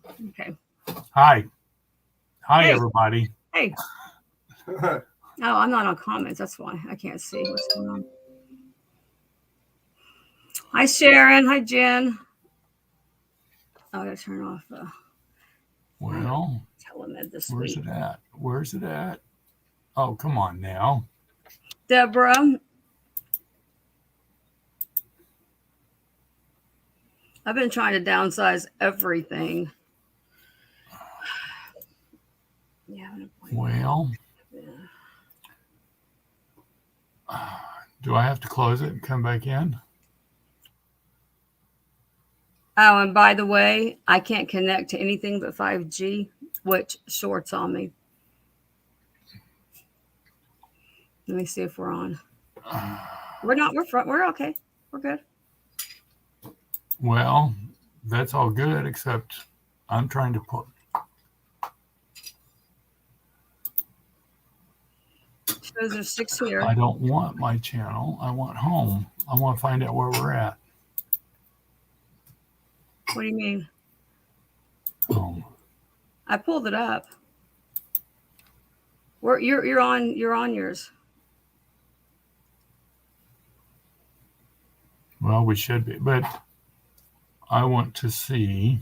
Okay. Hi. Hi, Hey. everybody. Hey. Oh, I'm not on comments. That's why I can't see what's going on. Hi, Sharon. Hi, Jen. Oh, I gotta turn off. Well, telemed this where's week. it at? Where's it at? Oh, come on now. Deborah. I've been trying to downsize everything. Yeah. Well, do I have to close it and come back in? Oh, and by the way, I can't connect to anything but 5G, which shorts on me. Let me see if we're on. We're not. We're okay. We're good. Well, that's all good, except I'm trying to put. Shows there's 6 here. I don't want my channel. I want home. I want to find out where we're at. What do you mean? Home. I pulled it up. You're on yours. Well, we should be, but I want to see.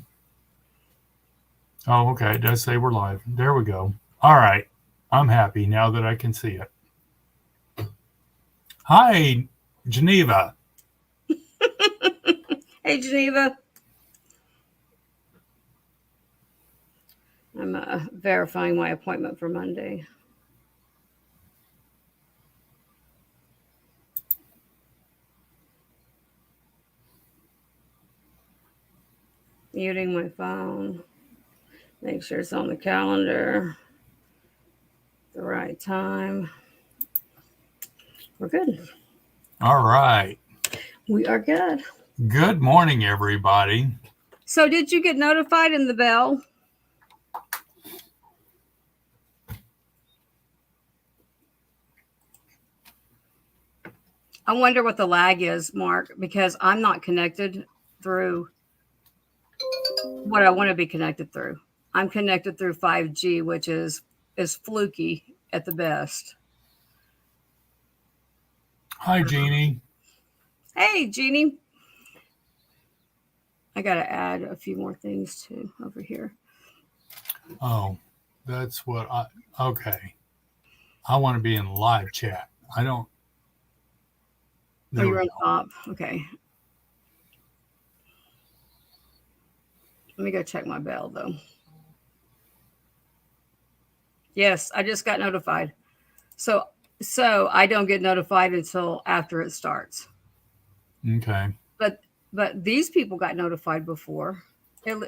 Oh, okay. It does say we're live. There we go. All right. I'm happy now that I can see it. Hi, Geneva. Hey, Geneva. I'm verifying my appointment for Monday. Muting my phone. Make sure it's on the calendar. The right time. We're good. All right. We are good. Good morning, everybody. So did you get notified in the bell? I wonder what the lag is, Mark, because I'm not connected through what I want to be connected through. I'm connected through 5G, which is fluky at the best. Hi, Jeannie. Hey, Jeannie. I got to add a few more things too over here. Oh, that's what okay. I want to be in live chat. I don't. Oh, you're on top. Okay. Let me go check my bell though. Yes, I just got notified. So I don't get notified until after it starts. Okay. But these people got notified before.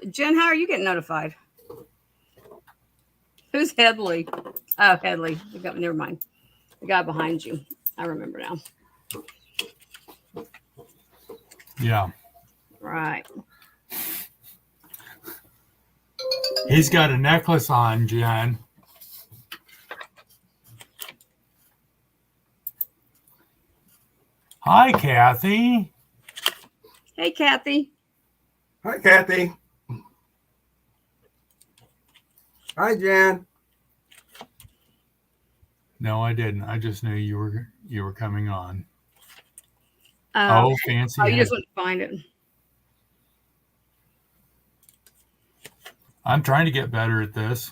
Jen, how are you getting notified? Who's Headley? Oh, Headley. Never mind. The guy behind you. I remember now. Yeah. Right. He's got a necklace on, Jen. Hi, Kathy. Hey, Kathy. Hi, Kathy. Hi, Jan. No, I didn't. I just knew you were coming on. Oh, fancy. Oh, you just wouldn't find it. I'm trying to get better at this.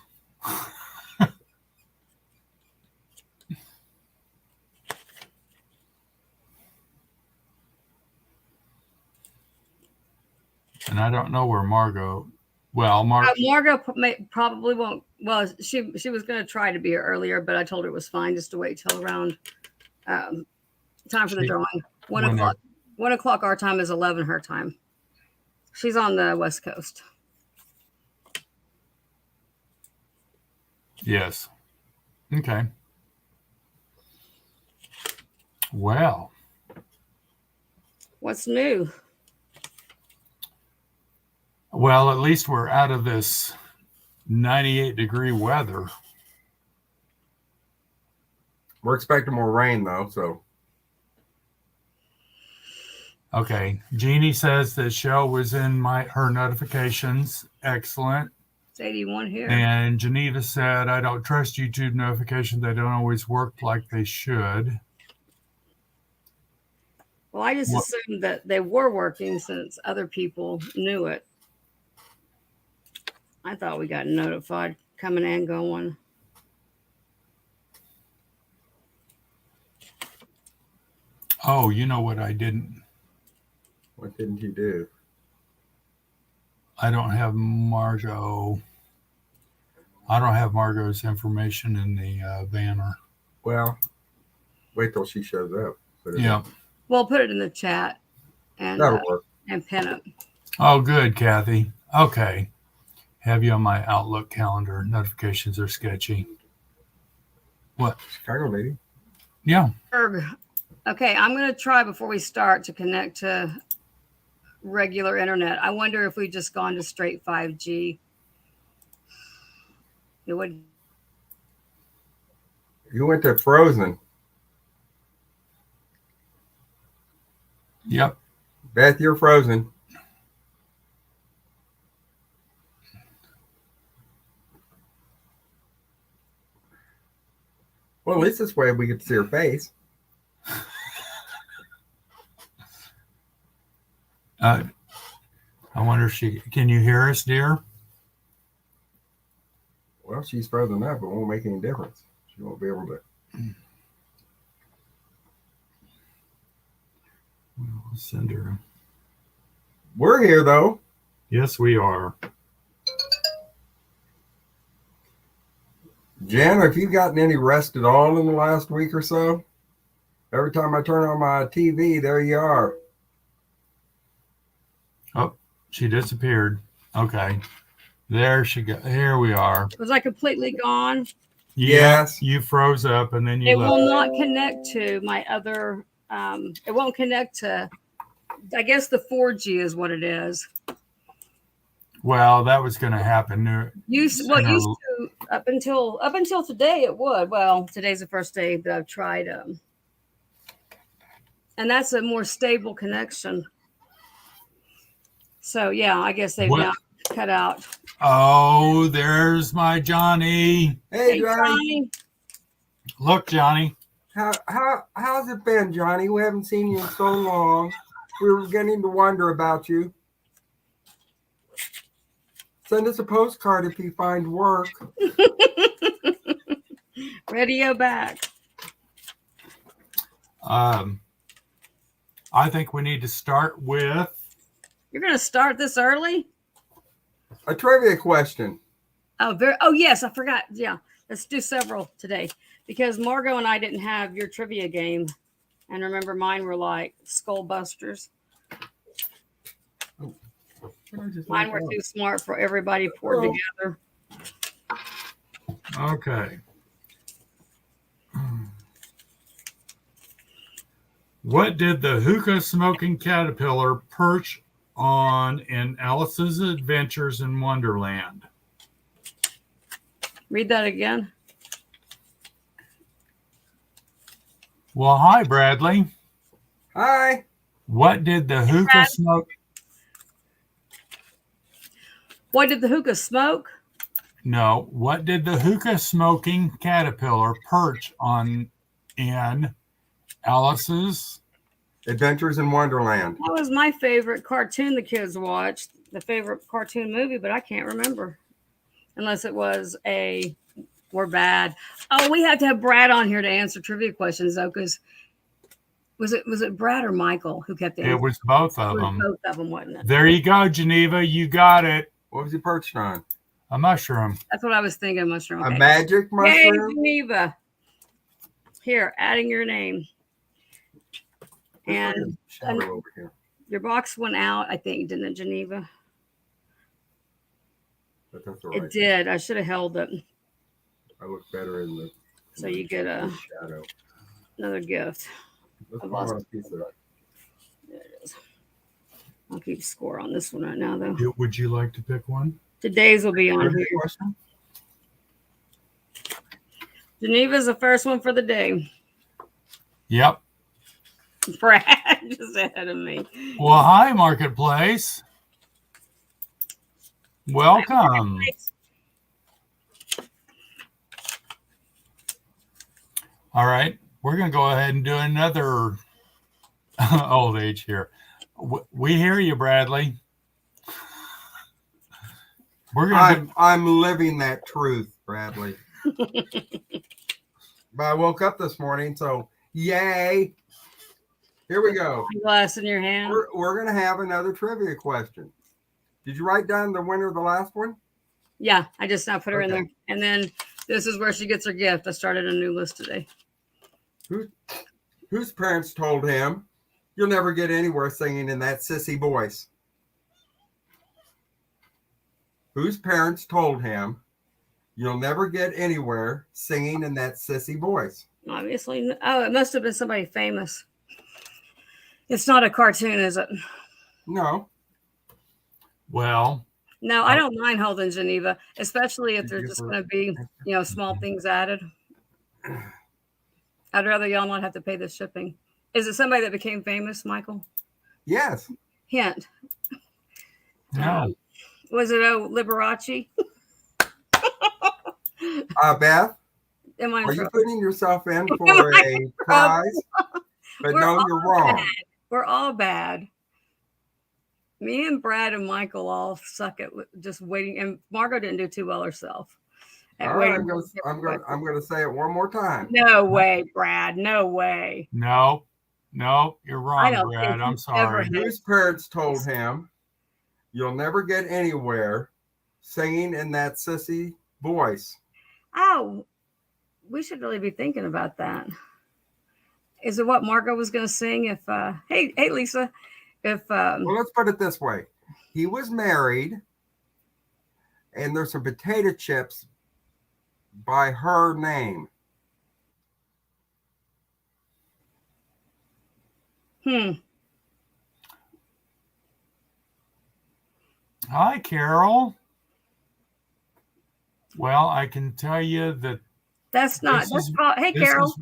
And I don't know where Margo. Well, Margo probably won't. Well, she was going to try to be here earlier, but I told her it was fine just to wait till around time for the drawing. 1 o'clock. 1 o'clock our time is 11 her time. She's on the West Coast. Yes. Okay. Well. What's new? Well, at least we're out of this 98-degree weather. We're expecting more rain, though, so. Okay. Jeannie says the show was in her notifications Excellent. It's 81 here. And Geneva said, I don't trust YouTube notifications. They don't always work like they should. Well, I just assumed that they were working since other people knew it. I thought we got notified coming and going. Oh, you know what I didn't? What didn't you do? I don't have Margo. I don't have Margo's information in the banner. Well, wait till she shows up. Yeah. Well, put it in the chat and That'll work. and pin it. Oh, good, Kathy. Okay. Have you on my Outlook calendar. Notifications are sketchy. What? Chicago lady. Yeah. Okay, I'm going to try before we start to connect to regular internet. I wonder if we've just gone to straight 5G. It would. You went to Frozen. Yep. Beth, you're frozen. Well, at least this way we get to see her face. I wonder if can you hear us, dear? Well, she's frozen up. It won't make any difference. She won't be able to. We'll send her. We're here, though. Yes, we are. Jen, have you gotten any rest at all in the last week or so? Every time I turn on my TV, there you are. Oh, she disappeared. Okay. There she go. Here we are. Was I completely gone? Yes. You froze up and then you It left. will not connect to my other. It won't connect to. I guess the 4G is what it is. Well, that was going to happen. Used to up until today it would. Well, today's the first day that I've tried and that's a more stable connection. So yeah, I guess they've now cut out. Oh, there's my Johnny. Hey, Johnny. Look, Johnny. How's it been, Johnny? We haven't seen you in so long. We were beginning to wonder about you. Send us a postcard if you find work. Radio back. I think we need to start with. You're going to start this early? A trivia question. Oh, yes, I forgot. Yeah, let's do several today because Margo and I didn't have your trivia game. And remember, mine were like skull busters. Mine were too smart for everybody poured together. Okay. What did the hookah smoking caterpillar perch on in Alice's Adventures in Wonderland? Read that again. Well, hi, Bradley. Hi. What did the hookah smoke? What did the hookah smoke? No. What did the hookah smoking caterpillar perch on in Alice's Adventures in Wonderland? That was my favorite cartoon the kids watched. The favorite cartoon movie, but I can't remember. Unless it was we're bad. Oh, we have to have Brad on here to answer trivia questions though, because was it Brad or Michael who kept answering? It was both of them. Both of them, wasn't it? There you go, Geneva. You got it. What was he perched on? A mushroom. That's what I was thinking, mushroom. Okay. A magic mushroom? Hey, Geneva. Here, adding your name. And over here. Your box went out, I think, didn't it, Geneva? But that's all right. It did. I should have held it. I look better in the. So you get shadow. Another gift. Let's I've put on lost a piece of that. There it is. I'll keep score on this one right now, though. Would you like to pick one? Today's will be on Trivia here. question? Geneva's the first one for the day. Yep. Brad just ahead of me. Well, hi, Marketplace. Welcome. All right. We're going to go ahead and do another old age here. We hear you, Bradley. I'm living that truth, Bradley. But I woke up this morning, so yay. Here we go. Glass in your hand. We're going to have another trivia question. Did you write down the winner of the last one? Yeah, I just now put her in there. And then this is where she gets her gift. I started a new list today. Whose parents told him, "You'll never get anywhere singing in that sissy voice"? Whose parents told him, "You'll never get anywhere singing in that sissy voice"? Obviously. Oh, it must have been somebody famous. It's not a cartoon, is it? No. Well. No, I don't mind holding Geneva, especially if there's just going to be, small things added. I'd rather y'all not have to pay the shipping. Is it somebody that became famous, Michael? Yes. Hint. No. Was it Liberace? Beth, are you putting yourself in for a prize? But no, you're wrong. Bad. We're all bad. Me and Brad and Michael all suck at just waiting, and Margo didn't do too well herself. All right, I'm going to say it one more time. No way, Brad. No way. No, you're wrong, Brad. I'm sorry. His parents told him, "You'll never get anywhere singing in that sissy voice." Oh, we should really be thinking about that. Is it what Margo was going to sing? If hey Lisa, if well, let's put it this way: he was married, and there's some potato chips by her name. Hi, Carol. Well, I can tell you that that's not. Hey, Carol,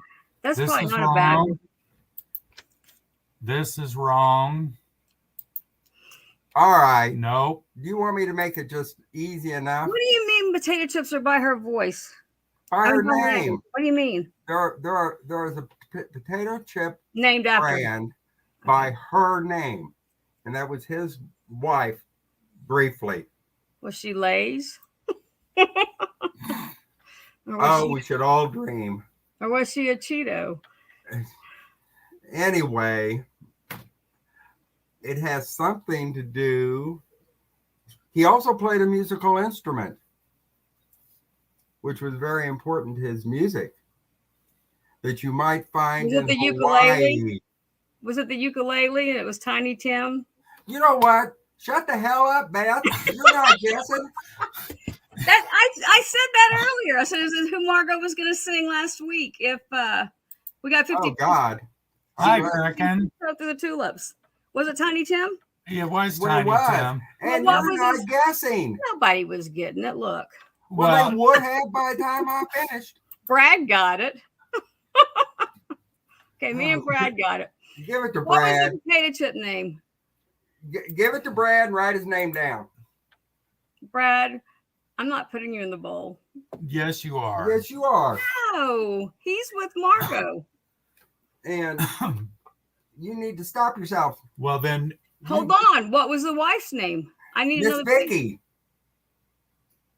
that's probably not a bad one. This is wrong. All right. Nope. Do you want me to make it just easy enough? What do you mean potato chips are by her voice? By her name. What do you mean? There is a potato chip named after brand by her name, and that was his wife briefly. Was she Lay's? We should all dream. Or was she a Cheeto? Anyway, it has something to do. He also played a musical instrument, which was very important to his music, that you might find in Hawaii. Ukulele? Was it the ukulele and it was Tiny Tim? You know what? Shut the hell up, Beth. You're not guessing. I said that earlier. I said, "Is this who Margo was going to sing last week?" If we got 50. Oh God! I reckon. Through the tulips. Was it Tiny Tim? It was Tiny Tim. And you're not guessing. Nobody was getting it. Look. Well, they would have by the time I finished. Brad got it. Okay, me and Brad got it. Give it to Brad. What was the potato chip name? Give it to Brad and write his name down. Brad, I'm not putting you in the bowl. Yes, you are. Yes, you are. No, he's with Margo. And you need to stop yourself. Well, then. Hold on. What was the wife's name? I need Miss Vicky.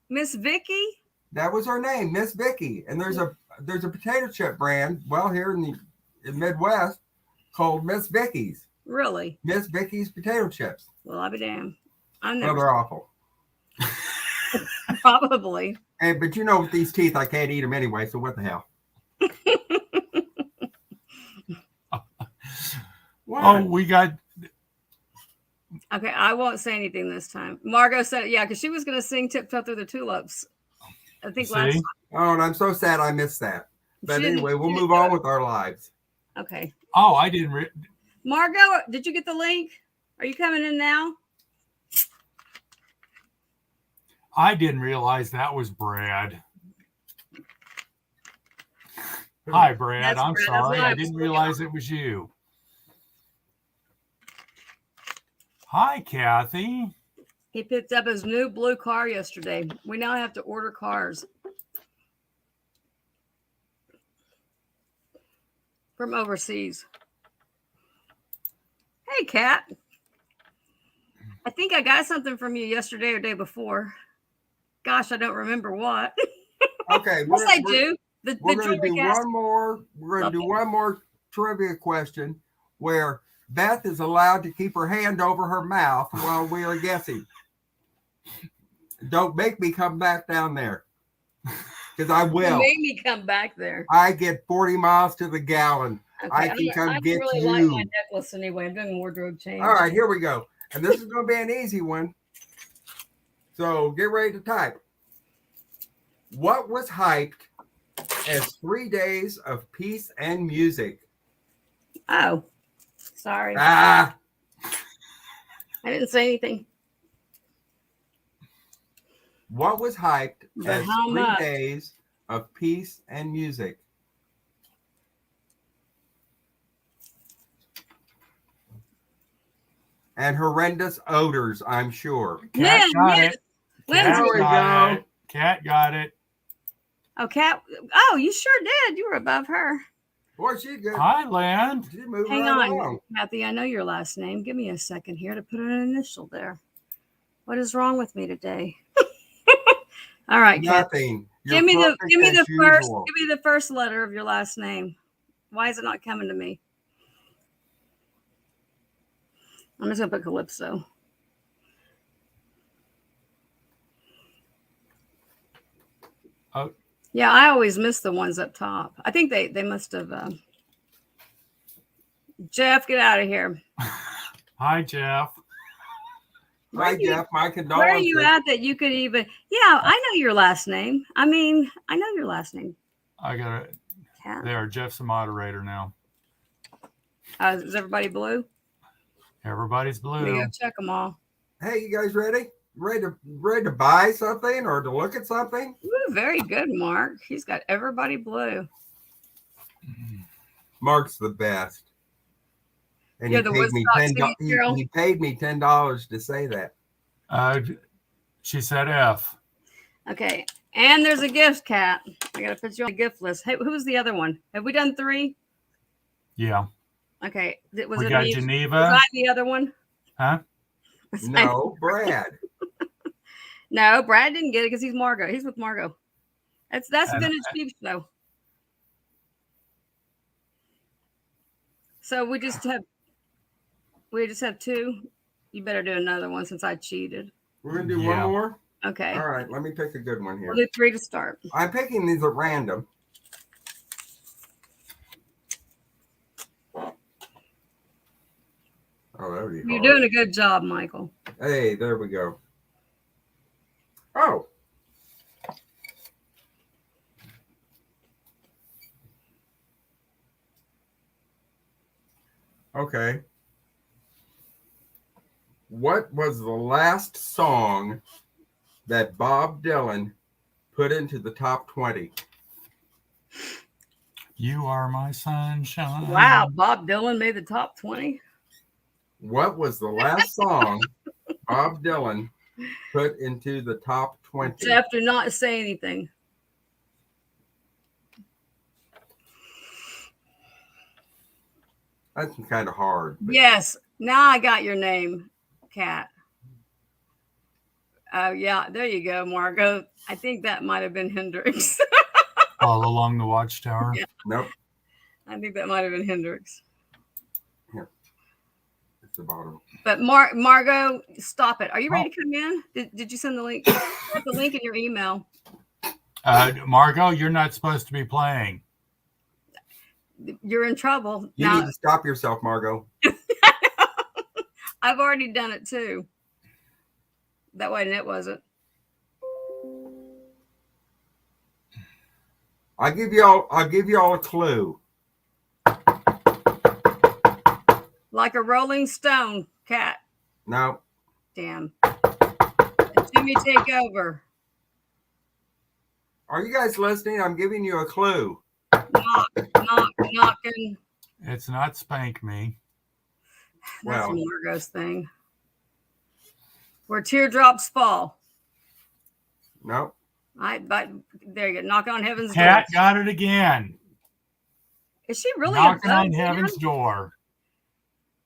Miss Vicky? That was her name, Miss Vicky. And there's a potato chip brand, here in the Midwest, called Miss Vicky's. Really? Miss Vicky's potato chips. Well, I'll be damned. They're awful. Probably. But with these teeth, I can't eat them anyway, so what the hell? Oh, we got... Okay, I won't say anything this time. Margo said, because she was going to sing Tiptoe Through the Tulips. I think last time. Oh, and I'm so sad I missed that. But anyway, we'll move on with our lives. Okay. Oh, I didn't... Margo, did you get the link? Are you coming in now? I didn't realize that was Brad. Hi, Brad. That's I'm Brad. sorry. I didn't realize it was you. Hi, Kathy. He picked up his new blue car yesterday. We now have to order cars from overseas. Hey, Kat. I think I got something from you yesterday or day before. Gosh, I don't remember what. Okay. Yes, I do. We're going to do cast. one more. We're going to do Okay. one more trivia question where Beth is allowed to keep her hand over her mouth while we are guessing. Don't make me come back down there, because I You will. made me come back there. I get 40 miles to the gallon. Okay, I can come get really you. like my necklace anyway. I'm doing wardrobe change. All right, here we go. And this is going to be an easy one. So get ready to type. What was hyped as 3 days of peace and music? Oh, sorry. Ah, I didn't say anything. what was hyped But as how 3 much? days of peace and music? And horrendous odors, I'm sure. Cat Lynn, got yes. it. Lynn's Cat There we got go. it. Cat got it. Oh, Kat. Oh, you sure did. You were above her. Boy, she's good. Hi, Land. She moved Hang right on, along. Kathy. I know your last name. Give me a second here to put an initial there. What is wrong with me today? All right, Kathy. Nothing. Give me You're perfect as usual. Give me the first letter of your last name. Why is it not coming to me? I'm just gonna put Calypso. Oh. Yeah, I always miss the ones up top. I think they must have. Jeff, get out of here. Hi, Jeff. Hi, Jeff. My condolences. Where are you at that you could even? Yeah, I know your last name. I mean, I know your last name. I got it. Kat. There, Jeff's a moderator now. Is everybody blue? Everybody's Let me blue. go check them all. Hey, you guys ready? Ready to buy something or to look at something? Ooh, very good, Mark. He's got everybody blue. Mark's the best. And You're he the paid me Woodstock singing girl. he paid me $10 to say that. She said F. Okay, and there's a gift, Kat. I gotta put you on the gift list. Hey, who was the other one? Have we done 3? Yeah. Okay, was We it got me? Geneva. Was I the other one? Huh? No, Brad. No, Brad didn't get it because he's Margo. He's with Margo. That's And- Vintage Peep Show. So we just have 2. You better do another one since I cheated. We're going to do Yeah. one more? Okay. All right, let me pick a good one here. We'll do 3 to start. I'm picking these at random. Oh, that would be You're hard. doing a good job, Michael. Hey, there we go. Oh. Okay. What was the last song that Bob Dylan put into the top 20? You are my sunshine. Wow, Bob Dylan made the top 20. What was the last song Bob Dylan put into the top 20? Jeff, do not say anything. That's kind of hard. But Yes, now I got your name, Kat. Oh, yeah, there you go, Margo. I think that might have been Hendrix. All along the watchtower. Yeah. nope. I think that might have been Hendrix. It's the bottom. But Margo, stop it. Are you ready to come in? Did you send the link? Put the link in your email. Margo, you're not supposed to be playing. You're in trouble. You need to stop yourself, Margo. I've already done it too. That way, it wasn't. I'll give you all a clue. Like a rolling stone, Kat. No. Damn. Jimmy, take over. Are you guys listening? I'm giving you a clue. Knocking. It's not Spank Me. That's Well. Margo's thing. Where teardrops fall. Nope. But there you go. Knocking on heaven's door. Cat got it again. Is she really Knocking above on heaven's door?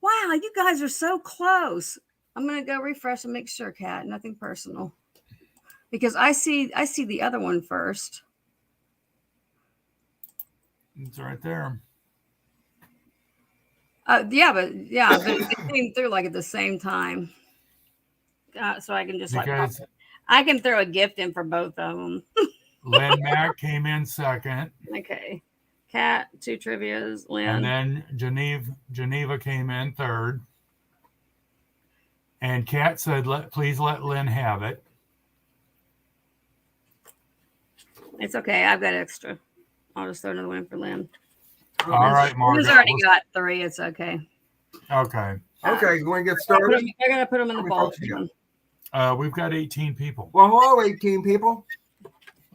Wow, you guys are so close. I'm gonna go refresh and make sure, Cat. Nothing personal. Because I see the other one first. It's right there. But it came through like at the same time. So I can just Because I can throw a gift in for both of them. Lynn Mack came in second. Okay. Cat, 2 trivias, Lynn. And then Geneva came in third. And Kat said, please let Lynn have it. It's okay. I've got extra. I'll just throw another one in for Lynn. All right, Margo. Lynn's already got 3. It's okay. Okay. Okay, you want to get started? They're going to put them in the bowl. We've got 18 people. Well, hello, 18 people.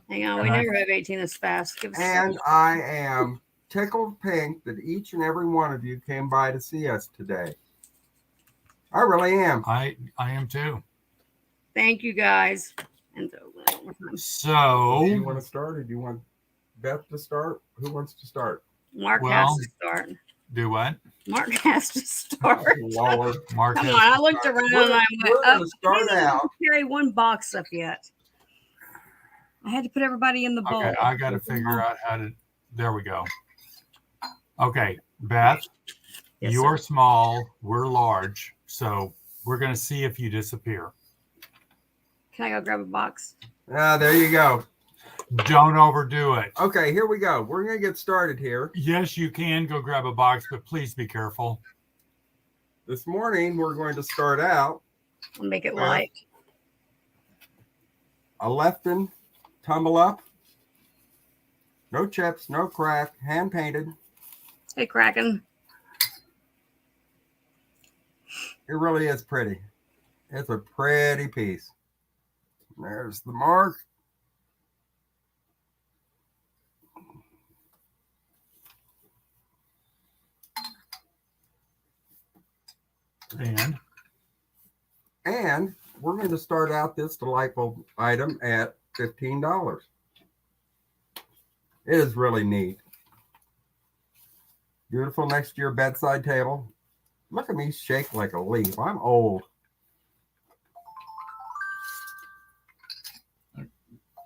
Hang on. We never have 18 this fast. And I am tickled pink that each and every one of you came by to see us today. I really am. I am too. Thank you, guys. And so, do you want to start, or do you want Beth to start? Who wants to start? Mark has to start. Do what? Mark has to start. Lord. Mark. Come on. I looked around and I went, we're going to start out. Carry one box up yet. I had to put everybody in the bowl. Okay, I got to figure out how to. There we go. Okay, Beth, Yes, you're sir. small, we're large, so we're going to see if you disappear. Can I go grab a box? There you go. Don't overdo it. Okay, here we go. We're going to get started here. Yes, you can go grab a box, but please be careful. This morning, we're going to start out. I'll make it light. A Lefton tumble up. No chips, no crack, hand painted. Hey, Kraken. It really is pretty. It's a pretty piece. There's the mark. And we're going to start out this delightful item at $15. It is really neat. Beautiful next to your bedside table. Look at me shake like a leaf. I'm old.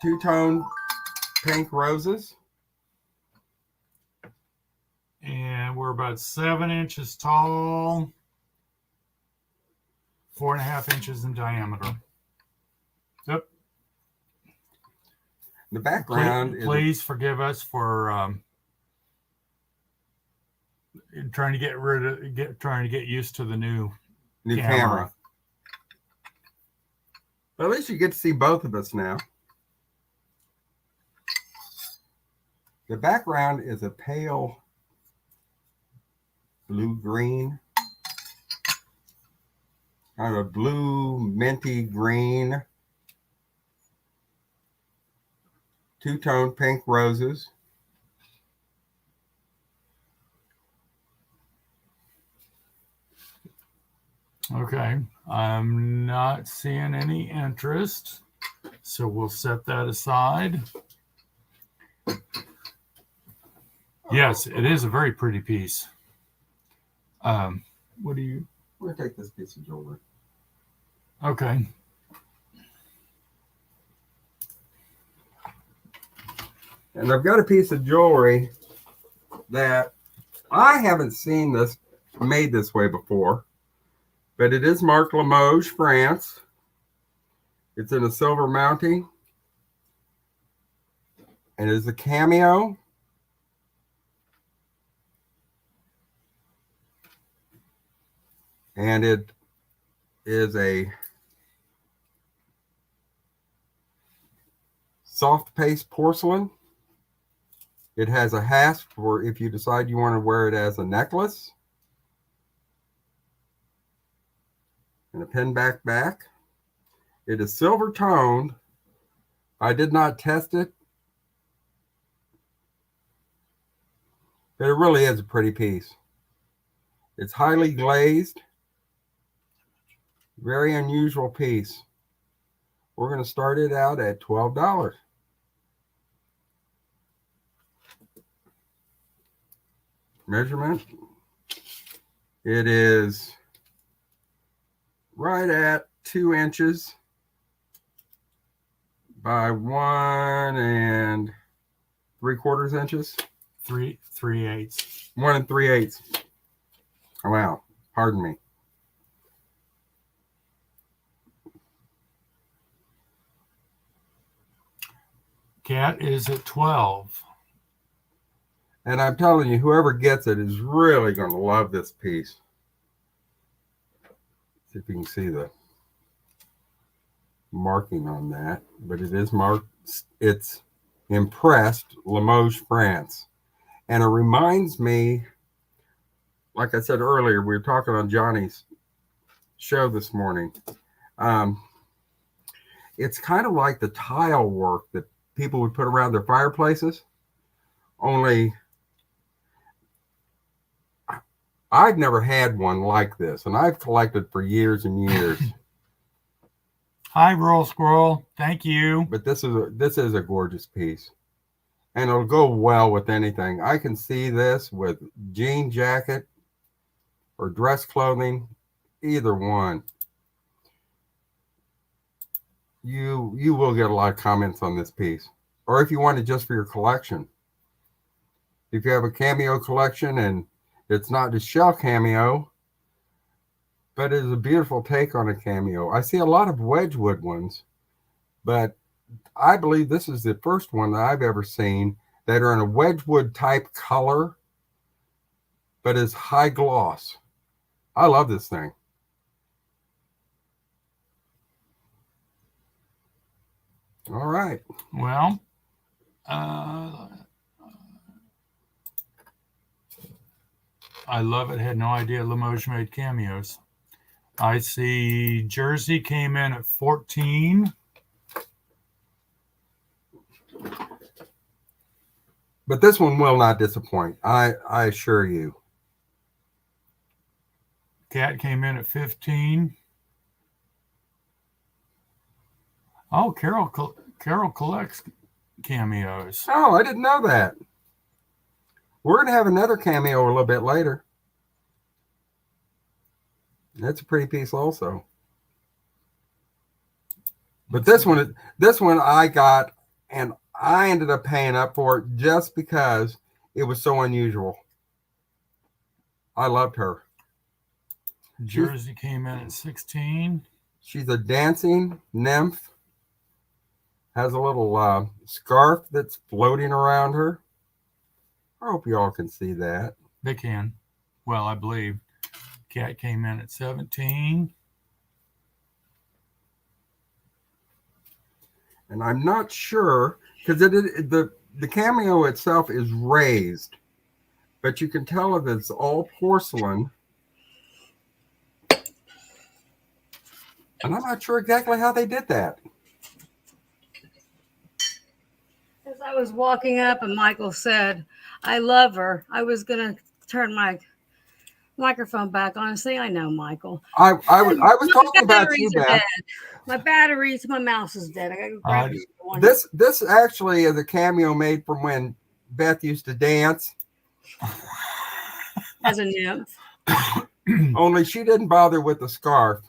2-tone pink roses. And we're about 7 inches tall, 4.5 inches in diameter. Yep. The background please forgive us for trying to get used to the new camera. But at least you get to see both of us now. The background is a pale blue-green, kind of a blue minty green, 2-tone pink roses. Okay, I'm not seeing any interest, so we'll set that aside. Yes, it is a very pretty piece. What do you? We're going to take this piece of jewelry. Okay. And I've got a piece of jewelry that I haven't seen this made this way before, but it is marked Limoges, France. It's in a silver mounting. And it is a cameo. And it is a soft paste porcelain. It has a hasp for if you decide you want to wear it as a necklace. And a pinback back. It is silver toned. I did not test it, but it really is a pretty piece. It's highly glazed. Very unusual piece. We're going to start it out at $12. Measurement. It is right at 2 inches by 1 3/4 inches. 3/8. 1 3/8. Oh, wow. Pardon me. Cat is at 12. And I'm telling you, whoever gets it is really going to love this piece. See if you can see the marking on that, but it is marked. It's impressed Limoges, France. And it reminds me, like I said earlier, we were talking on Johnny's show this morning. It's kind of like the tile work that people would put around their fireplaces, only I've never had one like this, and I've collected for years and years. Hi, Rural Squirrel. Thank you. But this is a gorgeous piece, and it'll go well with anything. I can see this with jean jacket or dress clothing, either one. You will get a lot of comments on this piece, or if you want it just for your collection. If you have a cameo collection and it's not just shell cameo, but it is a beautiful take on a cameo. I see a lot of Wedgwood ones, but I believe this is the first one that I've ever seen that are in a Wedgwood type color, but is high gloss. I love this thing. All right. Well, I love it. Had no idea Limoges made cameos. I see Jersey came in at 14. But this one will not disappoint. I assure you. Cat came in at 15. Oh, Carol collects cameos. Oh, I didn't know that. We're going to have another cameo a little bit later. That's a pretty piece also. But this one I got, and I ended up paying up for it just because it was so unusual. I loved her. Jersey came in at 16. She's a dancing nymph. Has a little scarf that's floating around her. I hope you all can see that. They can. Well, I believe. Cat came in at 17. And I'm not sure, because the cameo itself is raised, but you can tell that it's all porcelain. And I'm not sure exactly how they did that. As I was walking up and Michael said, I love her, I was going to turn my microphone back on and say, I know, Michael. I was talking about you, Beth. Dead. My batteries, my mouse is dead. I got to grab one. This actually is a cameo made from when Beth used to dance. As a nymph. Only she didn't bother with the scarf.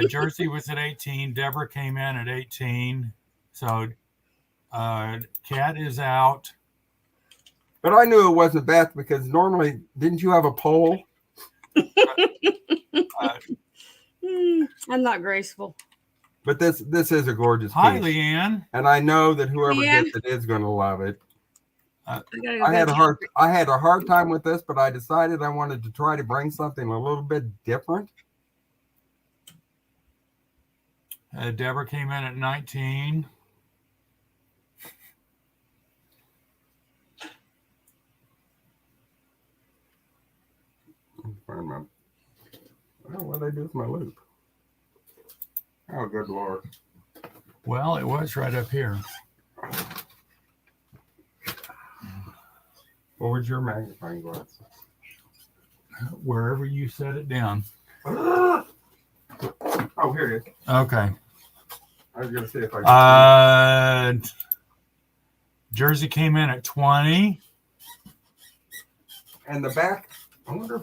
Jersey was at 18. Deborah came in at 18. So Cat is out. But I knew it wasn't Beth because normally, didn't you have a poll? I'm not graceful. But this is a gorgeous piece. Hi, Leanne. And I know that whoever gets it is going to love it. I had a hard time with this, but I decided I wanted to try to bring something a little bit different. Deborah came in at 19. What did I do with my loop? Oh, good Lord. Well, it was right up here. Well, where's your magnifying glass? Wherever you set it down. Oh, here it is. Okay. I was going to see if I could. Jersey came in at 20. And the back, I wonder if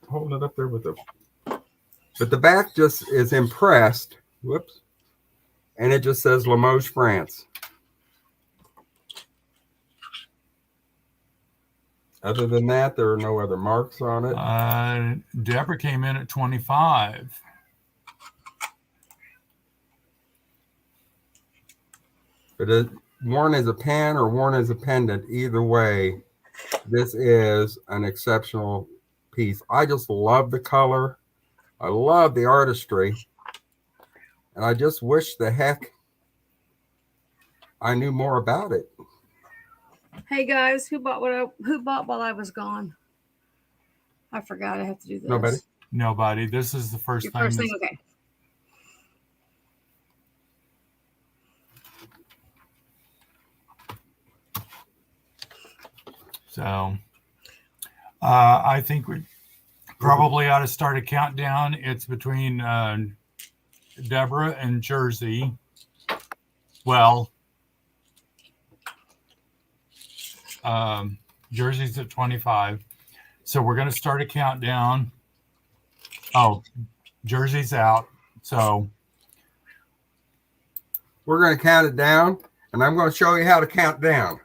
holding it up there with the, but the back just is impressed. Whoops. And it just says Limoges, France. Other than that, there are no other marks on it. Deborah came in at 25. But it, worn as a pen or worn as a pendant, either way, this is an exceptional piece. I just love the color. I love the artistry. And I just wish the heck I knew more about it. Hey guys, who bought while I was gone? I forgot I have to do this. Nobody? Nobody. This is the first Your thing. first thing, okay. So I think we probably ought to start a countdown. It's between Deborah and Jersey. Well, Jersey's at 25. So we're going to start a countdown. Oh, Jersey's out. So We're going to count it down, and I'm going to show you how to count down.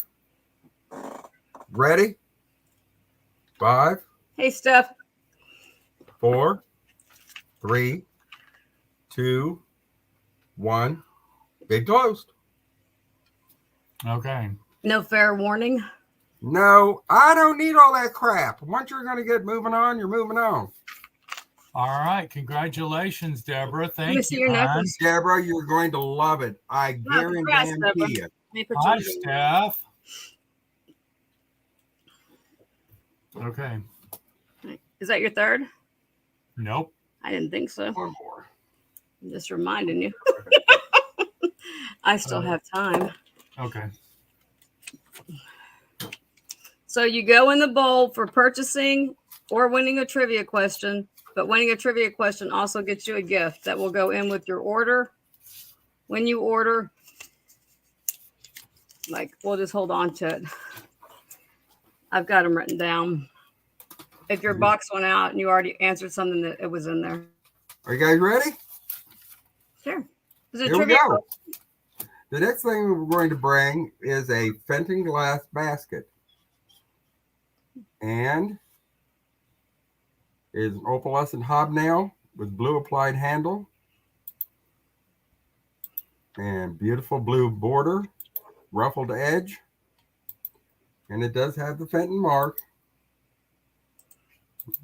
Ready? 5, Hey, Steph. 4, 3, 2, 1. Big toast. okay. No fair warning. No, I don't need all that crap. Once you're going to get moving on, you're moving on. All right. Congratulations, Deborah. Let me Thank see you. your hon. necklace. Deborah, you're going to love it. I congrats, guarantee Deborah. you. Let me put Hi, yours in. Steph. Okay. Is that your third? Nope. I didn't think so. One more. I'm just reminding you. I still have time. Okay. So you go in the bowl for purchasing or winning a trivia question, but winning a trivia question also gets you a gift that will go in with your order. When you order, like, we'll just hold on to it. I've got them written down. If your box went out and you already answered something that it was in there. Are you guys ready? Sure. Is it Here we trivia? go. The next thing we're going to bring is a Fenton glass basket. And is an opalescent hobnail with blue applied handle and beautiful blue border, ruffled edge. And it does have the Fenton mark. It's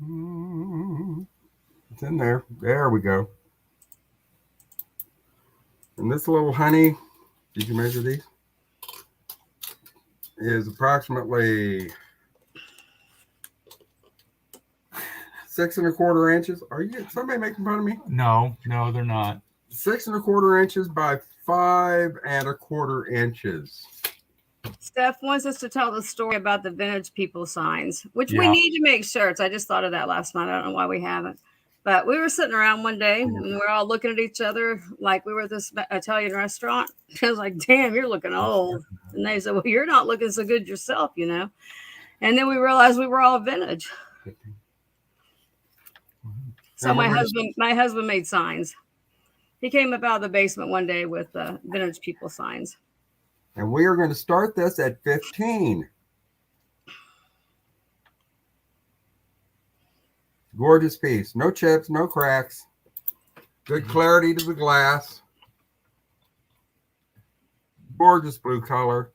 in there. There we go. And this little honey, did you measure these? Is approximately 6 1/4 inches. Are you somebody making fun of me? No, they're not. 6 1/4 inches by 5 1/4 inches. Steph wants us to tell the story about the vintage people signs, which we Yeah. need to make shirts. I just thought of that last night. I don't know why we haven't. But we were sitting around one day and we were all looking at each other like we were at this Italian restaurant. I was like, damn, you're looking old. And they said, well, you're not looking so good yourself, you know. And then we realized we were all vintage. So my husband made signs. He came up out of the basement one day with vintage people signs. And we are going to start this at 15. Gorgeous piece. No chips, no cracks. Good clarity to the glass. Gorgeous blue color.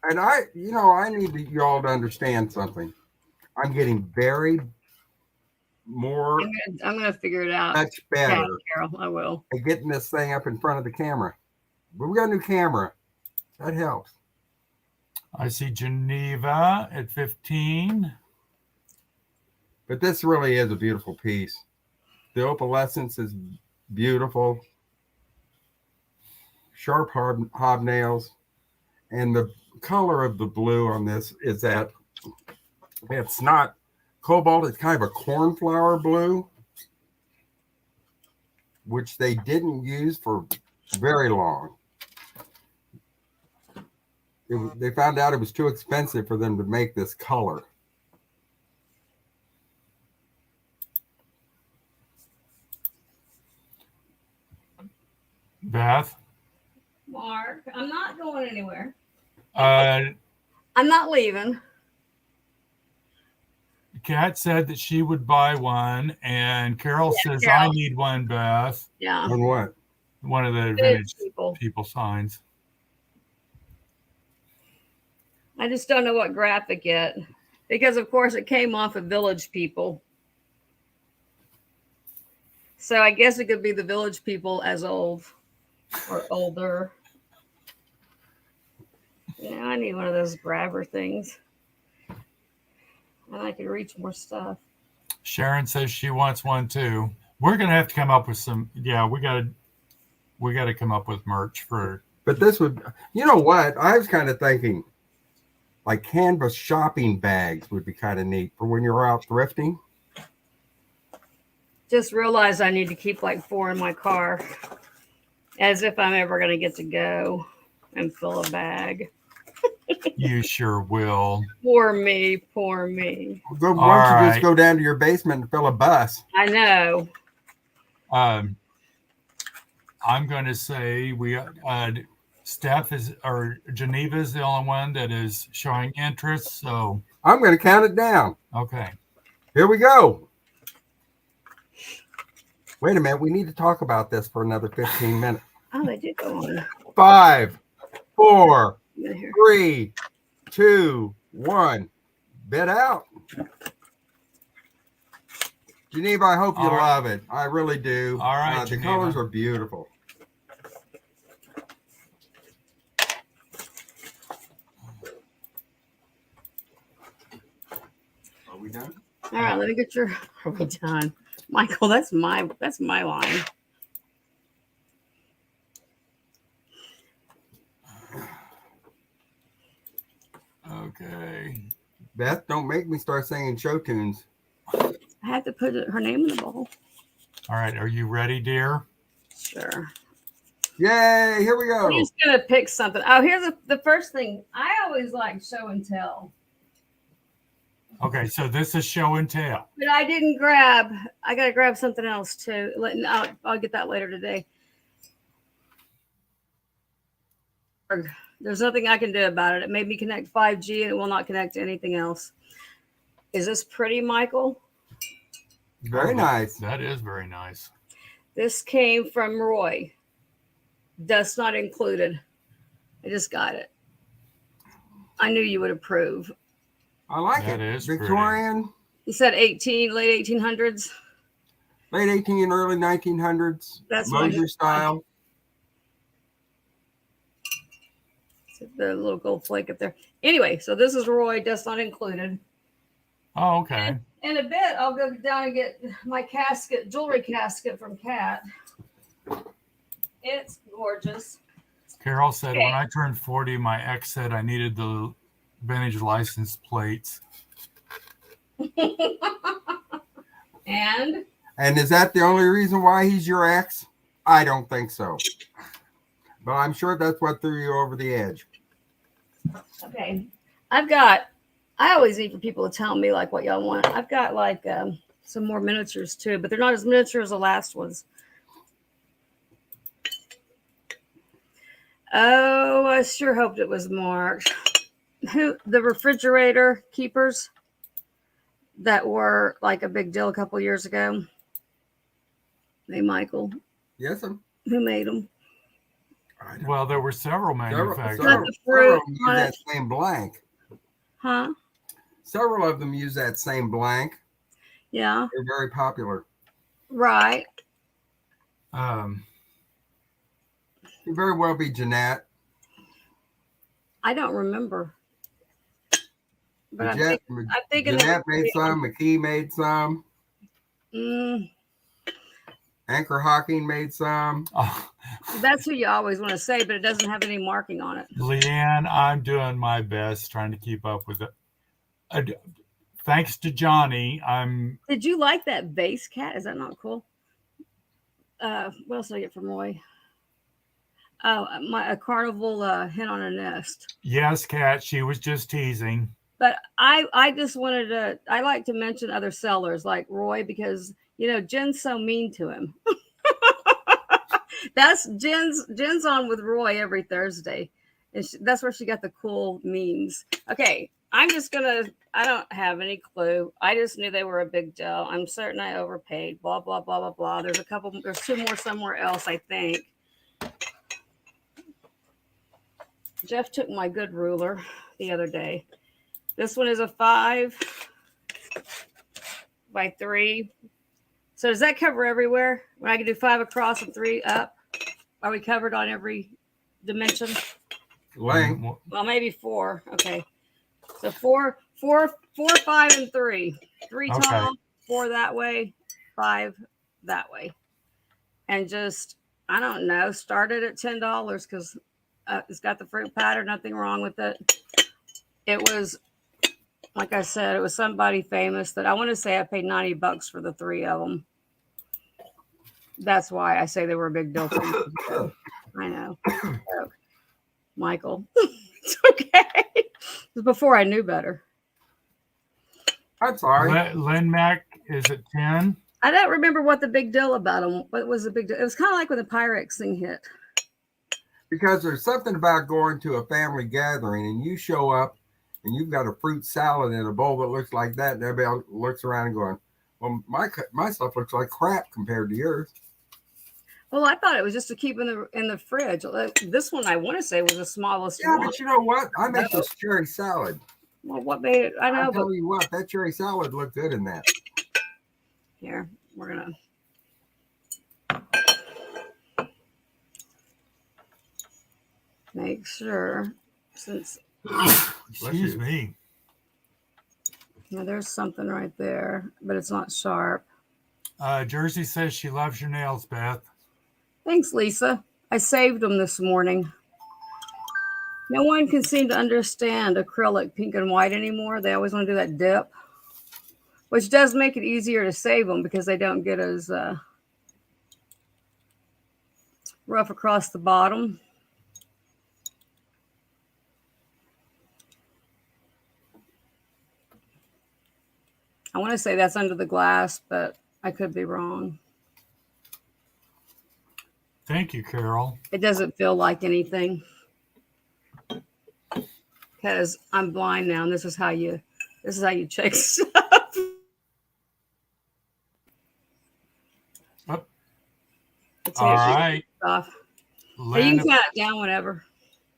And I need y'all to understand something. I'm getting very more I'm gonna figure it out. much better Yeah, Carol, I will. at getting this thing up in front of the camera. But we got a new camera. That helps. I see Geneva at 15. But this really is a beautiful piece. The opalescence is beautiful. Sharp hobnails. And the color of the blue on this is that it's not cobalt. It's kind of a cornflower blue, which they didn't use for very long. They found out it was too expensive for them to make this color. Beth? Mark, I'm not going anywhere. Uh, I'm not leaving. Kat said that she would buy one, and Carol says, Carol. I need one, Beth. Yeah. On what? One of the Vintage vintage people signs. I just don't know what graphic yet. Because, of course, it came off of Village People. So I guess it could be the Village People as old or older. Yeah, I need one of those grabber things. And I can reach more stuff. Sharon says she wants one too. We're gonna have to come up with some. Yeah, we gotta come up with merch for. But this would, you know what? I was kind of thinking, like canvas shopping bags would be kind of neat for when you're out thrifting. Just realized I need to keep like 4 in my car, as if I'm ever gonna get to go and fill a bag. You sure will. Poor me, poor me. Why don't you just go down to your basement and fill a bus? I know. I'm going to say Steph or Geneva is the only one that is showing interest. So I'm going to count it down. Okay. Here we go. Wait a minute. We need to talk about this for another 15 minutes. Oh, they did go on. 5, 4, 3, 2, 1. Bid out. Geneva, I hope you love it. I really do. All right, the colors are beautiful. Are we done? All right, let me get your. Are we done, Michael? That's my line. Okay. Beth, don't make me start singing show tunes. I have to put her name in the bowl. All right. Are you ready, dear? Sure. Yay! Here we go. I'm just gonna pick something. Oh, here's the first thing. I always like show and tell. Okay, so this is show and tell. But I didn't grab. I gotta grab something else too. I'll get that later today. There's nothing I can do about it. It made me connect 5G and it will not connect to anything else. Is this pretty, Michael? Very nice. That is very nice. This came from Roy. Dust not included. I just got it. I knew you would approve. I like That it. is Victorian. Pretty. You said late 1800s? Late 18, early 1900s. That's Mosier style. The little gold flake up there. Anyway, so this is Roy, dust not included. Oh, okay. In a bit, I'll go down and get my casket, jewelry casket from Kat. It's gorgeous. Carol said, when I turned 40, my ex said I needed the vintage license plates. And is that the only reason why he's your ex? I don't think so. But I'm sure that's what threw you over the edge. okay, I always need for people to tell me like what y'all want. I've got like some more miniatures too, but they're not as miniature as the last ones. Oh, I sure hoped it was marked. The refrigerator keepers that were like a big deal a couple years ago. Hey, Michael. Yes, sir. Who made them? Well, there were several manufacturers. Several of them use that same blank. Huh? Several of them use that same blank. Yeah. They're very popular. Right. Could very well be Jeanette. I don't remember. But I'm thinking Jeanette made some. McKee made some. Anchor Hawking made some. Oh. That's who you always want to say, but it doesn't have any marking on it. Leanne, I'm doing my best trying to keep up with it. thanks to Johnny, I'm Did you like that vase cat? Is that not cool? What else did I get from Roy? Oh, a carnival hen on a nest. yes, Kat. She was just teasing. But I just wanted to. I like to mention other sellers like Roy because Jen's so mean to him. That's Jen's on with Roy every Thursday, and that's where she got the cool memes. Okay, I don't have any clue. I just knew they were a big deal. I'm certain I overpaid. Blah blah blah blah blah. There's two more somewhere else, I think. Jeff took my good ruler the other day. This one is a 5 by 3. So does that cover everywhere? When I can do 5 across and 3 up, are we covered on every dimension? Length. Well, maybe 4. Okay. So 4, 5, and 3. 3 Okay. tall, 4 that way, 5 that way. And just, I don't know, start it at $10 because it's got the fruit pattern, nothing wrong with it. It was, like I said, it was somebody famous that I want to say I paid $90 for the 3 of them. That's why I say they were a big deal for me. I know. So, Michael. It's okay. It was before I knew better. I'm sorry. Lynn Mac is at 10. I don't remember what the big deal about them. What was the big deal? It was kind of like when the Pyrex thing hit. Because there's something about going to a family gathering and you show up and you've got a fruit salad in a bowl that looks like that, and everybody looks around and going, well, my stuff looks like crap compared to yours. Well, I thought it was just to keep in the fridge. This one I want to say was the smallest Yeah, one. but you know what? I make this cherry salad. Well, what made it? I know, I'll but tell you what, that cherry salad looked good in that. here we're gonna. Make sure, since Excuse me. there's something right there, but it's not sharp. Jersey says she loves your nails, Beth. Thanks, Lisa. I saved them this morning. No one can seem to understand acrylic pink and white anymore. They always want to do that dip, which does make it easier to save them because they don't get as rough across the bottom. I want to say that's under the glass, but I could be wrong. Thank you, Carol. It doesn't feel like anything because I'm blind now, and this is how you check stuff. Oh. All right. Stuff. Hey, you can count it down whenever.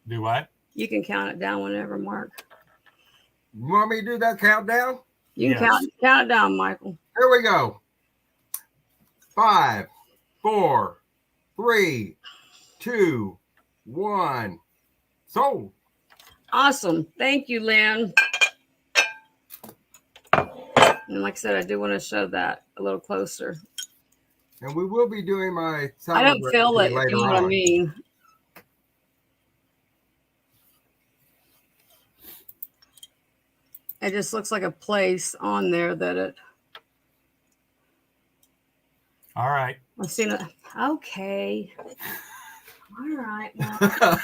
Do what? You can count it down whenever, Mark. You want me to do that countdown? You can count it down, Michael. Here we go. 5, 4, 3, 2, 1. Sold. Awesome. Thank you, Lynn. And like I said, I do want to show that a little closer. And we will be doing my I don't feel it, later if you know what I mean. It just looks like a place on there that it. All right. I've seen it. Okay. All right. Well,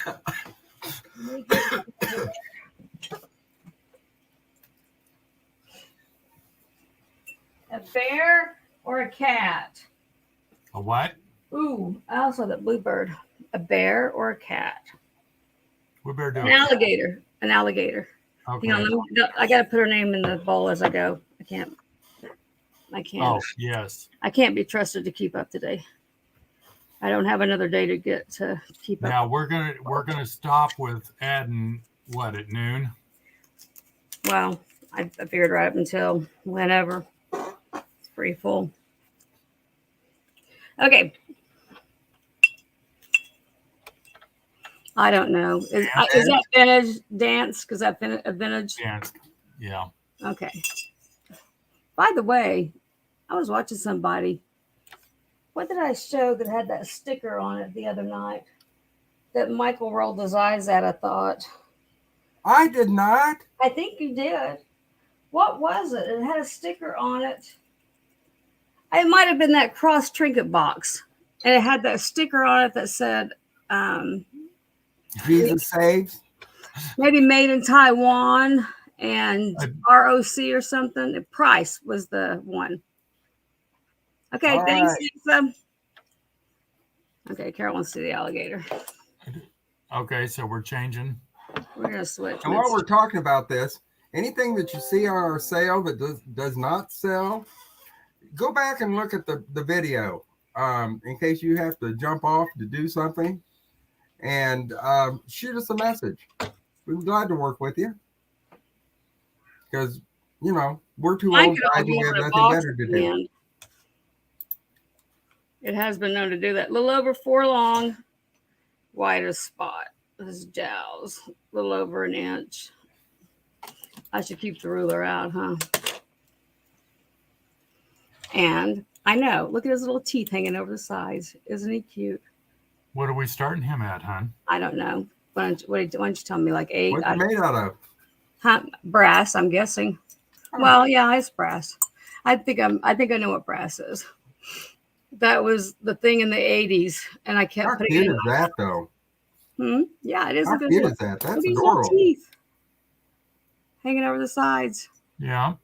a bear or a cat? A what? Ooh, I also have that bluebird. A bear or a cat? We better do An it. alligator. An alligator. Okay. Hang on, I got to put her name in the bowl as I go. I can't. Oh, yes. I can't be trusted to keep up today. I don't have another day to get to keep up. Now we're gonna stop with adding what at noon. Well, I figured right up until whenever. It's pretty full. Okay. I don't know. Is that vintage dance? Because that a vintage? Yeah. Okay. By the way, I was watching somebody. What did I show that had that sticker on it the other night? That Michael rolled his eyes at, I thought. I did not. I think you did. What was it? It had a sticker on it. It might have been that cross trinket box. And it had that sticker on it that said, Jesus saves. maybe made in Taiwan and ROC or something. The price was the one. Okay, All thanks, right. Lisa. Okay, Carol wants to see the alligator. Okay, so we're changing. We're gonna switch. And while we're talking about this, anything that you see on our sale that does not sell, go back and look at the video in case you have to jump off to do something, and shoot us a message. We'd be glad to work with you because we're too old guys and we have nothing better to do. It has been known to do that. A little over 4 long, widest spot. This is jowls, a little over an inch. I should keep the ruler out, huh? And I know, look at his little teeth hanging over the sides. Isn't he cute? What are we starting him at, hon? I don't know. Why don't you tell me, like 8? What's it made out of? Huh? Brass, I'm guessing. Oh. Well, yeah, it's brass. I think I know what brass is. That was the thing in the 80s, and I kept How putting cute it is that, though? Yeah, it is How a good cute look. is that? Look That's at these adorable. little teeth hanging over the sides. Yeah.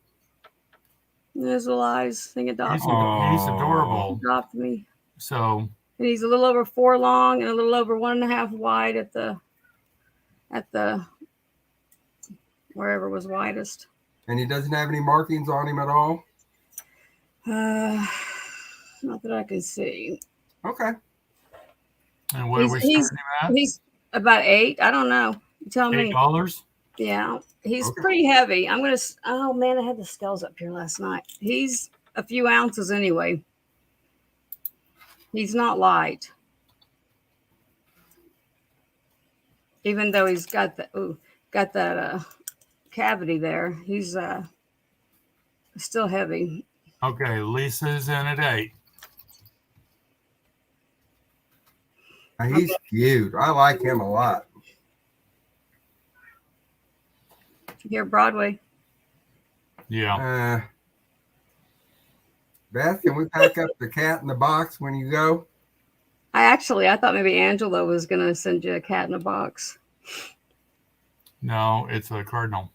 And his little eyes. Thing adopted He's adorable. Adopted me. So. And he's a little over 4 long and a little over 1.5 wide at the wherever was widest. And he doesn't have any markings on him at all? Not that I can see. Okay. And what are we starting him at? He's about 8. I don't know. You tell me. $8? Yeah. He's Okay. pretty heavy. Oh man, I had the scales up here last night. He's a few ounces anyway. He's not light. Even though he's got that cavity there, he's still heavy. Okay, Lisa's in at 8. He's cute. I like him a lot. Here, Broadway. Yeah. Beth, can we pack up the cat in the box when you go? I thought maybe Angela was gonna send you a cat in a box. No, it's a cardinal.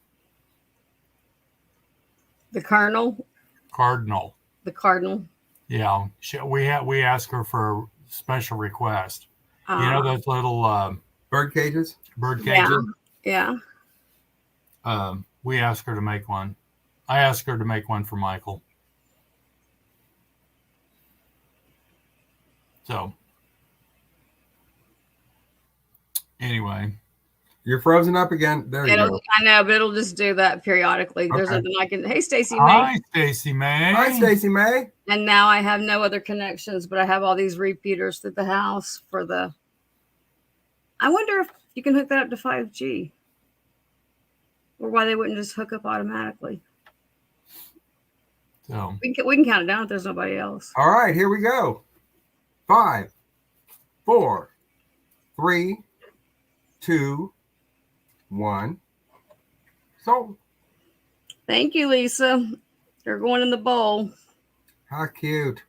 The Colonel. Cardinal. The Cardinal. Yeah. We asked her for a special request. You know those little Bird cages? Bird cages? Yeah. We asked her to make one. I asked her to make one for Michael. So, anyway. You're frozen up again. There you go. I know, but it'll just do that periodically. There's nothing I can. Hey, Stacey May. Hi, Stacey May. Hi, Stacey May. And now I have no other connections, but I have all these repeaters through the house for the. I wonder if you can hook that up to 5G, or why they wouldn't just hook up automatically. So we can count it down if there's nobody else. All right, here we go. 5, 4, 3, 2, 1. Sold. Thank you, Lisa. They're going in the bowl. How cute.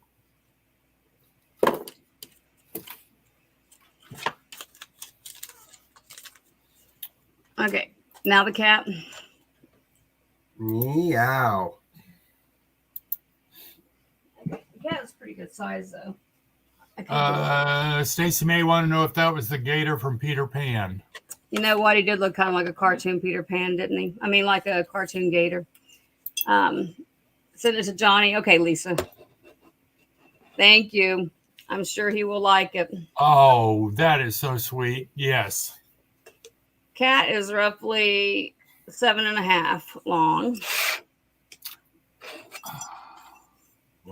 Okay, now the cat. Meow. The cat's pretty good size, though. Stacey May wanted to know if that was the gator from Peter Pan. You know what? He did look kind of like a cartoon Peter Pan, didn't he? I mean, like a cartoon gator. Send it to Johnny. Okay, Lisa. Thank you. I'm sure he will like it. Oh, that is so sweet. Yes. Cat is roughly 7.5 long.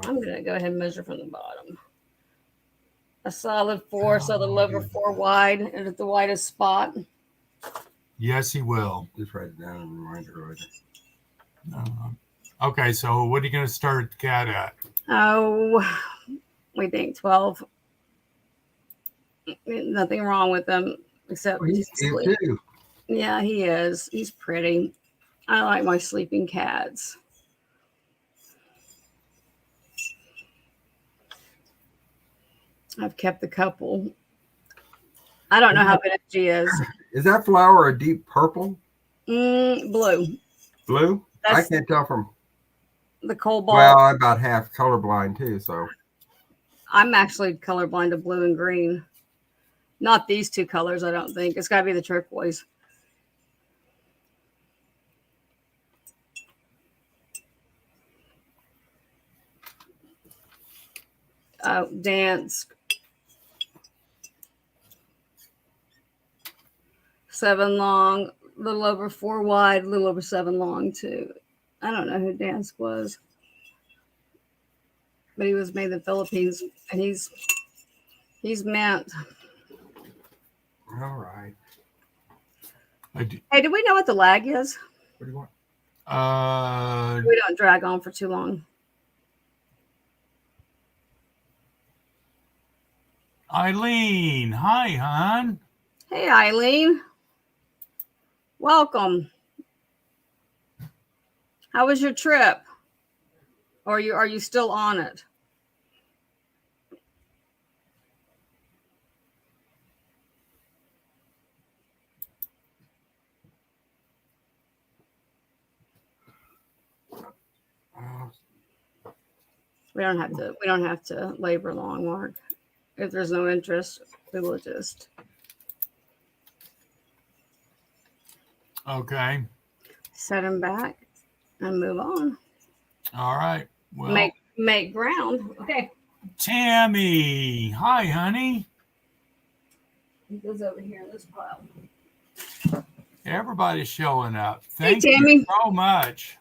I'm going to go ahead and measure from the bottom. A solid 4, so the over 4 wide and at the widest spot. Yes, he will. Just write it down and remind her. Okay, so what are you going to start the cat at? Oh, we think 12. Nothing wrong with him except he's cute too. Yeah, he is. He's pretty. I like my sleeping cats. I've kept a couple. I don't know how big she is. Is that flower a deep purple? Blue. Blue? I That's can't tell from. the cobalt. Well, I'm about half colorblind too, so. I'm actually colorblind to blue and green. Not these two colors, I don't think. It's got to be the turquoise. Dance. 7 long, a little over 4 wide, a little over 7 long too. I don't know who Dance was, but he was made in the Philippines, and he's mint. All right. Hey, do we know what the lag is? What do you want? We don't drag on for too long. Eileen, hi, hon. Hey, Eileen. Welcome. How was your trip? Or are you still on it? We don't have to labor long, Mark. If there's no interest, we will just set them back and move on. All right. Well, make ground. Okay. Tammy, hi, honey. He goes over here in this pile. Everybody's showing up. Hey, Thank Tammy. you so much.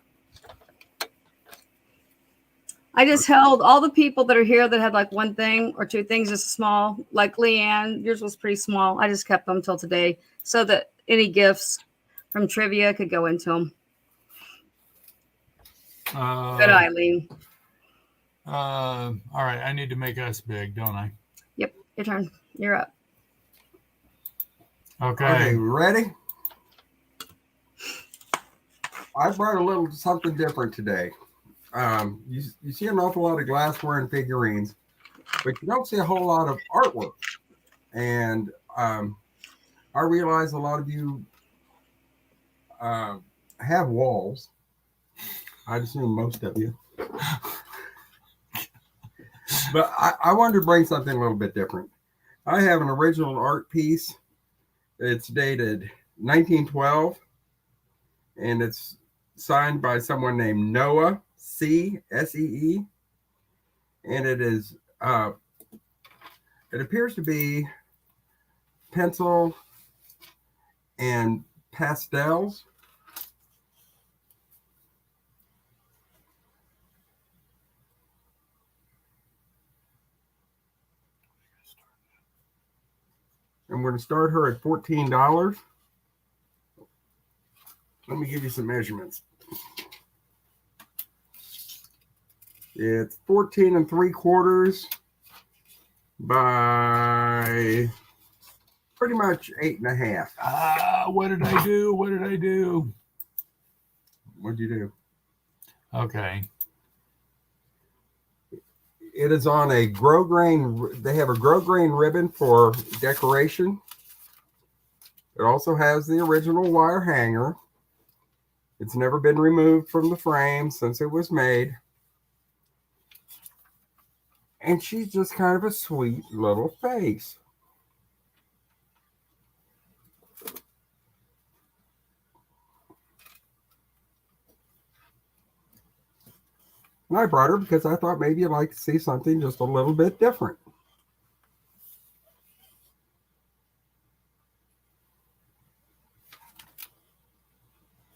I just held all the people that are here that had like one thing or two things, just small, like Leanne. Yours was pretty small. I just kept them till today so that any gifts from trivia could go into them. Good, Eileen. All right. I need to make us big, don't I? Yep. Your turn. You're up. Okay. Ready? I brought a little something different today. You see an awful lot of glassware and figurines, but you don't see a whole lot of artwork. And I realize a lot of you have walls. I'd assume most of you. But I wanted to bring something a little bit different. I have an original art piece. It's dated 1912, and it's signed by someone named Noah C. S-E-E, and it is it appears to be pencil and pastels. I'm going to start her at $14. Let me give you some measurements. It's 14 3/4 by pretty much 8.5. What did I do? What'd you do? Okay. It is on a grosgrain. They have a grosgrain ribbon for decoration. It also has the original wire hanger. It's never been removed from the frame since it was made. And she's just kind of a sweet little face. And I brought her because I thought maybe you'd like to see something just a little bit different.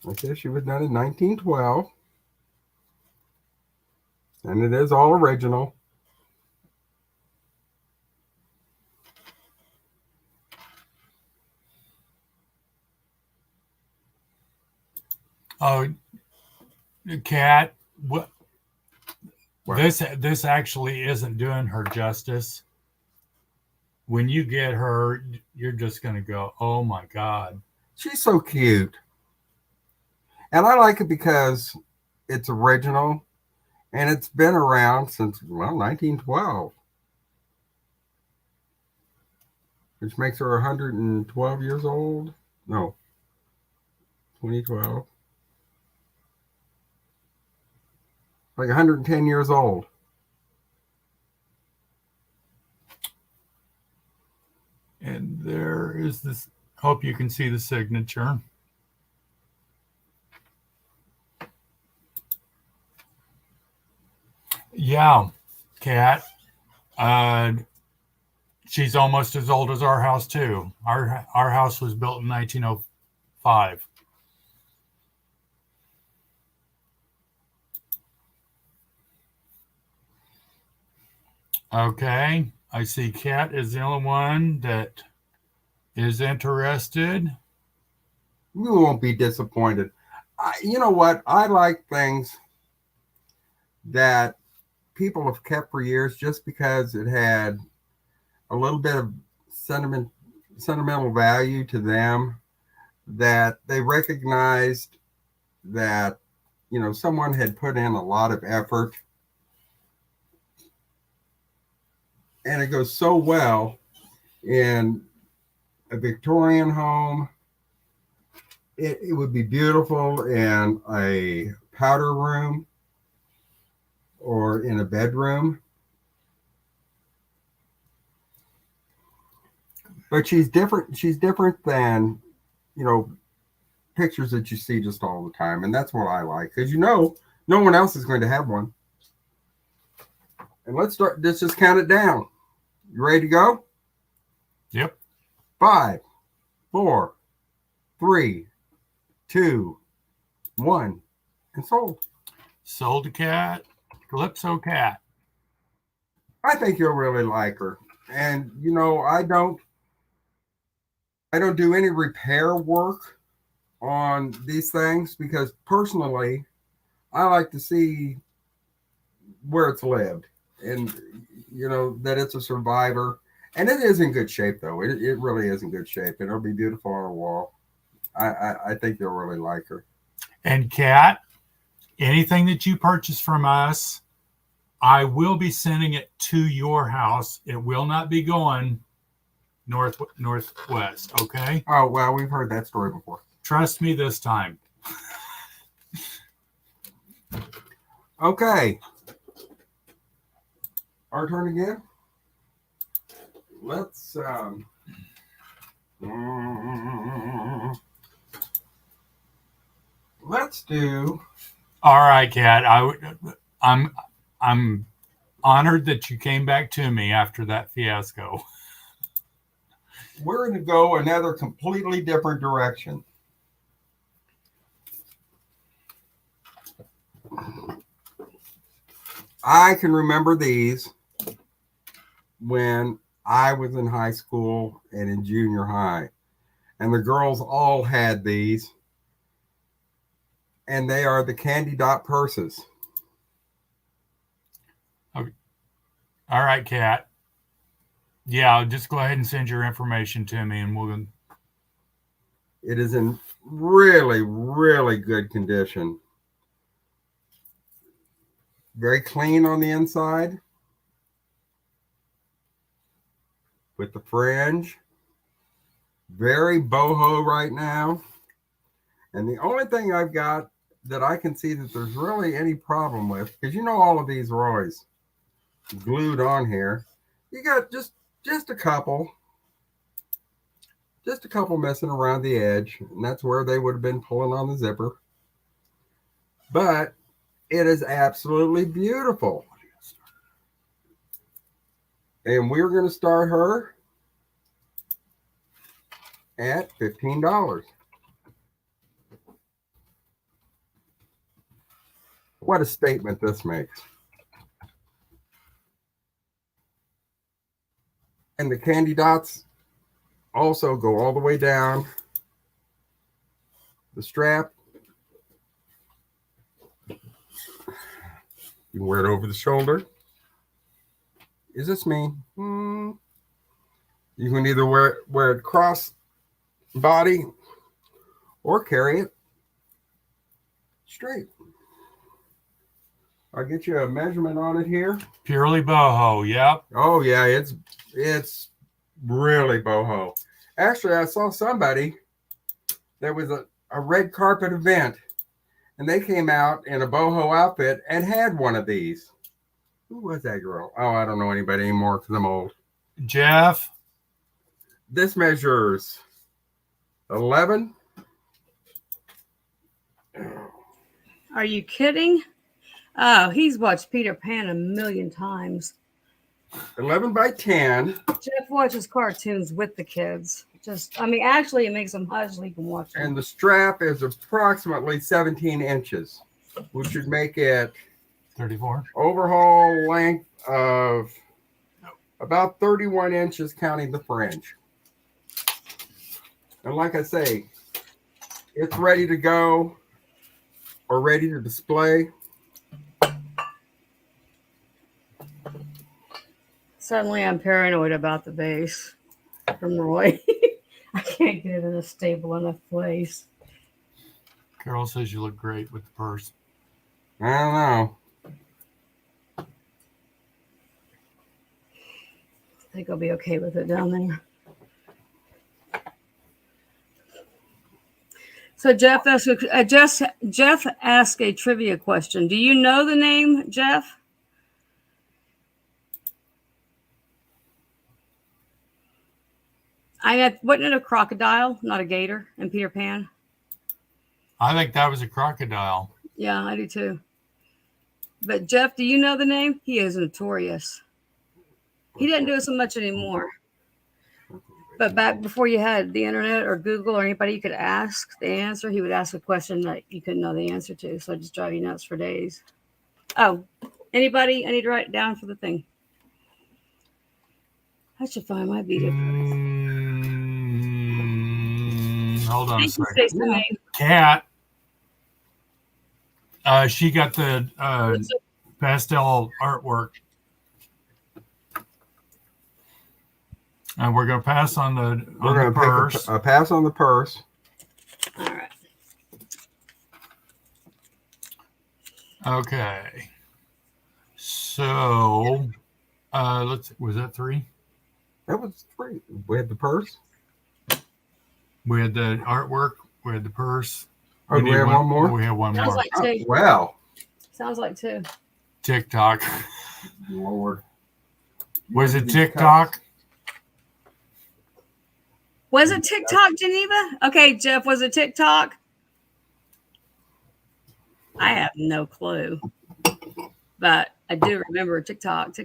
Okay, she was done in 1912. And it is all original. Oh, Kat, what? This actually isn't doing her justice. When you get her, you're just going to go, oh my God. She's so cute. And I like it because it's original and it's been around since, well, 1912, which makes her 112 years old. No, 2012. Like 110 years old. And there is this. Hope you can see the signature. Yeah, Kat. She's almost as old as our house too. Our house was built in 1905. Okay, I see Kat is the only one that is interested. You won't be disappointed. You know what? I like things that people have kept for years just because it had a little bit of sentimental value to them, that they recognized that, you know, someone had put in a lot of effort, and it goes so well in a Victorian home. It would be beautiful in a powder room or in a bedroom. But she's different. She's different than, you know, pictures that you see just all the time. And that's what I like, because, you know, no one else is going to have one. And let's just count it down. You ready to go? Yep. 5, 4, 3, 2, 1, and sold. Sold to Kat. Calypso Kat. I think you'll really like her. And, you know, I don't do any repair work on these things because personally, I like to see where it's lived and, you know, that it's a survivor. And it is in good shape, though. It really is in good shape. And it'll be beautiful on a wall. I think you'll really like her. And Kat, anything that you purchase from us, I will be sending it to your house. It will not be going northwest, okay? Oh, well, we've heard that story before. Trust me this time. Okay. Our turn again. Let's do. All right, Kat. I'm honored that you came back to me after that fiasco. We're going to go another completely different direction. I can remember these when I was in high school and in junior high. And the girls all had these. And they are the candy dot purses. Okay. All right, Kat. Yeah, just go ahead and send your information to me and we'll. It is in really, really good condition. Very clean on the inside. With the fringe. Very boho right now. And the only thing I've got that I can see that there's really any problem with, because you know all of these are always glued on here. You got just a couple messing around the edge, and that's where they would have been pulling on the zipper. But it is absolutely beautiful. And we're going to start her at $15. What a statement this makes. And the candy dots also go all the way down the strap. You can wear it over the shoulder. Is this me? You can either wear it cross body or carry it straight. I'll get you a measurement on it here. Purely boho. Yep. Oh yeah, it's really boho. Actually, I saw somebody. There was a red carpet event, and they came out in a boho outfit and had one of these. Who was that girl? Oh, I don't know anybody anymore because I'm old. Jeff. This measures 11. Are you kidding? Oh, he's watched Peter Pan a million times. 11 by 10. Jeff watches cartoons with the kids. Actually, it makes them hush so he can watch them. And the strap is approximately 17 inches, which would make it 34. Overhaul length of about 31 inches, counting the fringe. And like I say, it's ready to go or ready to display. Suddenly, I'm paranoid about the vase from Roy. I can't get it in a stable enough place. Carol says you look great with the purse. I don't know. I think I'll be okay with it down there. So Jeff asked a trivia question. Do you know the name, Jeff? Wasn't it a crocodile, not a gator, in Peter Pan? I think that was a crocodile. Yeah, I do too. But Jeff, do you know the name? He is notorious. He didn't do it so much anymore. But back before you had the internet or Google or anybody you could ask the answer, he would ask a question that you couldn't know the answer to. So it just drive you nuts for days. Oh, anybody? I need to write it down for the thing. I should find my beat. Hold on a second. Kat. She got the pastel artwork. And we're going to pass on the purse. Pass on the purse. All right. Okay. So, was that 3? That was 3. We had the purse. We had the artwork. We had the purse. Oh, do we have one more? We have one Sounds more. like 2. Well. Sounds like 2. TikTok. Lord. Was it TikTok? Was it TikTok, Geneva? Okay, Jeff, was it TikTok? I have no clue. But I do remember TikTok.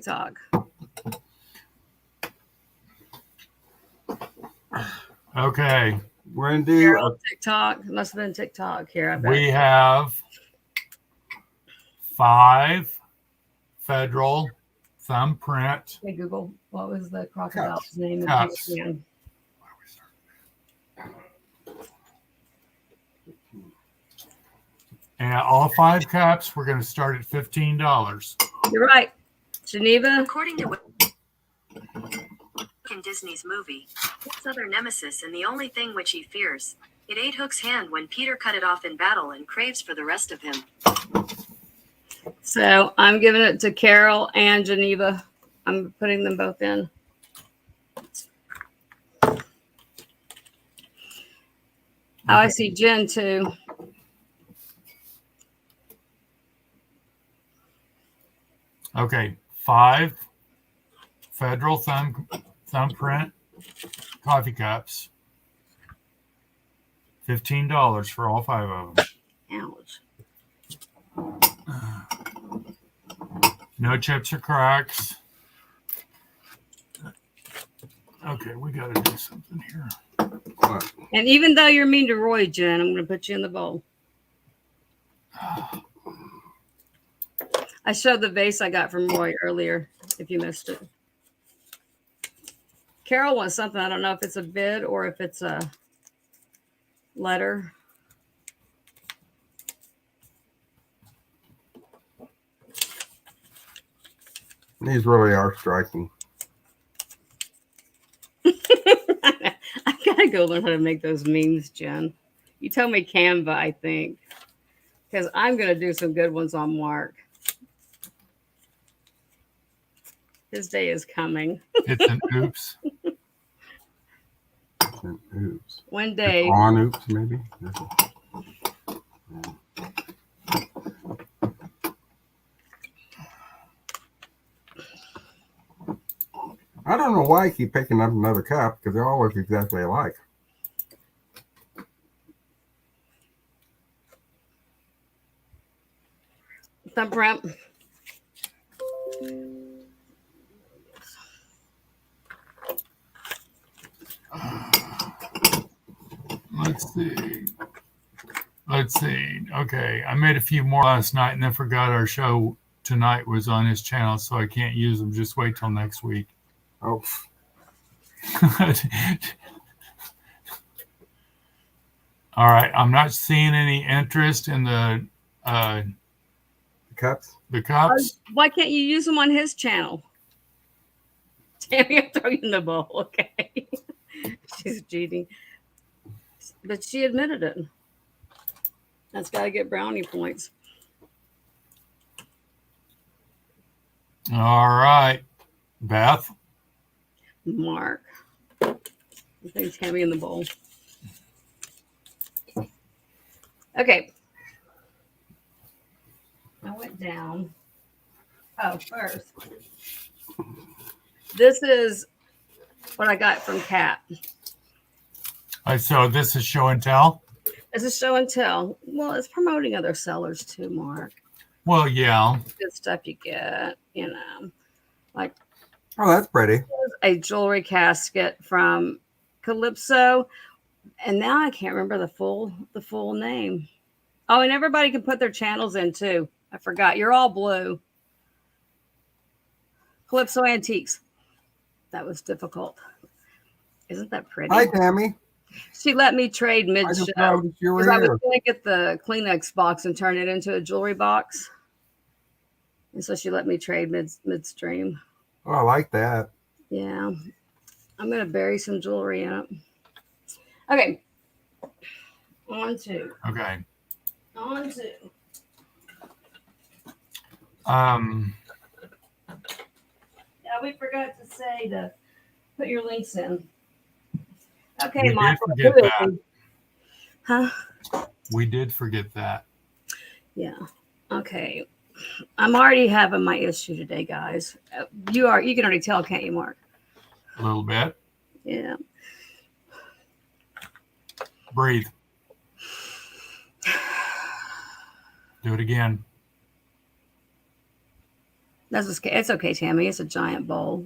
Okay. We're going to do TikTok. It must have been TikTok here. I bet. We have 5 federal thumbprint. Hey, Google, what was the crocodile's name? Cups. And all 5 cups, we're going to start at $15. You're right. Geneva? According to in Disney's movie, Hook's other nemesis and the only thing which he fears, it ate Hook's hand when Peter cut it off in battle and craves for the rest of him. So I'm giving it to Carol and Geneva. I'm putting them both in. Oh, I see Jen too. Okay, 5 federal thumbprint coffee cups. $15 for all 5 of them. Ouch. No chips or cracks. Okay, we got to do something here. And even though you're mean to Roy, Jen, I'm going to put you in the bowl. I showed the vase I got from Roy earlier, if you missed it. Carol wants something. I don't know if it's a bid or if it's a letter. These really are striking. I gotta go learn how to make those memes, Jen. You tell me Canva, I think. because I'm going to do some good ones on Mark. His day is coming. It's an oops. Oops. One day. It's on oops, maybe. I don't know why I keep picking up another cup because they all look exactly alike. Thumbprint. Let's see. Okay, I made a few more last night and then forgot our show tonight was on his channel, so I can't use them. Just wait till next week. Oh, All right, I'm not seeing any interest in the cups. cups. Why can't you use them on his channel? Tammy, I'm throwing in the bowl. Okay. She's cheating. But she admitted it. That's got to get brownie points. All right, Beth. Mark. I think Tammy in the bowl. Okay. I went down. Oh, first. This is what I got from Kat. So this is show and tell. It's a show and tell. Well, it's promoting other sellers too, Mark. Well, yeah. Good stuff you get, like Oh, that's pretty. a jewelry casket from Calypso, and now I can't remember the full name. Oh, and everybody can put their channels in too. I forgot. You're all blue. Calypso Antiques. That was difficult. Isn't that pretty? Hi, Tammy. She let me trade I mid-show. just noticed you were Because I was here. going to get the Kleenex box and turn it into a jewelry box. And so she let me trade midstream. Oh, I like that. Yeah. I'm going to bury some jewelry in it. Okay. On to. Okay. Yeah, we forgot to say to put your links in. Okay, We did Michael. forget who is that. he? Huh? We did forget that. Yeah. Okay. I'm already having my issue today, guys. You can already tell, can't you, Mark? A little bit. Yeah. Breathe. Do it again. It's okay, Tammy. It's a giant bowl.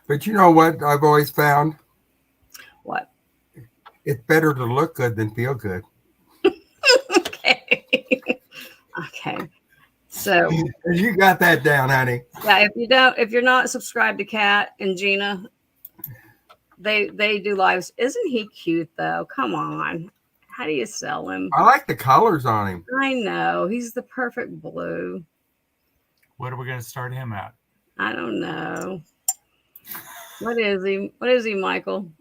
But you know what I've always found? What? It's better to look good than feel good. Okay. Okay. So You got that down, honey. yeah, if you're not subscribed to Kat and Gina, they do lives. Isn't he cute though? Come on. How do you sell him? I like the colors on him. I know. He's the perfect blue. What are we going to start him at? I don't know. What is he? What is he, Michael?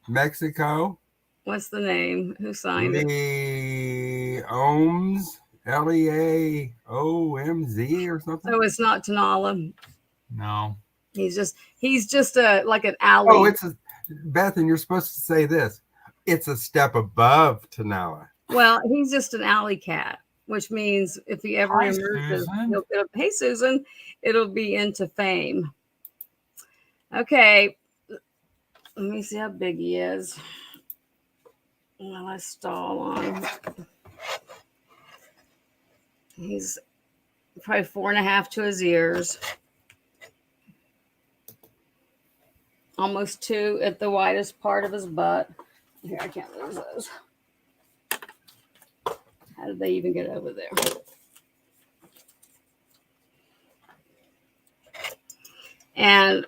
Mexico. What's the name? Who signed it? Leomz. Leaomz or something. So it's not Tanala. No. He's just like an alley. Oh, Beth, and you're supposed to say this. It's a step above Tanala. Well, he's just an alley cat, which means if he ever Hi, emerges, Susan. hey Susan, it'll be into fame. Okay, let me see how big he is. Well, I stall on. He's probably 4.5 to his ears. Almost 2 at the widest part of his butt. Here, I can't lose those. How did they even get over there? And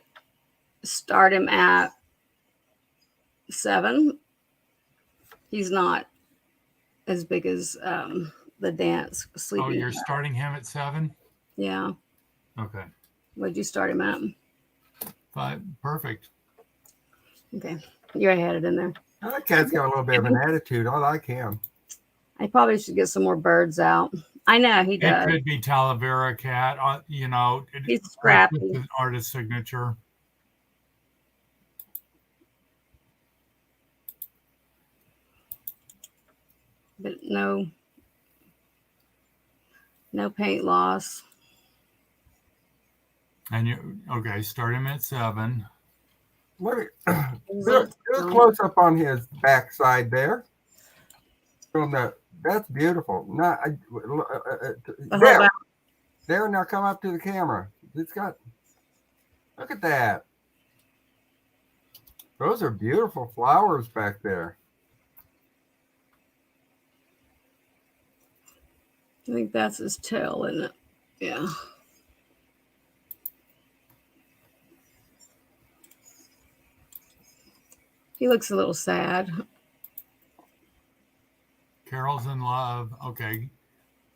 start him at 7. He's not as big as the dance sleeping. Oh, you're starting him at 7? Yeah. Okay. What'd you start him at? 5. Perfect. Okay. You had it in there. That cat's got a little bit of an attitude. I like him. I probably should get some more birds out. I know he It does. could be Talavera cat. You know, He's that's scrappy. just an artist signature. But no paint loss. Mm-hmm. And okay, start him at 7. Let me do a close up on his backside there. From that's beautiful. Not there. Now come up to the camera. It's got. Look at that. Those are beautiful flowers back there. I think that's his tail, isn't it? Yeah. He looks a little sad. Carol's in love. Okay.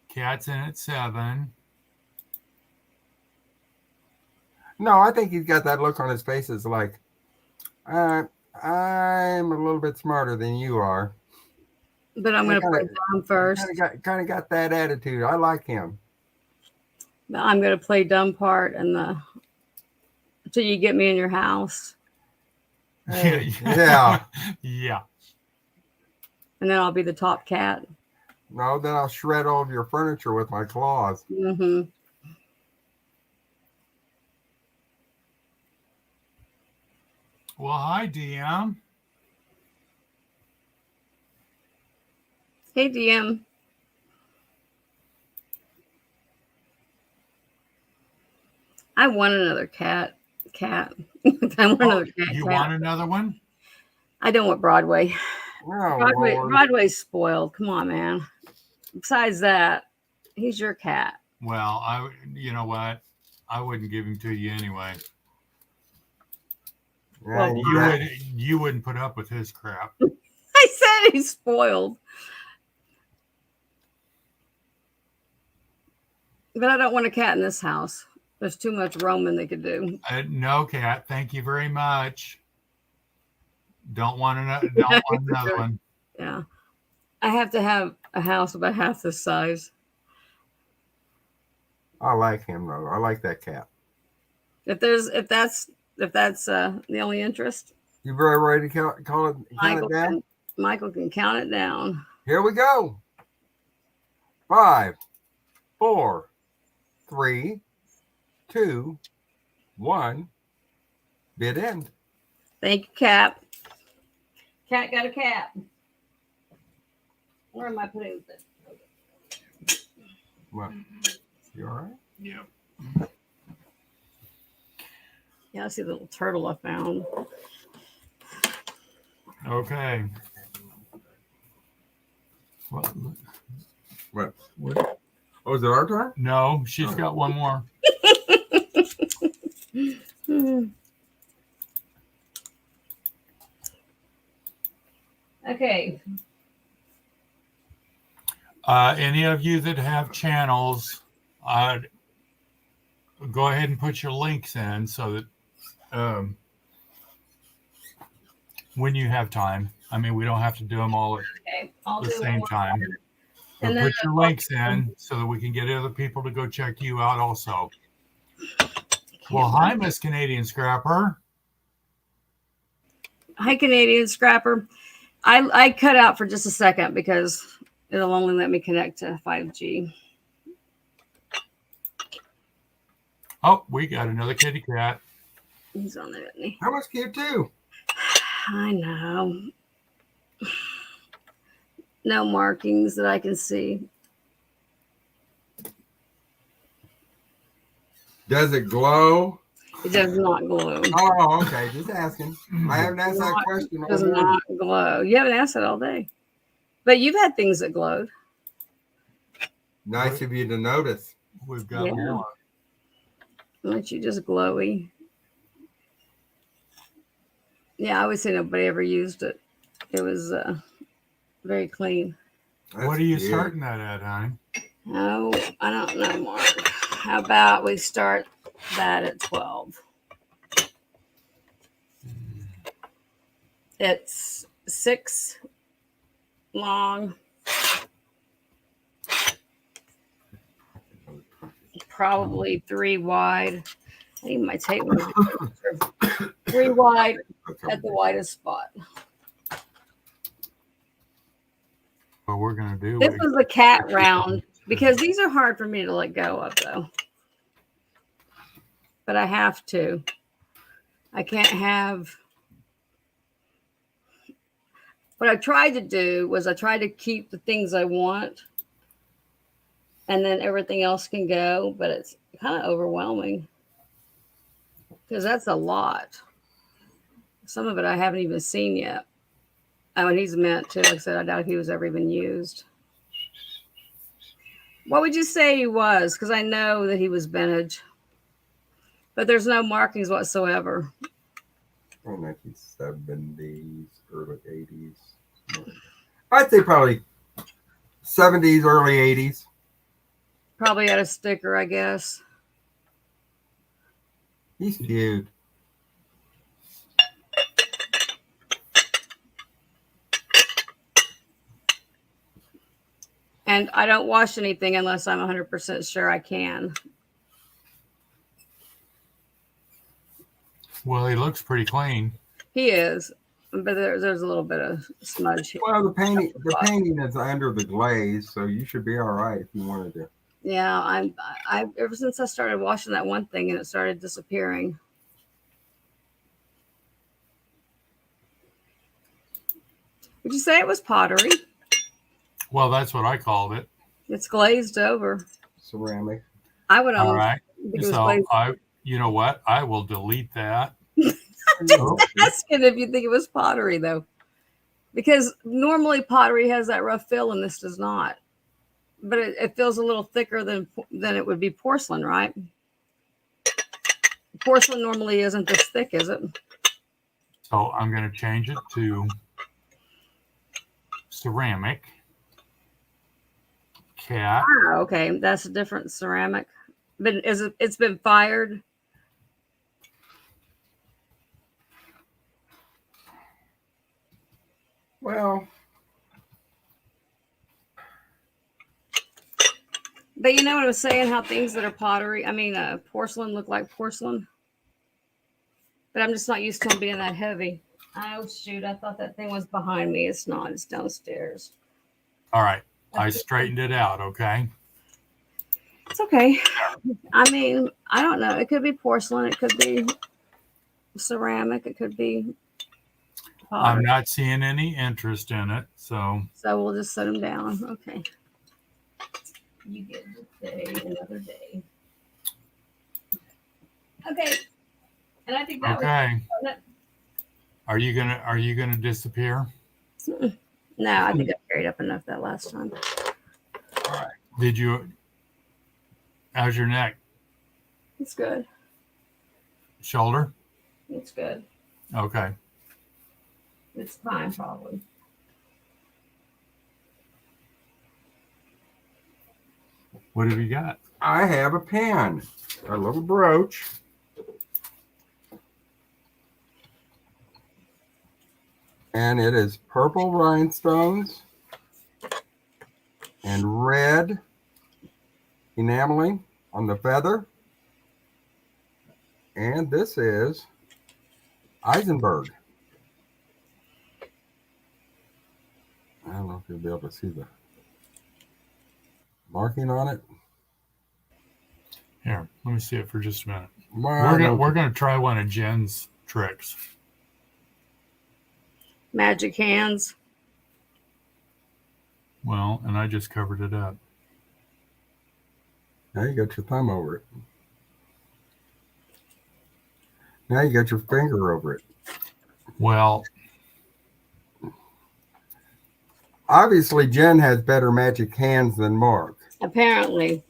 Cat's in at 7. No, I think he's got that look on his face. Is like, I'm a little bit smarter than you are. But I'm going to play dumb first. Kind of got that attitude. I like him. I'm going to play dumb part until you get me in your house. Yeah. Yeah. And then I'll be the top cat. No, then I'll shred all of your furniture with my claws. Mm-hmm. Well, hi, DM. Hey, DM. I want another cat. I want another cat. You want another one? I don't want Broadway. Oh, Broadway's spoiled. Come on, man. Besides that, he's your cat. Well, you know what? I wouldn't give him to you anyway. Yeah, Well, you wouldn't put up with his crap. I said he's spoiled. But I don't want a cat in this house. There's too much roaming they could do. No, cat. Thank you very much. Don't want another one. Yeah. I have to have a house about half this size. I like him though. I like that cat. If that's the only interest. You very ready to count it down? Michael can count it down. Here we go. 5, 4, 3, 2, 1. Bid end. Thank you, Cap. Cat got a cap. Where am I putting this? What? You all right? Yeah. Yeah, I see the little turtle I found. Okay. What? Oh, is it our turn? No, she's got one more. Okay. Any of you that have channels, go ahead and put your links in so that when you have time. I mean, we don't have to do them all at the same time. But put your links in so that we can get other people to go check you out also. Well, hi, Miss Canadian Scrapper. Hi, Canadian Scrapper. I cut out for just a second because it'll only let me connect to 5G. Oh, we got another kitty cat. He's on there, isn't he? How much cute too? I know. No markings that I can see. Does it glow? It does not glow. Oh, okay. Just asking. I haven't asked that question all It does morning. not glow. You haven't asked it all day. But you've had things that glowed. Nice of you to notice. We've got more. Aren't you just glowy? Yeah, I would say nobody ever used it. It was very clean. What are you starting that at, hon? Oh, I don't know, Mark. How about we start that at 12? It's 6 long probably 3 wide. I need my tape. 3 wide at the widest spot. What we're gonna do? This was the cat round because these are hard for me to let go of, though. But I have to. I can't have. What I tried to do was I tried to keep the things I want, and then everything else can go. But it's kind of overwhelming because that's a lot. Some of it I haven't even seen yet. Oh, and he's meant to. Like I said, I doubt if he was ever even used. What would you say he was? Because I know that he was vintage, but there's no markings whatsoever. 1970s, early 80s. I'd say probably 70s, early 80s. Probably had a sticker, I guess. He's cute. And I don't wash anything unless I'm 100% sure I can. Well, he looks pretty clean. He is, but there's a little bit of smudge here. Well, the painting is under the glaze, so you should be all right if you wanted to. Yeah, I ever since I started washing that one thing and it started disappearing. Would you say it was pottery? Well, that's what I called it. It's glazed over. Ceramic. I would All almost right. think it was So glazed. you know what? I will delete that. Just asking if you think it was pottery, though, because normally pottery has that rough feel, and this does not. But it feels a little thicker than it would be porcelain, right? Porcelain normally isn't this thick, is it? So I'm going to change it to ceramic. Cat. Oh, okay, that's a different ceramic. But it's been fired? Well, but you know what I was saying? How things that are pottery, porcelain look like porcelain. But I'm just not used to them being that heavy. Oh, shoot. I thought that thing was behind me. It's not. It's downstairs. All right. I straightened it out, okay? It's okay. I mean, I don't know. It could be porcelain. It could be ceramic. It could be pottery. I'm not seeing any interest in it, so we'll just set them down. Okay. You get the day, another day. Okay. And I think that okay. was Are you gonna disappear? No, I think I carried up enough that last time. All right. Did you? How's your neck? It's good. Shoulder? It's good. Okay. It's fine, probably. What have you got? I have a pen, a little brooch. And it is purple rhinestones and red enameling on the feather. And this is Eisenberg. I don't know if you'll be able to see the marking on it. Here, let me see it for just a minute. Well, We're gonna try one of Jen's tricks. Magic hands. Well, and I just covered it up. now you got your thumb over it. Now you got your finger over it. Well, Obviously, Jen has better magic hands than Mark. Apparently.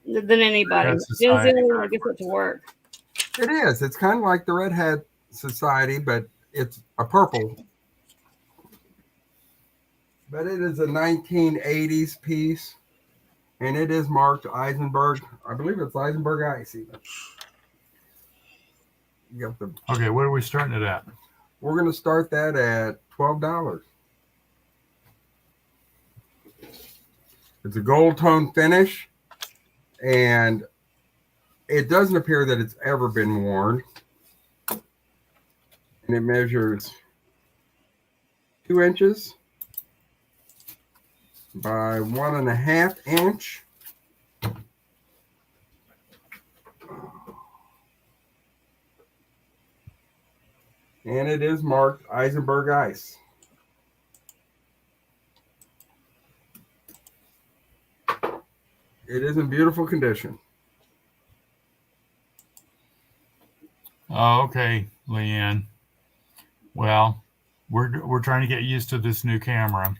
Than anybody. That's Jen's the society. only one that gets it to work. It is. It's kind of like the Red Hat Society, but it's a purple. But it is a 1980s piece, and it is marked Eisenberg. I believe it's Eisenberg Ice even. You got the. okay, what are we starting it at? We're going to start that at $12. It's a gold tone finish, And it doesn't appear that it's ever been worn. And it measures 2 inches by 1.5 inch. And it is marked Eisenberg ice. It is in beautiful condition. Oh, okay, Leanne. Well, we're trying to get used to this new camera.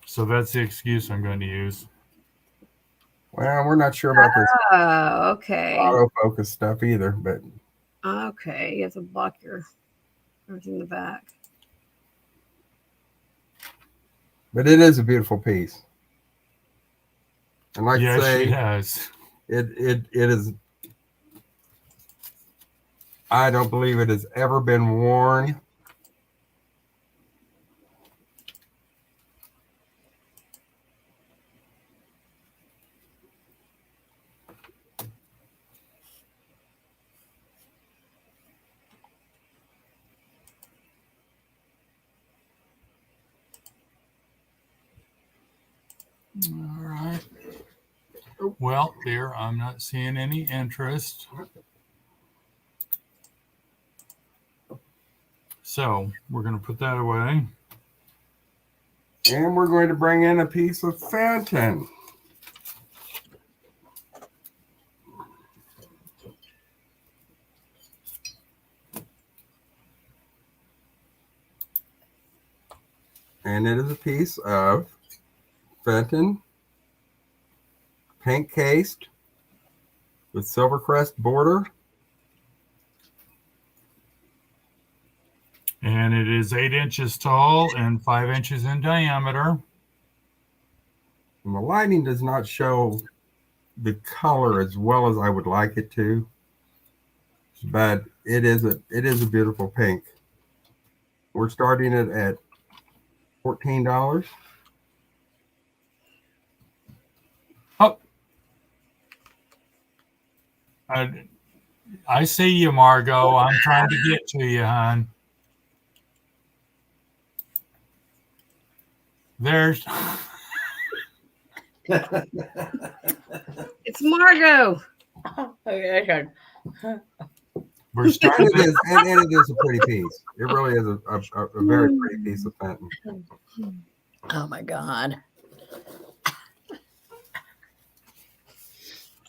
So that's the excuse I'm going to use. Well, we're not sure about this Okay. autofocus stuff either, but Okay. You have to block your everything in the back. but it is a beautiful piece. And like I Yes, say, she has. it is. I don't believe it has ever been worn. All right. Well, dear, I'm not seeing any interest. So we're going to put that away. And we're going to bring in a piece of Fenton. And it is a piece of Fenton, pink cased with silver crest border. And it is 8 inches tall and 5 inches in diameter. And the lighting does not show the color as well as I would like it to, but it is a beautiful pink. We're starting it at $14. Oh, I see you, Margo. I'm trying to get to you, hon. There's. It's Margo. Okay. We're And starting. it is, and it is a pretty piece. It really is a very pretty piece of Fenton. Oh my God.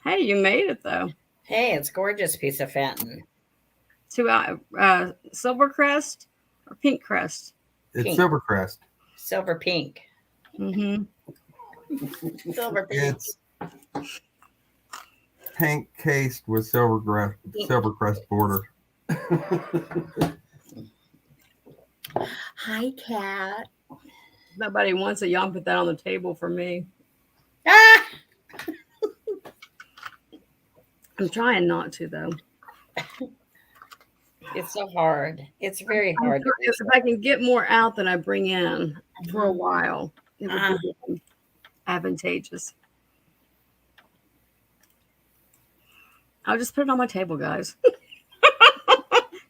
Hey, you made it though. Hey, it's a gorgeous piece of Fenton. To silver crest or pink crest. It's Pink. silver crest. Silver pink. Mm-hmm. Silver pink. It's pink cased with silver crest border. Hi, cat. Nobody wants it. Y'all put that on the table for me. Ah! I'm trying not to though. It's so hard. It's very hard. If I can get more out than I bring in for a while, it would be advantageous. I'll just put it on my table, guys.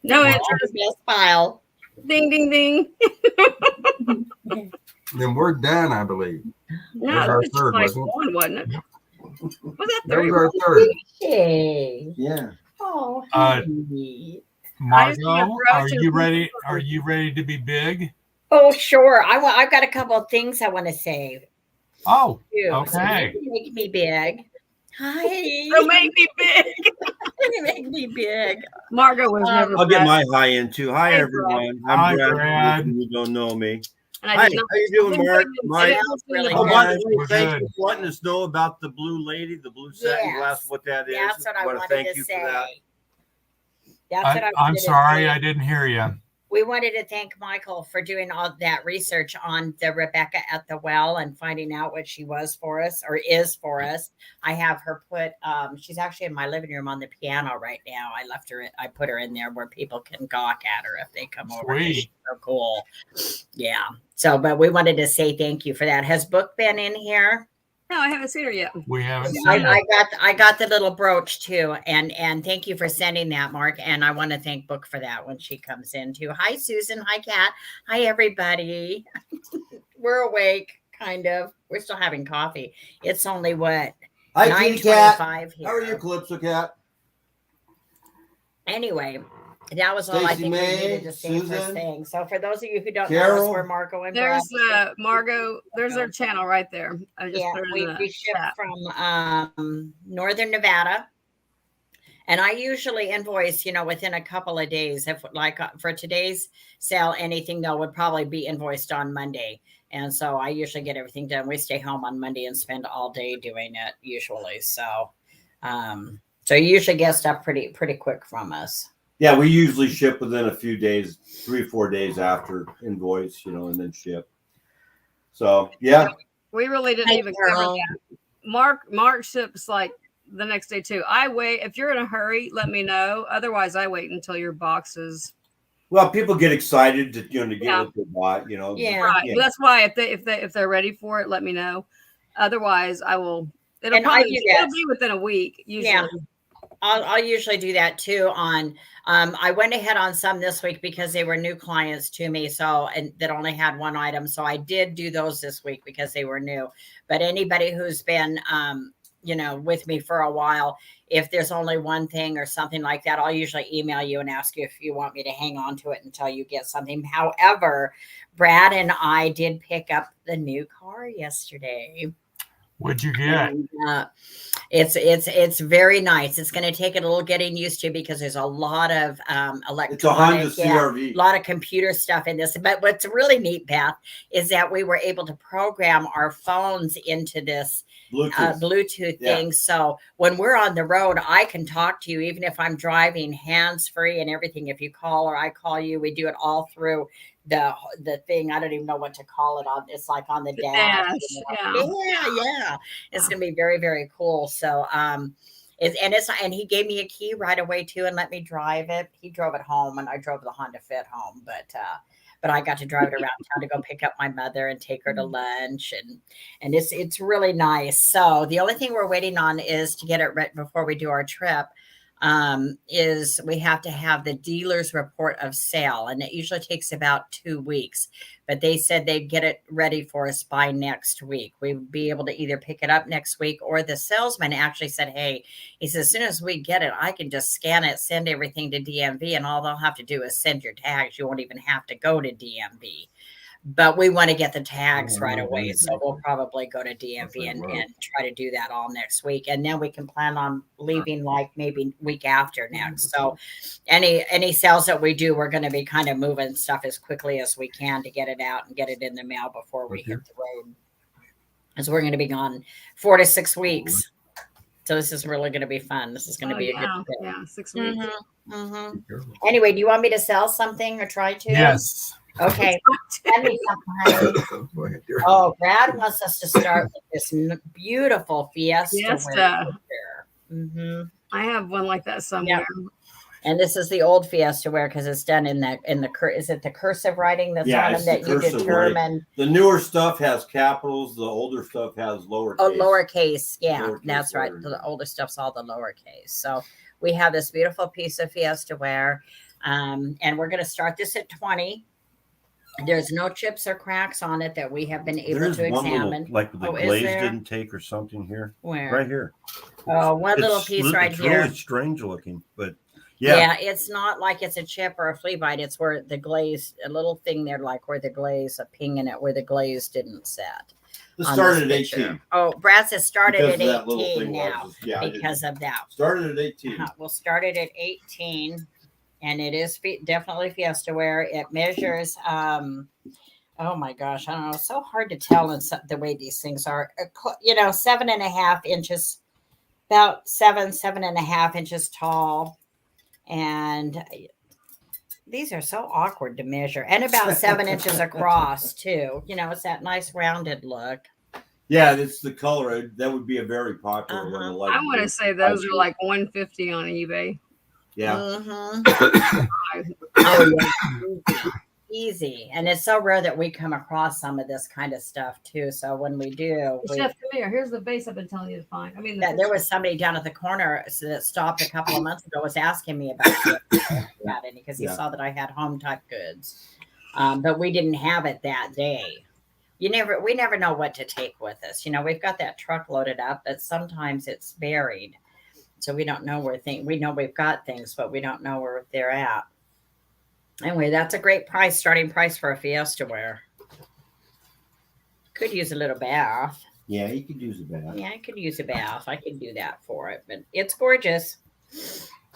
No interest. Best pile. Ding, ding, ding. Then we're done, I believe. No, That was it our was just third, like wasn't it? one, wasn't it? Was that That three? was our third. Hey. Yeah. Oh, Uh, honey. Margo, are you ready? Are you ready to be big? Oh, sure. I've got a couple of things I want to say. Oh, Too. So okay. you make me big. Hi. Don't make me big. You make me big. Margo was never. I'll get Brad, my hi in too. Hi, Hey, everyone. Hi, I'm Brad. Brad. You don't know me. and Hi, I did not- how you doing, Mark? Mike? Smells really Oh, good. by the We're way, thank good. you for letting us know about the blue lady, the blue satin Yes. glass, what that is. That's what I wanna wanted thank to you say. for that. That's what I I'm wanted to sorry, say. I didn't hear you. We wanted to thank Michael for doing all that research on the Rebecca at the well and finding out what she was for us or is for us. I have her put, she's actually in my living room on the piano right now. I put her in there where people can gawk at her if they come over. She's so cool. Yeah. So, but we wanted to say thank you for that. Has Book been in here? No, I haven't seen her yet. We haven't seen I got the little brooch too, and thank you for sending that, Mark. And I want to thank Book for that when she comes in too. Hi, Susan. Hi, Kat. Hi, everybody. We're awake, kind of. We're still having coffee. It's only what? Hi, 9:25 here. How are you, Calypso Cat? Anyway, that was all I think we needed to say first thing. So for those of you who don't know us, we're Margo and Brad. There's Margo. There's their channel right there. I just put it in the we ship chat. from northern Nevada. And I usually invoice, within a couple of days. If like for today's sale, anything though would probably be invoiced on Monday. And so I usually get everything done. We stay home on Monday and spend all day doing it usually. So, so you usually get stuff pretty quick from us. Yeah, we usually ship within a few days, 3 or 4 days after invoice, and then ship. So yeah, we really didn't even cover that. Mark ships like the next day too. I wait. If you're in a hurry, let me know. Otherwise, I wait until your boxes. Well, people get excited to get what they bought, Yeah, right. Yeah. That's why if they're ready for it, let me know. Otherwise, I will. It'll be within a week usually. Yeah. I'll usually do that too. I went ahead on some this week because they were new clients to me. So, and that only had one item. So I did do those this week because they were new. But anybody who's been, with me for a while, if there's only one thing or something like that, I'll usually email you and ask you if you want me to hang on to it until you get something. However, Brad and I did pick up the new car yesterday. What'd you get? And, it's very nice. It's going to take it a little getting used to because there's a lot of electronic, it's a Honda CR-V. A lot of computer stuff in this. But what's really neat, Beth, is that we were able to program our phones into this Bluetooth thing. So when we're on the road, I can talk to you even if I'm driving hands-free and everything. If you call or I call you, we do it all through the thing. I don't even know what to call it on. It's like on the dash. Yeah. It's gonna be very, very cool. So and he gave me a key right away too and let me drive it. He drove it home and I drove the Honda Fit home, but I got to drive it around town to go pick up my mother and take her to lunch, and it's really nice. So the only thing we're waiting on is to get it ready before we do our trip. Is we have to have the dealer's report of sale, and it usually takes about 2 weeks, but they said they'd get it ready for us by next week. We'd be able to either pick it up next week, or the salesman actually said, hey, he says, as soon as we get it, I can just scan it, send everything to DMV, and all they'll have to do is send your tags. You won't even have to go to DMV. But we want to get the tags right away. So we'll probably go to DMV and try to do that all next week. And then we can plan on leaving like maybe week after next. So any sales that we do, we're going to be kind of moving stuff as quickly as we can to get it out and get it in the mail before we hit the road. Because we're going to be gone 4 to 6 weeks. So this is really going to be fun. This is going to be a good trip. Yeah, 6 weeks. Anyway, do you want me to sell something or try to? Yes. Okay. Send me something. Oh, Brad wants us to start with this beautiful Fiesta. I have one like that somewhere. Yeah. And this is the old Fiesta ware because it's done in the is it the cursive writing that's on them that you determine? Writing. The newer stuff has capitals. The older stuff has lowercase. Oh, lowercase. Yeah, lowercase that's right. letters. The older stuff's all the lowercase. So we have this beautiful piece of Fiesta ware, and we're going to start this at 20. There's no chips or cracks on it that we have been able to examine. Little, like the glaze didn't take or something here. Where? Right here. Oh, one little piece right here. It's really strange looking, but yeah, it's not like it's a chip or a flea bite. It's where the glaze, a little thing there, like where the glaze, a ping in it, where the glaze didn't set. This started at 18. Oh, Brad says started at 18 now because of that. Started at 18. We'll start it at 18. And it is definitely Fiesta ware. It measures, oh my gosh, I don't know. It's so hard to tell in the way these things are. 7.5 inches, about 7.5 inches tall. And These are so awkward to measure, and about 7 inches across too. You know, it's that nice rounded look. Yeah, it's the color. That would be a very popular one. The light I want to blue. say those are like 150 on eBay. Yeah. Oh, yeah. Easy. And it's so rare that we come across some of this kind of stuff too. So when we do, Chef, come here. Here's the vase I've been telling you to find. I mean, there was somebody down at the corner that stopped a couple of months ago, was asking me about it because he saw that I had home type goods. But we didn't have it that day. We never know what to take with us. You know, we've got that truck loaded up, but sometimes it's buried. So we don't know we know we've got things, but we don't know where they're at. Anyway, that's a great starting price for a Fiesta ware. Could use a little bath. Yeah, you could use a bath. Yeah, I could use a bath. I could do that for it, but it's gorgeous.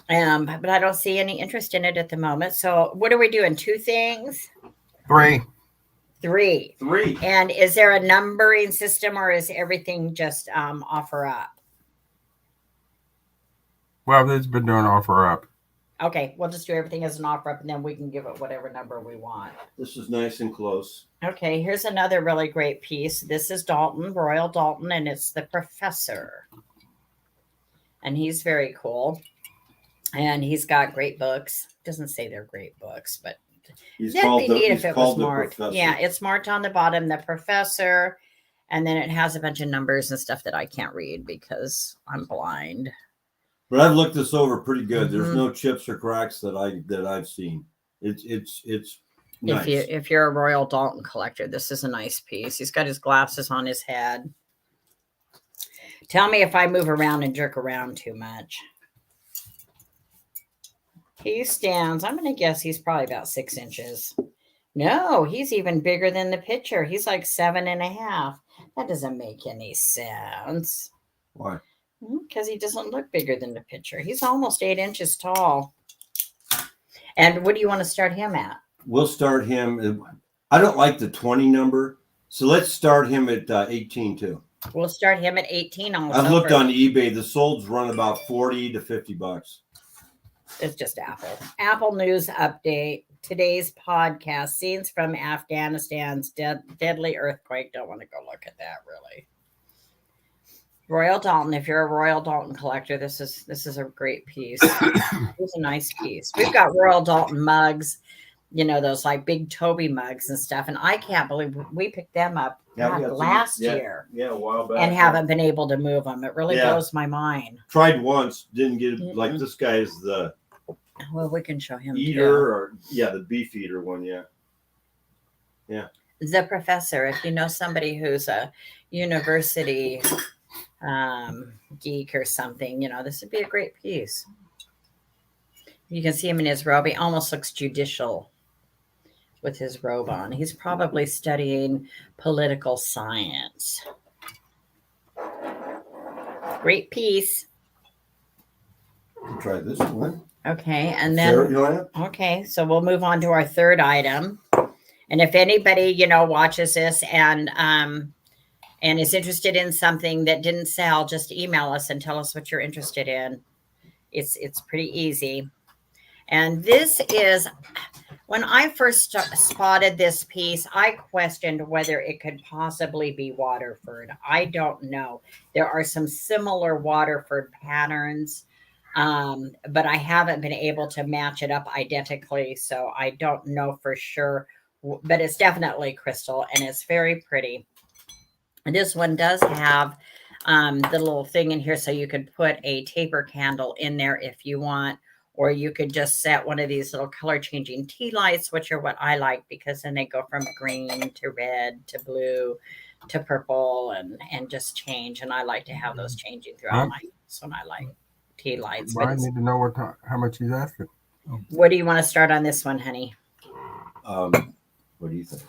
But I don't see any interest in it at the moment. So what are we doing? 2 things? 3. 3. 3. And is there a numbering system, or is everything just offer up? Well, there's been doing offer up. Okay, we'll just do everything as an offer up, and then we can give it whatever number we want. This is nice and close. Okay, here's another really great piece. This is Dalton, Royal Dalton, and it's the Professor. And he's very cool. And he's got great books. Doesn't say they're great books, but that'd be neat if it was marked. Yeah, it's marked on the bottom, the Professor, and then it has a bunch of numbers and stuff that I can't read because I'm blind. But I've looked this over pretty good. There's no chips or cracks that I've seen. It's nice. If you're a Royal Dalton collector, this is a nice piece. He's got his glasses on his head. Tell me if I move around and jerk around too much. He stands, I'm going to guess he's probably about 6 inches. No, he's even bigger than the picture. He's like 7.5. That doesn't make any sense. Why? Because he doesn't look bigger than the picture. He's almost 8 inches tall. And what do you want to start him at? We'll start him. I don't like the 20 number. So let's start him at 18 too. We'll start him at 18 also. I've looked on eBay. The solds run about 40 to 50 bucks. It's just Apple. Apple News update. Today's podcast, scenes from Afghanistan's deadly earthquake. Don't want to go look at that, really. Royal Dalton. If you're a Royal Dalton collector, this is a great piece. It's a nice piece. We've got Royal Dalton mugs, you know, those like big Toby mugs and stuff. And I can't believe we picked them up last year. Yeah, a while back. And haven't been able to move them. It really blows my mind. Tried once, didn't get it. Like this guy is the we can show him eater too. or the beef eater one. Yeah. The Professor. If you know somebody who's a university geek or something, you know, this would be a great piece. You can see him in his robe. He almost looks judicial with his robe on. He's probably studying political science. Great piece. We'll try this one. Okay, and then okay, so we'll move on to our third item. And if anybody, you know, watches this and is interested in something that didn't sell, just email us and tell us what you're interested in. It's pretty easy. And this is, when I first spotted this piece, I questioned whether it could possibly be Waterford. I don't know. There are some similar Waterford patterns, but I haven't been able to match it up identically, so I don't know for sure. But it's definitely crystal, and it's very pretty. And this one does have the little thing in here, so you could put a taper candle in there if you want, or you could just set one of these little color changing tea lights, which are what I like, because then they go from green to red to blue to purple and just change. And I like to have those changing throughout my house when I like tea lights. Well, I need to know how much he's asking. What do you want to start on this one, honey? What do you think?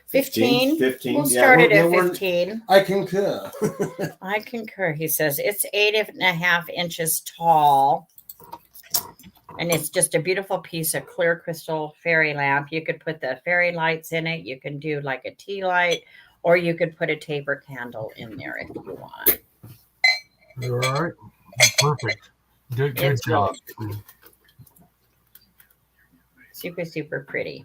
15. 15. We'll start it at 15. I concur. I concur. He says it's 8.5 inches tall. And it's just a beautiful piece of clear crystal fairy lamp. You could put the fairy lights in it. You can do like a tea light, or you could put a taper candle in there if you want. All right. Perfect. Good job. Super, super pretty.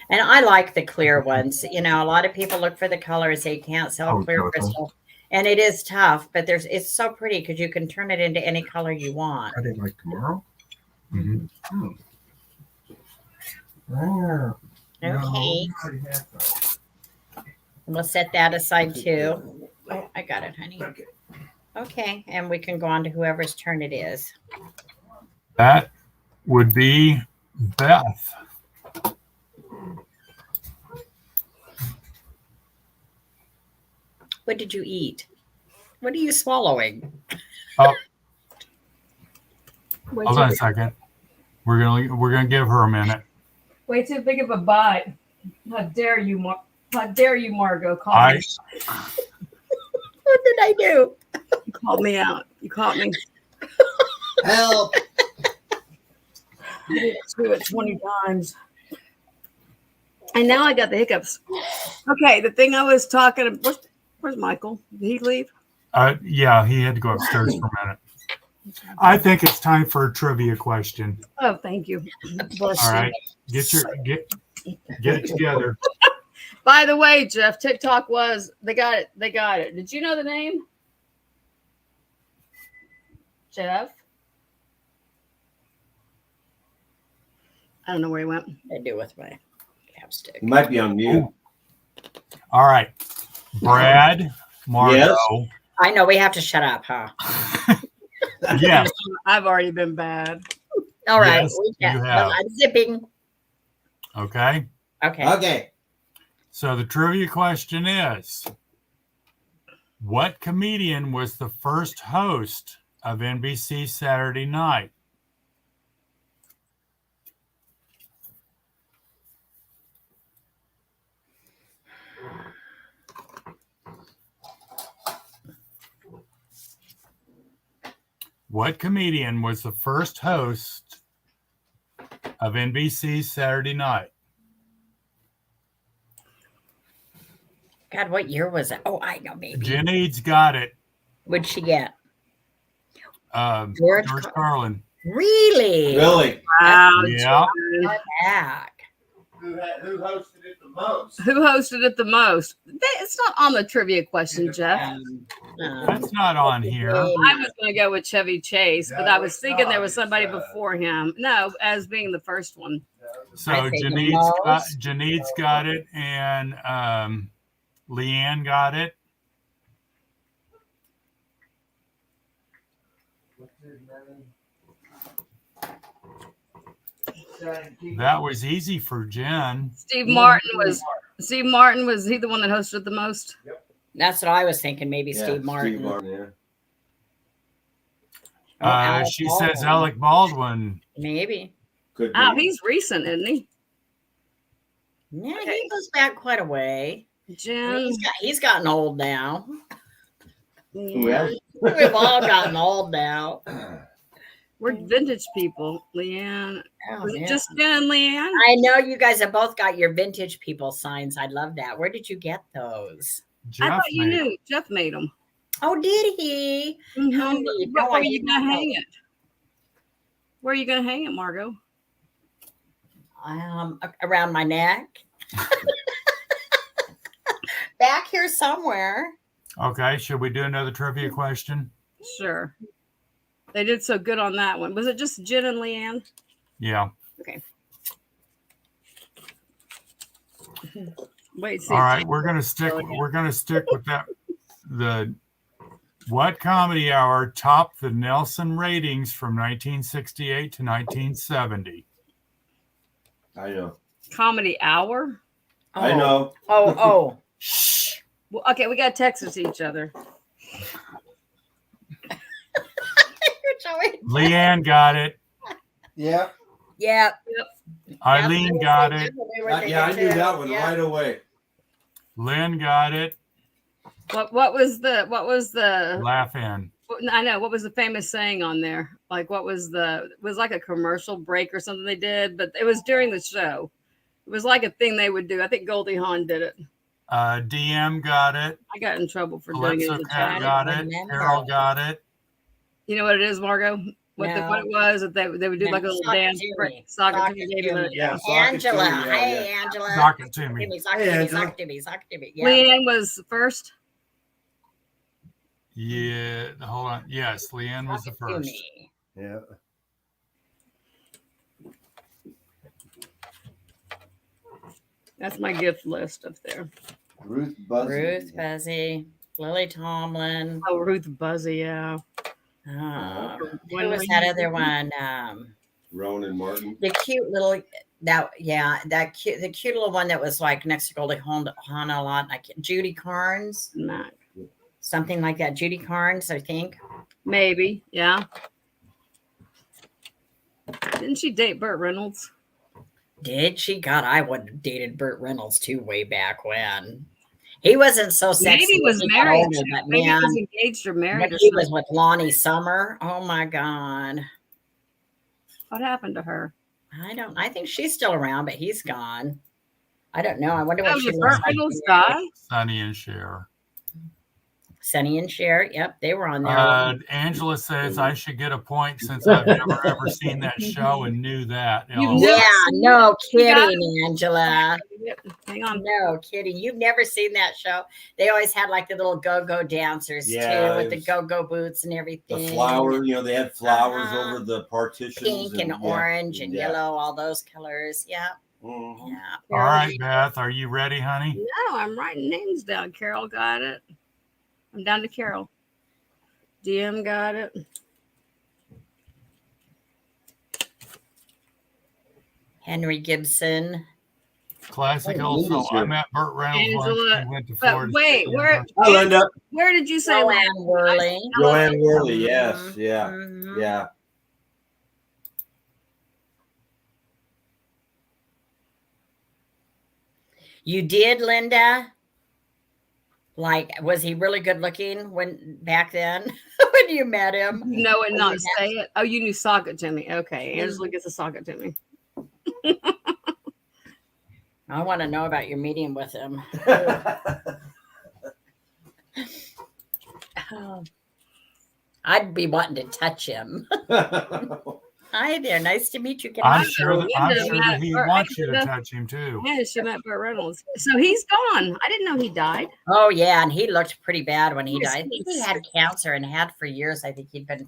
And I like the clear ones. You know, a lot of people look for the colors. They can't sell clear crystal. And it is tough, but it's so pretty because you can turn it into any color you want. Are they like tomorrow? Mhm. Oh. Oh. Okay. We'll set that aside too. Oh, I got it, honey. Okay. And we can go on to whoever's turn it is. That would be Beth. What did you eat? What are you swallowing? Oh, hold on a second. We're gonna give her a minute. Way too big of a bite. How dare you, Margo? Call me. What did I do? You called me out. You caught me. Help! I did do it 20 times. And now I got the hiccups. Okay, the thing I was talking about. Where's Michael? Did he leave? Yeah, he had to go upstairs for a minute. I think it's time for a trivia question. Oh, thank you. Bless All you. right, get it together. By the way, Jeff, TikTok they got it. They got it. Did you know the name? Jeff? I don't know where he went. I do with my capstick. You might be on mute. All right, Brad, Margo. Yes. I know we have to shut up, huh? Yes. I've already been bad. All right. Yes, we can. you have. I'm zipping. Okay. Okay. Okay. So the trivia question is, what comedian was the first host of NBC Saturday Night? What comedian was the first host of NBC Saturday Night? God, what year was it? Oh, I know, maybe. Jenny's got it. What'd she get? George Carlin. Really? Really? Wow. Yeah. Not back. Who hosted it the most? Who hosted it the most? It's not on the trivia question, Jeff. That's not on here. I was going to go with Chevy Chase, but I was thinking there was somebody before him. No, as being the first one. So I think Janine's got it, and Leanne got it. That was easy for Jen. Steve Martin was he the one that hosted the most? Yep. That's what I was thinking. Maybe Yeah, Steve Martin. Steve Martin, yeah. Alec She Baldwin. says Alec Baldwin. Maybe. Could be. Oh, he's recent, isn't he? Yeah, he goes back quite a way. Jen. He's gotten old now. Who else? We've all gotten old now. We're vintage people. Leanne. Oh, Was it yeah. just Jen and Leanne? I know you guys have both got your vintage people signs. I love that. Where did you get those? I Jeff thought you made it. knew. Jeff made them. Oh, did he? How neat. Where No, are I you didn't going to know. hang it? Where are you going to hang it, Margo? Around my neck. Back here somewhere. Okay, should we do another trivia question? Sure. They did so good on that one. Was it just Jen and Leanne? Yeah. Okay. Wait, see. All right, we're gonna stick with that. The what comedy hour topped the Nelson ratings from 1968 to 1970? I know. Comedy hour? I know. Oh. Shh. Well, okay, we got to text it to each other. Leanne got it. Yeah. Yeah. Eileen got it. Yeah, I knew that one right away. Lynn got it. What was the Laugh in. I know what was the famous saying on there? Like what was it was like a commercial break or something they did, but it was during the show. It was like a thing they would do. I think Goldie Hawn did it. DM got it. I got in trouble for doing it. Calypso As a Cat child. got it. remember. Carol got it. You know what it is, Margo? what No. what it was, that they would do No, like a little sock it dance. to Right, me. sock it Sock to me, it baby, to let it me. Yeah, down. sock it to Angela. me, yeah, Hey, yeah. Angela. Sock it to Give me. me, sock Hey, it to me, Angela. sock it to me, sock it to me. Yeah. Leanne was first. Yeah, hold on. Yes, Leanne was Sock the it to first. me. Yeah. That's my gift list up there. Ruth Buzzy. Ruth Buzzy, Lily Tomlin. Oh, Ruth Buzzy, yeah. Who was that other one? Ronan Martin. The cute little the cute little one that was like next to Goldie Hawn a lot. Like Judy Carnes, Mac. something like that. Judy Carnes, I think. Maybe, yeah. Didn't she date Burt Reynolds? Did she? God, I would have dated Burt Reynolds too way back when. He wasn't so sexy. Maybe he was when got married. older, but Maybe he man, was engaged or married or he something. was with Lonnie Summer. Oh my God. What happened to her? I think she's still around, but he's gone. I don't know. I wonder what Oh, she did looks Burt like. Reynolds die? Sonny and Cher. Sonny and Cher. Yep, they were on there. Angela says I should get a point since I've never ever seen that show and knew that. You've LOL. never Yeah, seen no You got kidding, Angela. Hang on. No kidding. You've never seen that show. They always had like the little go-go dancers Yeah, too, with it the was go-go boots and everything. The flower, they had flowers Uh-huh. over the partitions. Pink and orange and yeah. yellow, all those colors. Yeah. Mhm. Yeah. All right, Beth, are you ready, honey? No, I'm writing names down. Carol got it. I'm down to Carol. DM got it. Henry Gibson. Classic Oh, also. Linda's I here. met Burt Reynolds once. Angela, We went to but Florida. wait, State where University. Hi, Linda. where did you say Joanne Worley. Joanne Worley. Mhm. Yes. Yeah. Mhm. Yeah. You did, Linda? Like, was he really good looking when back then when you met him? You know it, When not you say it. Oh, you knew socket to me. Okay, Angela gets a socket to me. I want to know about your meeting with him. I'd be wanting to touch him. Hi there. Nice to meet you. Can I'm I- sure that he wants you to touch him too. Yeah, she met Burt Reynolds. So he's gone. I didn't know he died. Oh, yeah. And he looked pretty bad when he Yes, died. I think he he's- had cancer and had for years. I think he'd been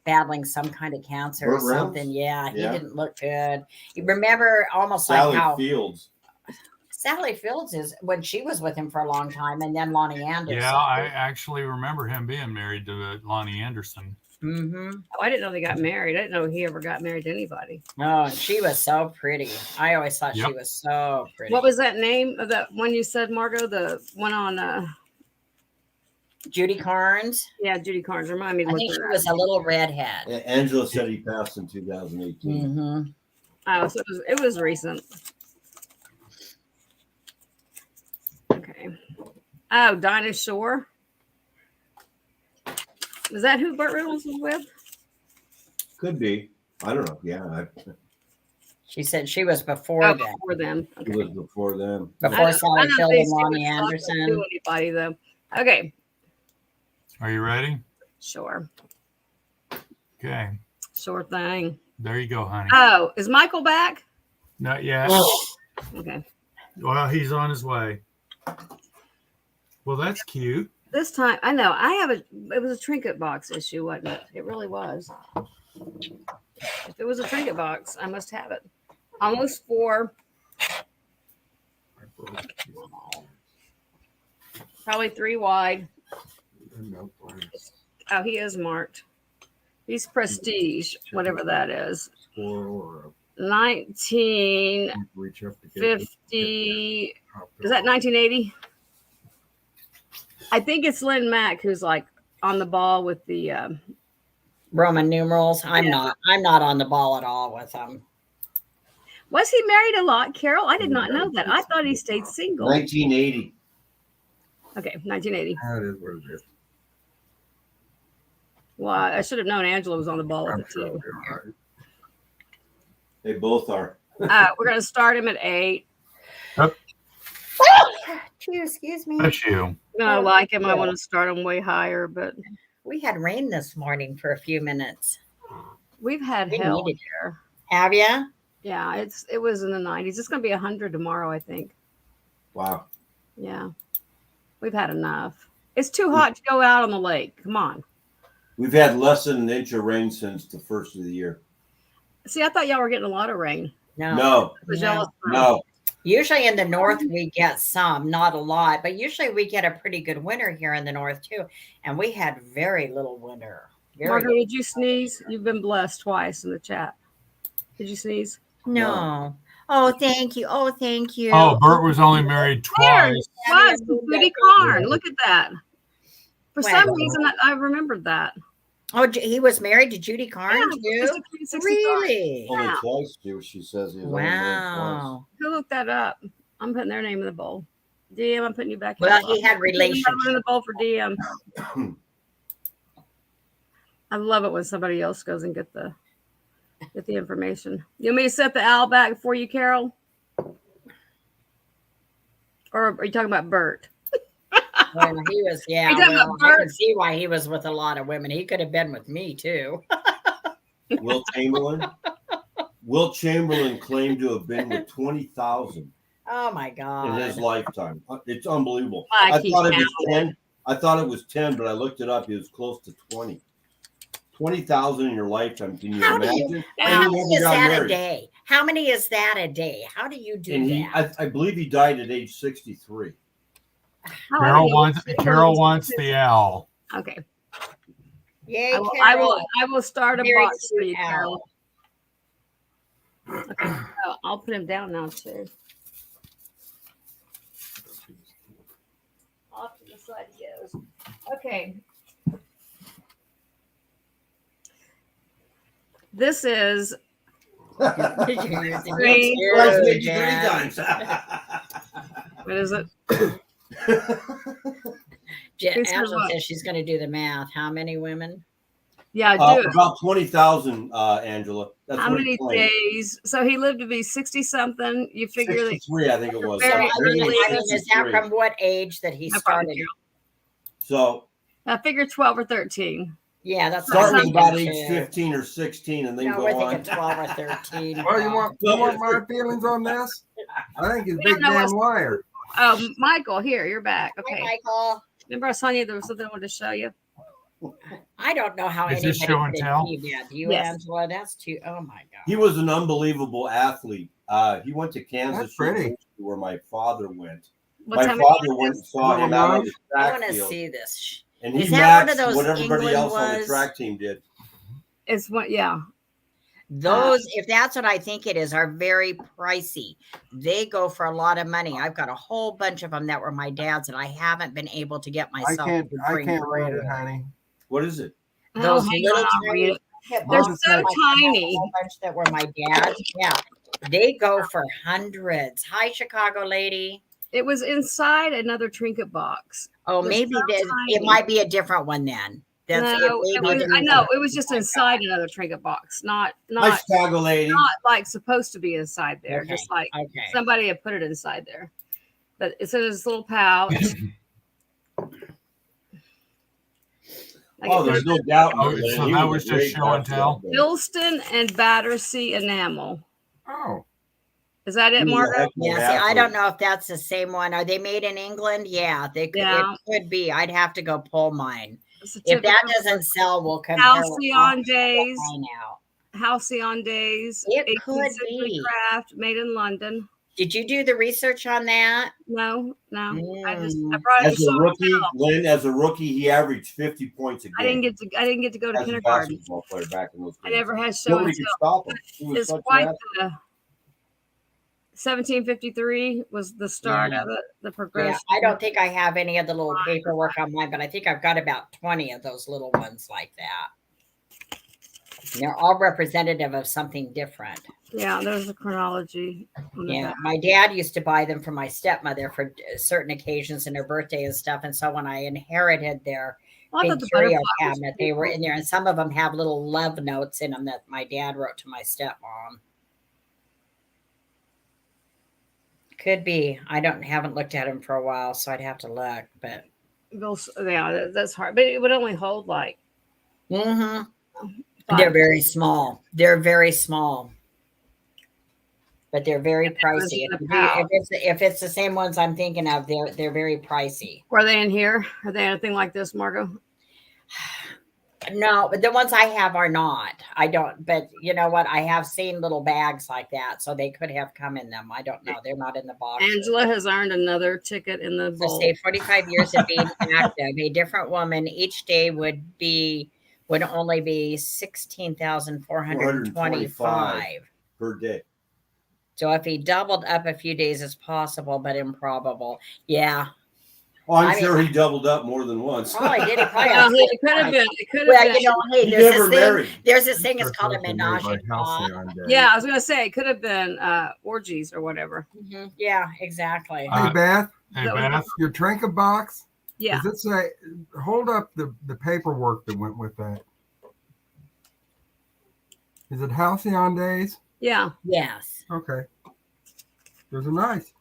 battling some kind of cancer or Burt Reynolds? something. Yeah, he Yeah. didn't look good. You remember almost Sally like how Fields. Sally Fields is when she was with him for a long time, and then Lonnie Anderson. Yeah, I actually remember him being married to Lonnie Anderson. Mm-hmm. Oh, I didn't know they got married. I didn't know he ever got married to anybody. Oh, and she was so pretty. I always thought she was so pretty. What was that name of that one you said, Margo? The one on Judy Carnes? yeah, Judy Carnes. Remind me to I look think her she up. was a little redhead. Angela said he passed in 2018. Mm-hmm. Oh, so it was recent. Okay. Oh, Dinah Shore. Is that who Burt Reynolds was with? Could be. I don't know. Yeah, She said she was before Oh, that. before them. it Okay. was before them. Before Sally I don't Field think and she Lonnie was talking Anderson. to anybody though. Okay, Are you ready? sure, Okay. sure thing. There you go, honey. Oh, is Michael back? Not yet. Okay. Well, he's on his way. Well, that's cute. This time, I know it was a trinket box issue, wasn't it? It really was. If it was a trinket box, I must have it. Almost 4. Probably 3 wide. Oh, he is marked. He's prestige, whatever that is. 1950. Is that 1980? I think it's Lynn Mack who's like on the ball with the Roman numerals. I'm Yeah. not on the ball at all with them. Was he married a lot, Carol? I did not know that. I thought he stayed single. 1980. Okay, 1980. That is what it is. Well, I should have known Angela was on the ball with I'm it sure too. they're right. They both are. We're gonna start him at 8. Excuse me. That's you. I like him. I want to start him way higher, but We had rain this morning for a few minutes. We've had We hell needed here. Have you? Yeah, it was in the 90s. It's going to be 100 tomorrow, I think. Wow. Yeah, we've had enough. It's too hot to go out on the lake. Come on. We've had less than an inch of rain since the first of the year. See, I thought y'all were getting a lot of rain. No. No. Usually in the north we get some, not a lot, but usually we get a pretty good winter here in the north too. And we had very little winter. Margaret, did you sneeze? You've been blessed twice in the chat. Did you sneeze? No. Oh, thank you. Oh, thank you. Oh, Bert was only married twice. Was Judy Carn. Look at that. For some reason, I remembered that. Oh, he was married to Judy Carn too? Really? Only twice, she says. He was only married twice. Who looked that up? I'm putting their name in the bowl. DM, I'm putting you back in well, the bowl. He had relations. In the bowl for DM. I love it when somebody else goes and get the information. You want me to set the owl back for you, Carol? Or are you talking about Bert? Well, he was, I can see why he was with a lot of women. He could have been with me too. Will Chamberlain? Will Chamberlain claimed to have been with 20,000. Oh my God. In his lifetime. It's unbelievable. I thought it was 10. I thought it was 10, but I looked it up. It was close to 20. 20,000 in your lifetime. Can you imagine? How many is that a day? How many is that a day? How do you do that? I believe he died at age 63. Carol wants the owl. Okay. Yay, I will start a box for you, Carol. Okay. I'll put him down now too. Off to the side he goes. Okay. This is What is it? Angela says she's going to do the math. How many women? Yeah, I do. About 20,000, Angela. That's how many days? So he lived to be 60 something. You figure 63, I think it was. Is that from what age that he started? So I figure 12 or 13. Yeah, that's starting about age 15 or 16, and then go we're on. thinking 12 or 13. Well, you want my feelings on this? I think he's a big damn liar. Oh, Michael, here, you're back. Okay. Hi, Michael. Remember I was telling you there was something I wanted to show you? I don't know how anybody show and tell? Do you, Angela? That's too. Oh my God. He was an unbelievable athlete. He went to Kansas, where my father went. My father went and saw him out on the track I want to field. see this. And he matched what everybody else on the track team did. It's what, yeah. Those, if that's what I think it is, are very pricey. They go for a lot of money. I've got a whole bunch of them that were my dad's, and I haven't been able to get myself. I can't read it, honey. What is it? Those little tiny. They're so tiny. A whole bunch that were my dad's. Yeah, they go for hundreds. Hi, Chicago lady. It was inside another trinket box. Oh, maybe it might be a different one then. I know it was just inside another trinket box, not my Chicago lady, not like supposed to be inside there. Okay. Just like somebody had put it inside there. But it's in this little pouch. Oh, there's no doubt. So that was just show and tell. Bilston and Battersea enamel. Oh. Is that it, Margo? Yeah, see, I don't know if that's the same one. Are they made in England? Yeah, they could. Yeah. It could be. I'd have to go pull mine. If that doesn't sell, we'll compare. Halcyon Days. Halcyon Days. It could be. Craft, made in London. Did you do the research on that? No. I brought it as a rookie. Lynn, as a rookie, he averaged 50 points a game. I didn't get to go to kindergarten. Basketball player back in those days. I never had show and tell. It's quite the 1753 was the start of it, the progression. Yeah, I don't think I have any of the little paperwork on mine, but I think I've got about 20 of those little ones like that. And they're all representative of something different. Yeah, there's a chronology. Yeah, my dad used to buy them for my stepmother for certain occasions and her birthday and stuff. And so when I inherited their big curio cabinet, they were in there. And some of them have little love notes in them that my dad wrote to my stepmom. Could be. I haven't looked at them for a while, so I'd have to look. But yeah, that's hard. But it would only hold like 2 They're very small. They're very small. But they're very pricey. If it's the same ones I'm thinking of, they're very pricey. Are they in here? Are they anything like this, Margo? No, but the ones I have are not. I don't. But you know what? I have seen little bags like that, so they could have come in them. I don't know. They're not in the box. Angela has earned another ticket in the bowl. Say 45 years of being active. A different woman each day would only be 16,425 per day. So if he doubled up a few days, it's possible, but improbable. Yeah. Oh, I'm sure he doubled up more than once. Probably did. It could have been. It could have Well, been. you know, hey, He never married. there's this thing. It's called a menage a trois. Yeah, I was gonna say it could have been orgies or whatever. Mm-hmm. Yeah, exactly. Hey, Beth. Hey, Beth. Your trinket box. Yeah. Does it say? Hold up the paperwork that went with that. Is it Halcyon Days? Yeah. Yes. Okay. Those are nice.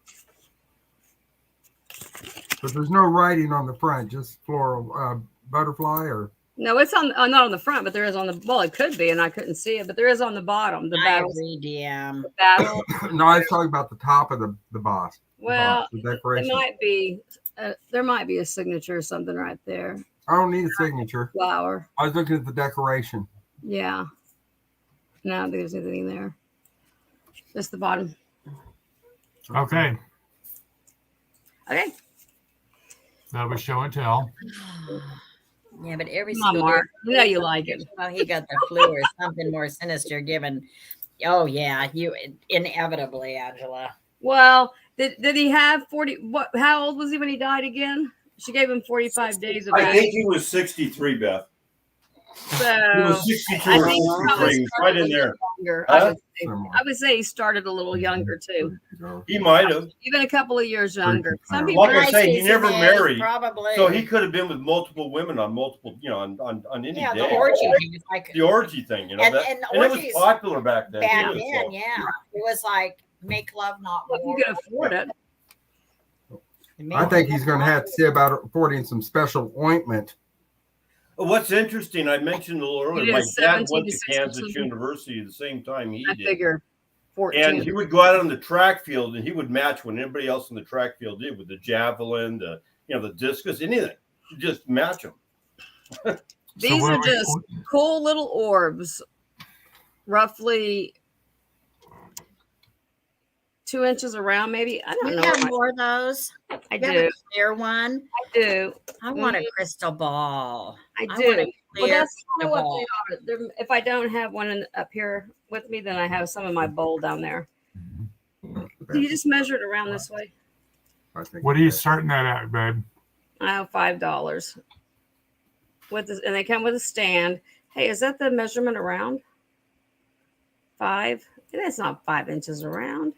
But there's no writing on the front, just floral butterfly or. No, it's on not on the front, but there is on the. Well, it could be, and I couldn't see it, but there is on the bottom. The battle. DM. Battle. No, I was talking about the top of the box. Well, the decoration. it might be. There might be a signature or something right there. I don't need a signature. Flower. I was looking at the decoration. Yeah. No, I don't think there's anything there. Just the bottom. Okay. Okay. That was show and tell. Yeah, but every Come on, single Mark. You know you like it. well, he got the flu or something more sinister given. Oh yeah, you inevitably, Angela. Well, did he have 40? What? How old was he when he died again? She gave him 45 days of I age. think he was 63, Beth. So He was 62 I or think he probably 63. He was right in there. younger. Huh? I would say he started a little younger too, He might have. even a couple of years younger. Some people, Like I say, he never married. Probably. So he could have been with multiple women on multiple, on any yeah, day. the orgy. He was like The orgy thing, and it orgies was popular back then. back too, then. so. Yeah, it was like make love, not if war. you could afford it. I think he's going to have to see about affording some special ointment. What's interesting, I mentioned a little earlier, It my is dad 17 went to to 60 Kansas something. University the same time he I did. figure 14. And he would go out on the track field and he would match what anybody else in the track field did with the javelin, the discus, anything. Just match them. These what are we- just cool little orbs, roughly 2 inches around, maybe. I don't We know. have more of those. I You have do. a clear one. I do. I want a crystal ball. I I do. want a Well, clear that's kind of what ball. they are. If I don't have one up here with me, then I have some in my bowl down there. Do you just measure it around this way? I think. What are you starting that at, babe? I have $5 with this, and they come with a stand. Hey, is that the measurement around? 5? That's not 5 inches around.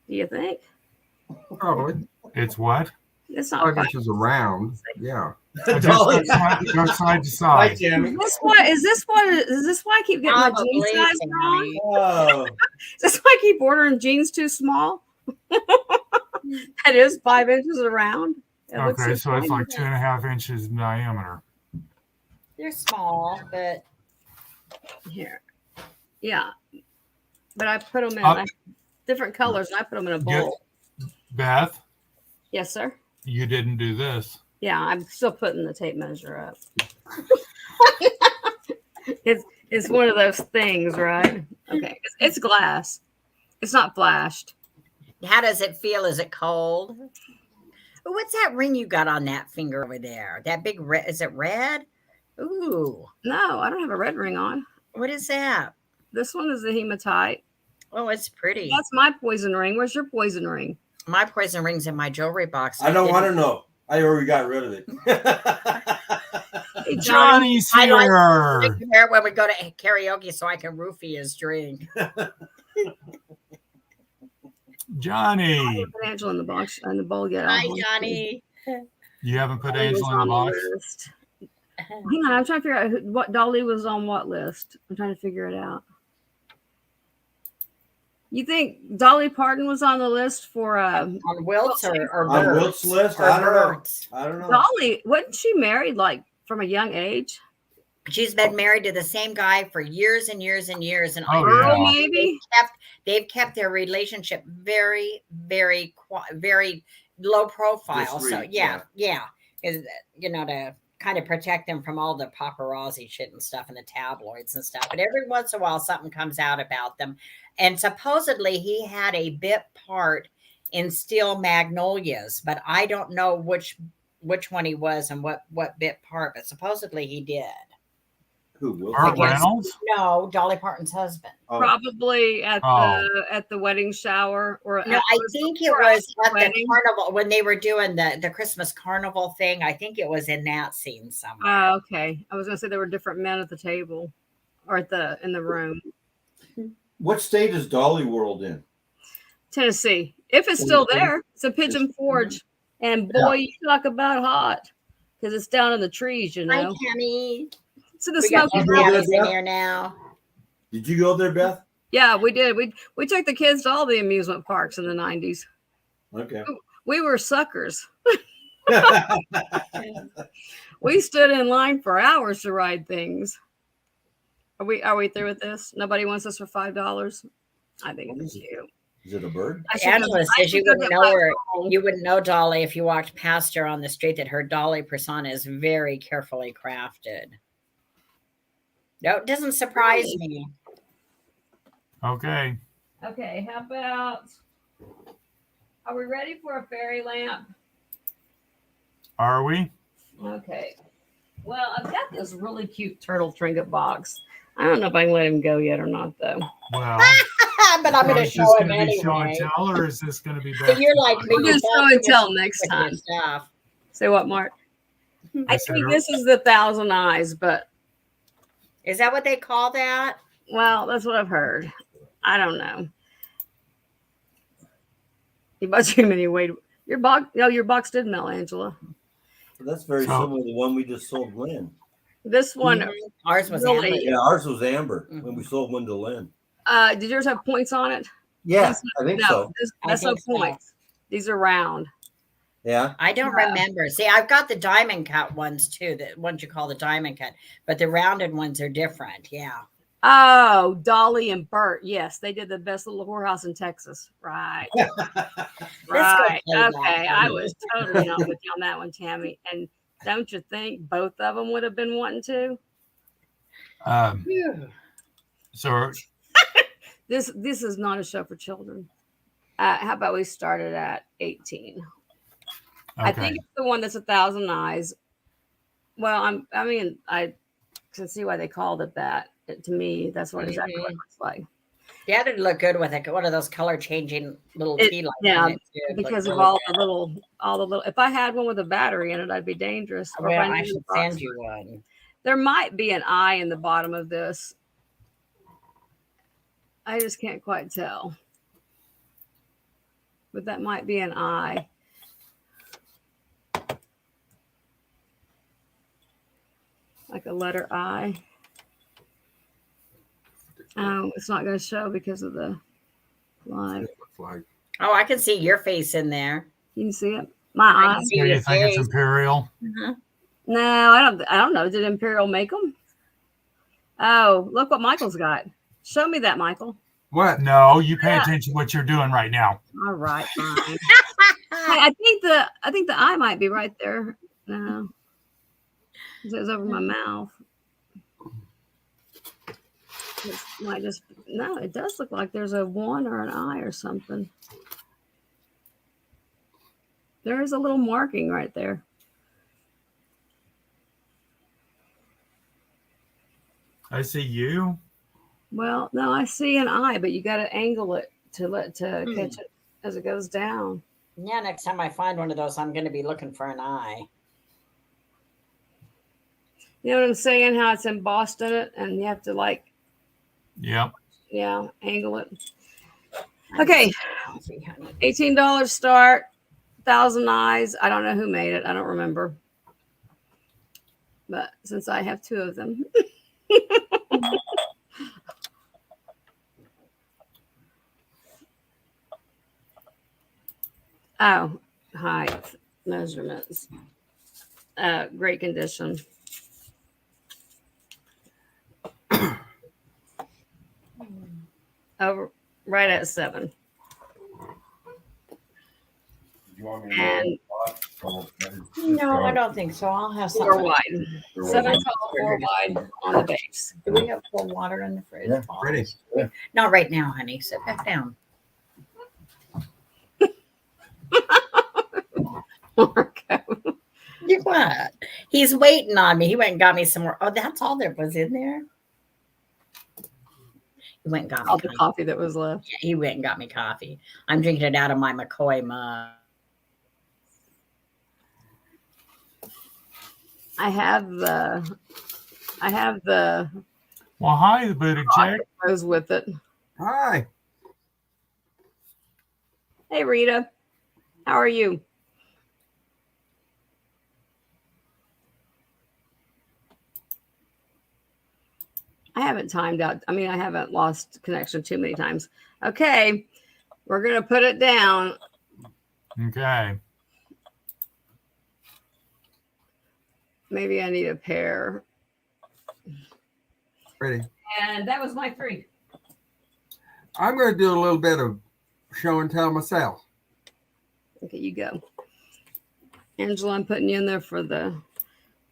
Do you think? Probably. It's what? It's not 5 inches around. Yeah. Go side to Hi, side. Tammy. Is this why I keep getting my jean Probably, size Tammy. wrong? Oh, Is this why I keep ordering jeans too small? That is 5 inches around. It looks Okay, so it's tiny. like 2.5 inches in diameter. They're small, but Here. Yeah. But I put them in Uh, different colors and I put them in a bowl. Beth, Yes, sir. you didn't do this. Yeah, I'm still putting the tape measure up. It's one of those things, right? Okay. It's glass. It's not flashed. how does it feel? Is it cold? Oh, what's that ring you got on that finger over there? That big red, is it red? Ooh, No, I don't have a red ring on. what is that? This one is the hematite. Oh, it's pretty. That's my poison ring. Where's your poison ring? My poison ring's in my jewelry box. I don't want to know. I already got rid of it. Hey, Johnny's I like- here. to wear it when we go to karaoke so I can roofie his drink. Johnny, Put Angela in the box in the bowl yet. Hi, Johnny. you haven't put Dolly was Angela in the on box? list. Hang on, I'm trying to figure out what Dolly was on what list. I'm trying to figure it out. You think Dolly Parton was on the list for On Wilt's or On Bert's? Wilt's list? Or I don't know. Bert's. I don't know. Dolly? Wasn't she married like from a young age? She's been married to the same guy for years and years and years. And Earl, maybe they've kept their relationship very, very, very low profile. So yeah. Is, you know, to kind of protect them from all the paparazzi shit and stuff and the tabloids and stuff. But every once in a while, something comes out about them. And supposedly he had a bit part in Steel Magnolias, but I don't know which one he was and what bit part, but supposedly he did. Who? Burt Reynolds? No, Dolly Parton's husband. Probably at the wedding shower, or no, I think it was at the carnival when they were doing the Christmas carnival thing. I think it was in that scene somewhere. Okay, I was gonna say there were different men at the table or in the room. What state is Dolly World in? Tennessee, if it's still there. It's a Pigeon Forge, and boy, you talk about hot because it's down in the trees. You know. Hi, Tammy. It's in the Smoky Mountains in here now. Did you go there, Beth? Yeah, we did. We took the kids to all the amusement parks in the 90s. Okay. We were suckers. We stood in line for hours to ride things. Are we through with this? Nobody wants us for $5. I think it's cute. Is it a bird? Angela says you wouldn't know her. You wouldn't know Dolly if you walked past her on the street. That her Dolly persona is very carefully crafted. No, it doesn't surprise me. Okay. Okay, how about, are we ready for a fairy lamp? Are we? Okay. Well, I've got this really cute turtle trinket box. I don't know if I can let him go yet or not, though. Well, but I'm going to show him anyway. Show and tell, or is this going to be So better? you're like me. We're going to show and tell next time. Say what, Mark? I think this is the Thousand Eyes, but is that what they call that? Well, that's what I've heard. I don't know. You bought too many weight. Your box, no, your box did melt, Angela. That's very similar to the one we just sold Lynn. This one, ours was amber. Yeah, ours was amber when we sold one to Lynn. Did yours have points on it? Yeah, I think so. That's no points. These are round. Yeah. I don't remember. See, I've got the diamond cut ones too, the ones you call the diamond cut, but the rounded ones are different. Yeah. Oh, Dolly and Bert. Yes, they did the best little whorehouse in Texas. Right. Right. Okay. I was totally not with you on that one, Tammy. And don't you think both of them would have been wanting to? So this is not a show for children. How about we started at 18? Okay. I think it's the one that's 1,000 eyes. Well, I can see why they called it that. To me, that's what exactly what it looks like. Yeah, it'd look good with one of those color changing little tea lights. Yeah, because of all the little. If I had one with a battery in it, I'd be dangerous. Well, I should send you one. There might be an eye in the bottom of this. I just can't quite tell, but that might be an eye. Like a letter I. Oh, it's not going to show because of the live. Oh, I can see your face in there. You can see it. My eyes. Do you think it's Imperial? No, I don't know. Did Imperial make them? Oh, look what Michael's got. Show me that, Michael. What? No, you pay attention to what you're doing right now. All right, fine. I think the eye might be right there. No, it was over my mouth. It does look like there's a one or an eye or something. There is a little marking right there. I see you. Well, no, I see an eye, but you got to angle it to catch it as it goes down. Yeah, next time I find one of those, I'm going to be looking for an eye. You know what I'm saying? How it's embossed in it, and you have to angle it. Okay, $18 start, 1,000 eyes. I don't know who made it. I don't remember. But since I have two of them. Oh, height, measurements. Great condition. over right at 7. You want me And No, I don't think so. I'll have 4 something. wide. 7 tall, 4 wide on the base. Do we have cold water in the fridge? Yeah, ready. Not right now, honey. Sit back down. You what? He's waiting on me. He went and got me some more. Oh, that's all there was in there. He went and got me All the coffee that was left. Yeah, he went and got me coffee. I'm drinking it out of my McCoy mug. I have the Well, hi, Booty Jack. goes with it. Hi. Hey, Rita. How are you? I haven't timed out. I mean, I haven't lost connection too many times. Okay. We're going to put it down. Okay. Maybe I need a pair. Ready. And that was my 3. I'm going to do a little bit of show and tell myself. Okay, you go. Angela, I'm putting you in there for the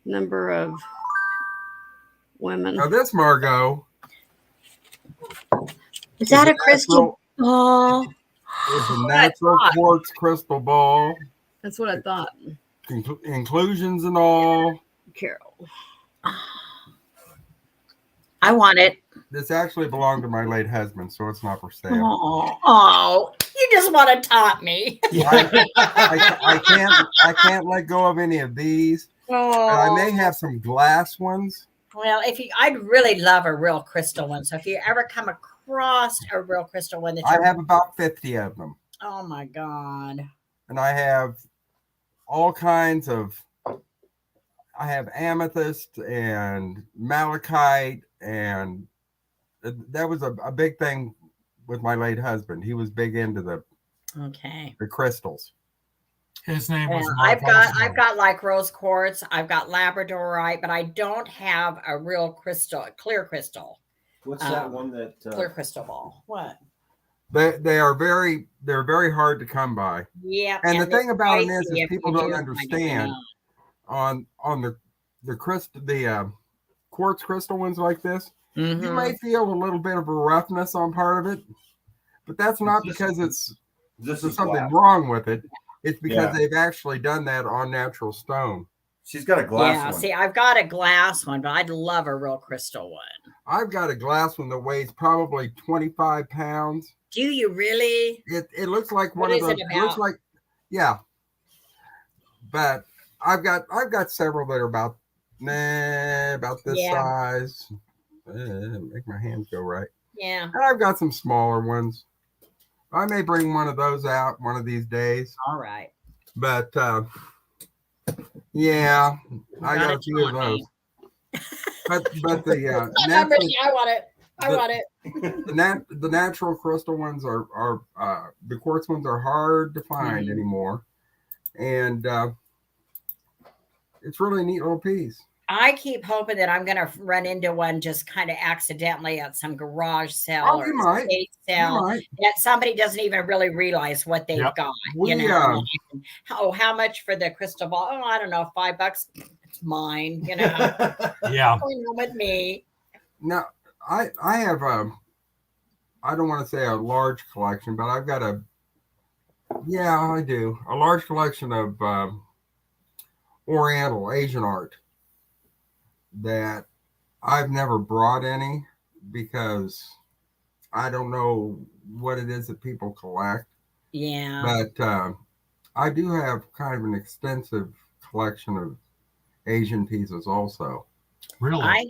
number of women. Now this Margo Is that a crystal ball? It's a natural quartz crystal ball. That's what I thought. Inclusions and all. Carol. I want it. This actually belonged to my late husband, so it's not for sale. Oh, you just want to top me. I can't let go of any of these. Oh, I may have some glass ones. well, I'd really love a real crystal one. So if you ever come across a real crystal one, I have about 50 of them, oh my God. and I have all kinds of. I have amethyst and malachite, and that was a big thing with my late husband. He was big into the crystals. His name was. I've got like rose quartz. I've got labradorite, but I don't have a real crystal, a clear crystal. What's that one that clear crystal ball? What? They're very hard to come by. Yeah. And the thing about them is people don't understand on the quartz crystal ones like this. Mm-hmm. You may feel a little bit of a roughness on part of it, but that's not because there's something wrong with it. It's because they've actually done that on natural stone. She's got a glass one. See, I've got a glass one, but I'd love a real crystal one. I've got a glass one that weighs probably 25 pounds. Do you really? It looks like one of those. It looks like, yeah. But I've got several that are about this size. Make my hands go right. Yeah. And I've got some smaller ones. I may bring one of those out one of these days. All right. But yeah, I got a few of those. But the I want it. I want it. The natural crystal ones are the quartz ones are hard to find anymore, and it's really a neat little piece. I keep hoping that I'm going to run into one just kind of accidentally at some garage sale or estate sale that somebody doesn't even really realize what they've got. How much for the crystal ball? Oh, I don't know, $5. It's mine, Yeah. Going home with me. Now, I have I don't want to say a large collection, but I've got a large collection of Oriental Asian art that I've never brought any because I don't know what it is that people collect. Yeah. But I do have kind of an extensive collection of Asian pieces also. Really? I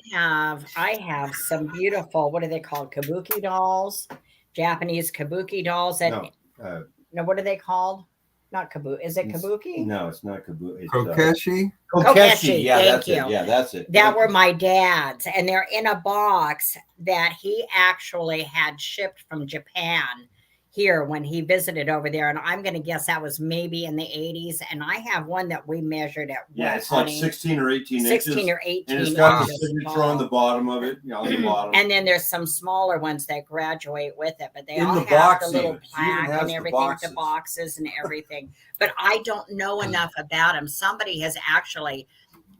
have some beautiful, what are they called? Kabuki dolls, Japanese kabuki dolls. What are they called? Not kabuki. Is it kabuki? No, it's not kabuki. Kokeshi. Kokeshi. Yeah, Thank you. Yeah, that's it. That were my dad's, and they're in a box that he actually had shipped from Japan. here when he visited over there, and I'm going to guess that was maybe in the 80s. And I have one that we measured at it's like 16 or 18 inches. 16 or 18 and it's got the inches signature on the bottom of it, on the bottom. And then there's some smaller ones that graduate with it, but they In all the have box the little even. She even plaque has and the everything with the boxes. boxes and everything. But I don't know enough about them. Somebody has actually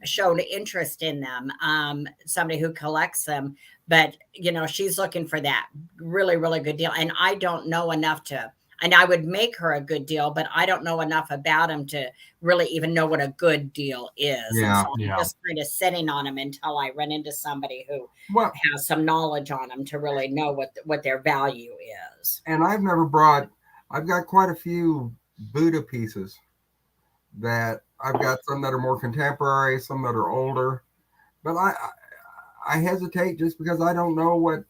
showed interest in them, somebody who collects them, but she's looking for that really, really good deal. And I don't know enough and I would make her a good deal, but I don't know enough about them to really even know what a good deal is. Yeah, and so I'm just kind of sitting on them until I run into somebody who Well, has some knowledge on them to really know what their value is. and I've got quite a few Buddha pieces that I've got, some that are more contemporary, some that are older, but I hesitate just because I don't know what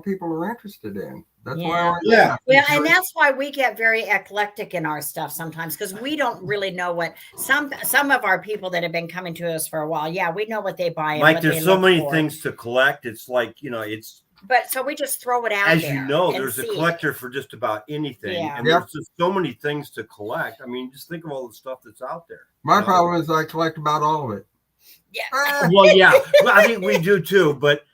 people are interested in. That's why. Well, and that's why we get very eclectic in our stuff sometimes, because we don't really know what some of our people that have been coming to us for a while. Yeah, we know what they buy. And Mike, what there's they so look many for. things to collect. It's like, it's. But so we just throw it out as there. You know, and there's a collector for just about anything. Yeah. And there's just so many things to collect. I mean, just think of all the stuff that's out there. My problem is I collect about all of it. Yeah. Well, yeah. Well, I think we do too. But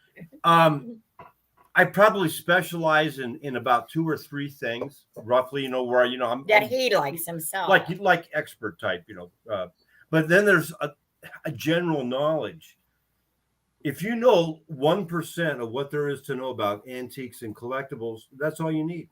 I probably specialize in about 2 or 3 things, roughly, where, I'm that he likes himself. Like expert type, but then there's a general knowledge. If you know 1% of what there is to know about antiques and collectibles, that's all you need.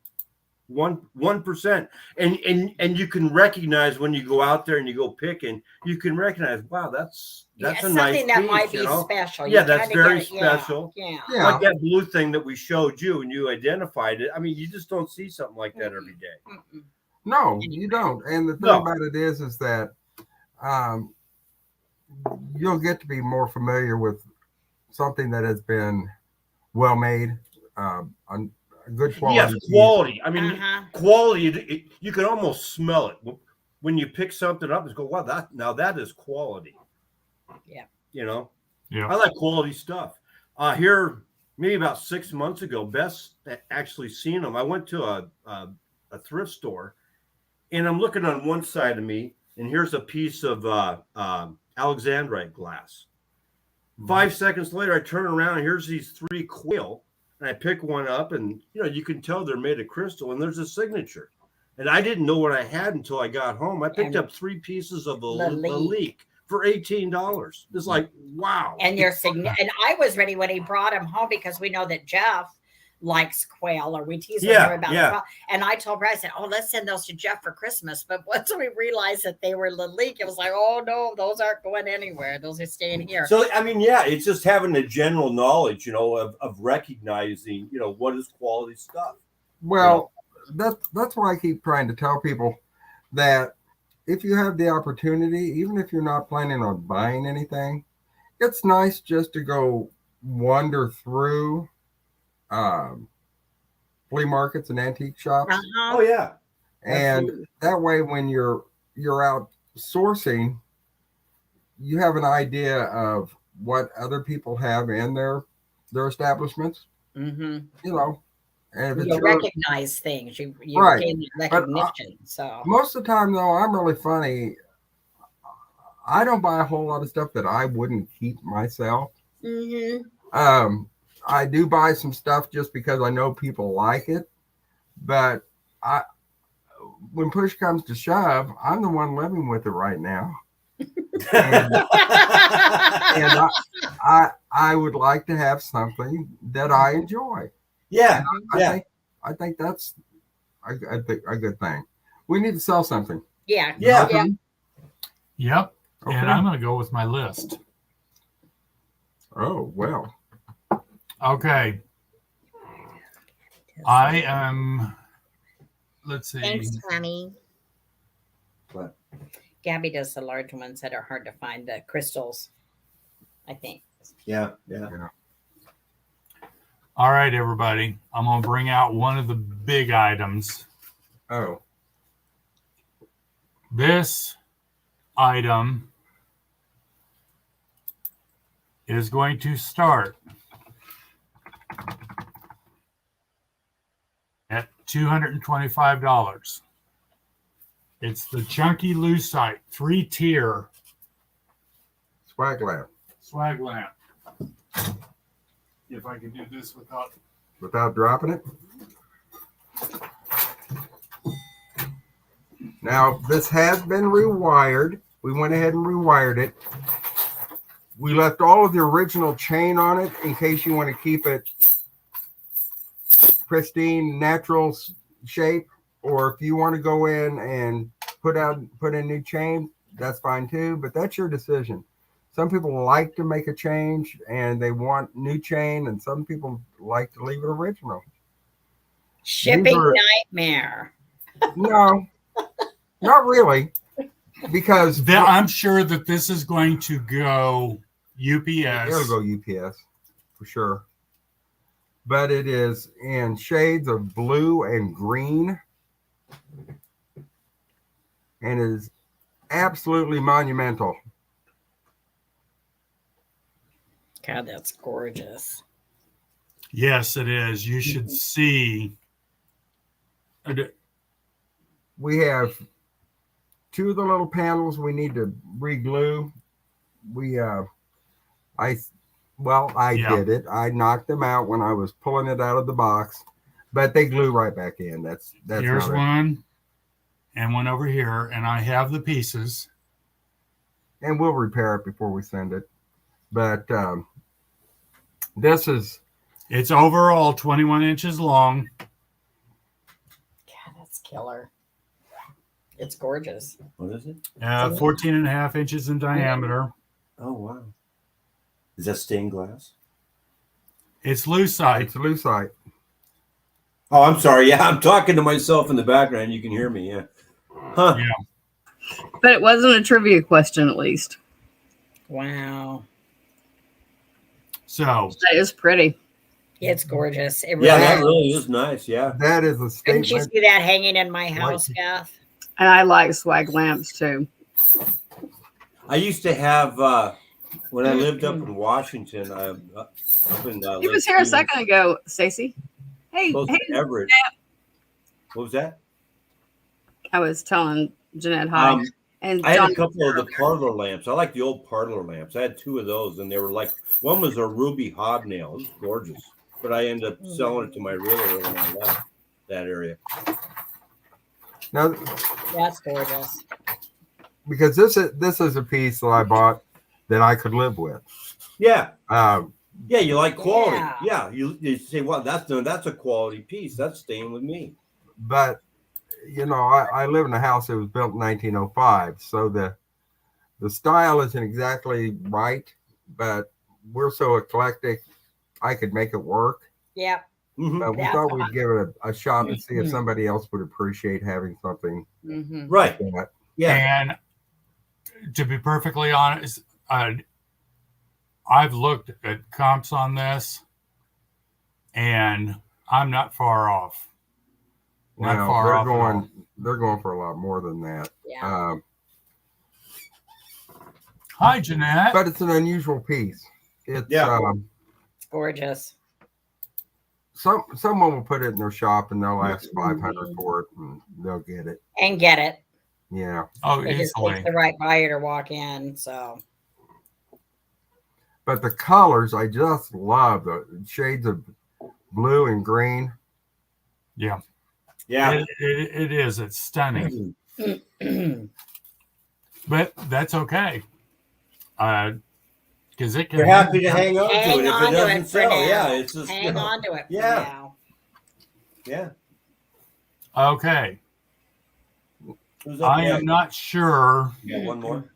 1%. And you can recognize when you go out there and you go picking, you can recognize, wow, that's a something nice that piece, might be special. Yeah, that's very special. Yeah. Like that blue thing that we showed you and you identified it. I mean, you just don't see something like that every day. No, you don't. And the thing about it is that you'll get to be more familiar with something that has been well made, good quality. Yes, quality. I mean, quality. You can almost smell it when you pick something up. And go, wow, that is quality. Yeah. Yeah. I like quality stuff. Here, maybe about 6 months ago, Beth actually seen them. I went to a thrift store, and I'm looking on one side of me, and here's a piece of Alexandrite glass. 5 seconds later, I turn around and here's these 3 quail, and I pick one up, and you can tell they're made of crystal, and there's a signature. And I didn't know what I had until I got home. I picked up 3 pieces of Lalique for $18. It's like, wow. And and I was ready when he brought him home, because we know that Jeff likes quail, or we tease him about quail. And I told Brad, I said, let's send those to Jeff for Christmas. But once we realized that they were Lalique, it was like, oh no, those aren't going anywhere. Those are staying here. So I mean, it's just having a general knowledge, of recognizing, what is quality stuff. Well, that's why I keep trying to tell people that if you have the opportunity, even if you're not planning on buying anything, it's nice just to go wander through flea markets and antique shops. Oh yeah. And absolutely. That way, when you're out sourcing, you have an idea of what other people have in their establishments. Mm-hmm. And if you recognize things, you right. gain recognition. So most of the time, though, I'm really funny. I don't buy a whole lot of stuff that I wouldn't keep myself. Mm-hmm. I do buy some stuff just because I know people like it, but when push comes to shove, I'm the one living with it right now. And I would like to have something that I enjoy. Yeah. I think that's a good thing. We need to sell something. Yeah. Yep. Okay. And I'm going to go with my list. Oh, well. Okay. I am, let's see. Thanks, honey. What? Gabby does the large ones that are hard to find, the crystals, I think. Yeah. All right, everybody. I'm going to bring out one of the big items. Oh. This item is going to start at $225. It's the chunky lucite 3-tier Swag lamp. swag lamp. If I can do this Without dropping it. Now, this has been rewired. We went ahead and rewired it. We left all of the original chain on it in case you want to keep it pristine, natural shape, or if you want to go in and put in new chain, that's fine too, but that's your decision. Some people like to make a change and they want new chain, and some people like to leave it original. Shipping nightmare. No, not really, because I'm sure that this is going to go UPS. It'll go UPS for sure. But it is in shades of blue and green, and is absolutely monumental. God, that's gorgeous. Yes, it is. You should see. We have two of the little panels we need to re-glue. I did it. I knocked them out when I was pulling it out of the box, but they glue right back in. That's here's one and one over here, and I have the pieces. And we'll repair it before we send it. But it's overall 21 inches long. God, that's killer. It's gorgeous. What is it? 14 and a half inches in diameter. Oh, wow. Is that stained glass? It's lucite. It's lucite. Oh, I'm sorry. Yeah, I'm talking to myself in the background. You can hear me. Yeah. Huh. Yeah. But it wasn't a trivia question, at least. Wow. So that is pretty. It's gorgeous. It really that really is nice. Yeah. That is a statement. Couldn't you see that hanging in my house, Beth? And I like swag lamps too. I used to have when I lived up in Washington. He was here a second ago, Stacy. Hey, Everett. What was that? I was telling Jeanette hi. And I had a couple of the parlor lamps. I like the old parlor lamps. I had two of those, and they were like, one was a ruby hobnail. It was gorgeous. But I ended up selling it to my realtor when I left that area. Now, that's gorgeous. Because this is a piece that I bought that I could live with. Yeah. You like quality. Yeah. You say, well, that's a quality piece. That's staying with me. But I live in a house that was built in 1905, so the style isn't exactly right, but we're so eclectic, I could make it work. Yeah. But we thought we'd give it a shot and see if somebody else would appreciate having something. Right. Like that. Yeah. And to be perfectly honest, I've looked at comps on this, and I'm not far off. They're going for a lot more than that. Yeah. Hi, Jeanette. But it's an unusual piece. It's gorgeous. Someone will put it in their shop and they'll ask $500 for it, and they'll get it. Yeah. Oh, it just takes the right buyer to walk in. So. But the colors, I just love the shades of blue and green. Yeah. Yeah, it is. It's stunning. But that's okay. Because it can. You're happy to hang on to it if it doesn't sell. Yeah, it's just hang on to it. For now. Yeah. Okay. I am not sure. Yeah, one more.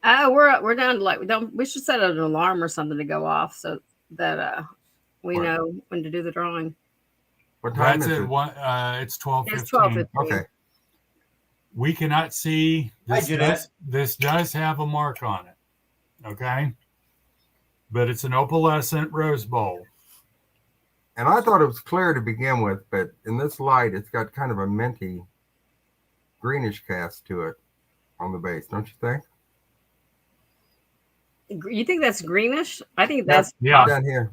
We're down to we should set an alarm or something to go off so that we know when to do the drawing. What time is it? It's 12:15. It's 12:15. Okay. We cannot see this. This does have a mark on it. Okay. But it's an opalescent rose bowl. And I thought it was clear to begin with, but in this light, it's got kind of a minty greenish cast to it on the base, don't you think? You think that's greenish? I think that's yeah. Down here.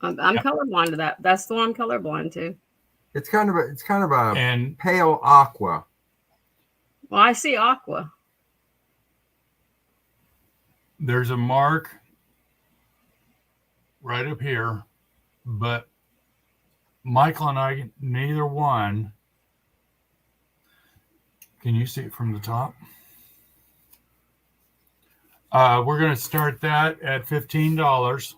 I'm colorblind to that. That's the one I'm colorblind to. It's kind of a And pale aqua. Well, I see aqua. there's a mark right up here, but Michael and I, neither one. Can you see it from the top? We're going to start that at $15.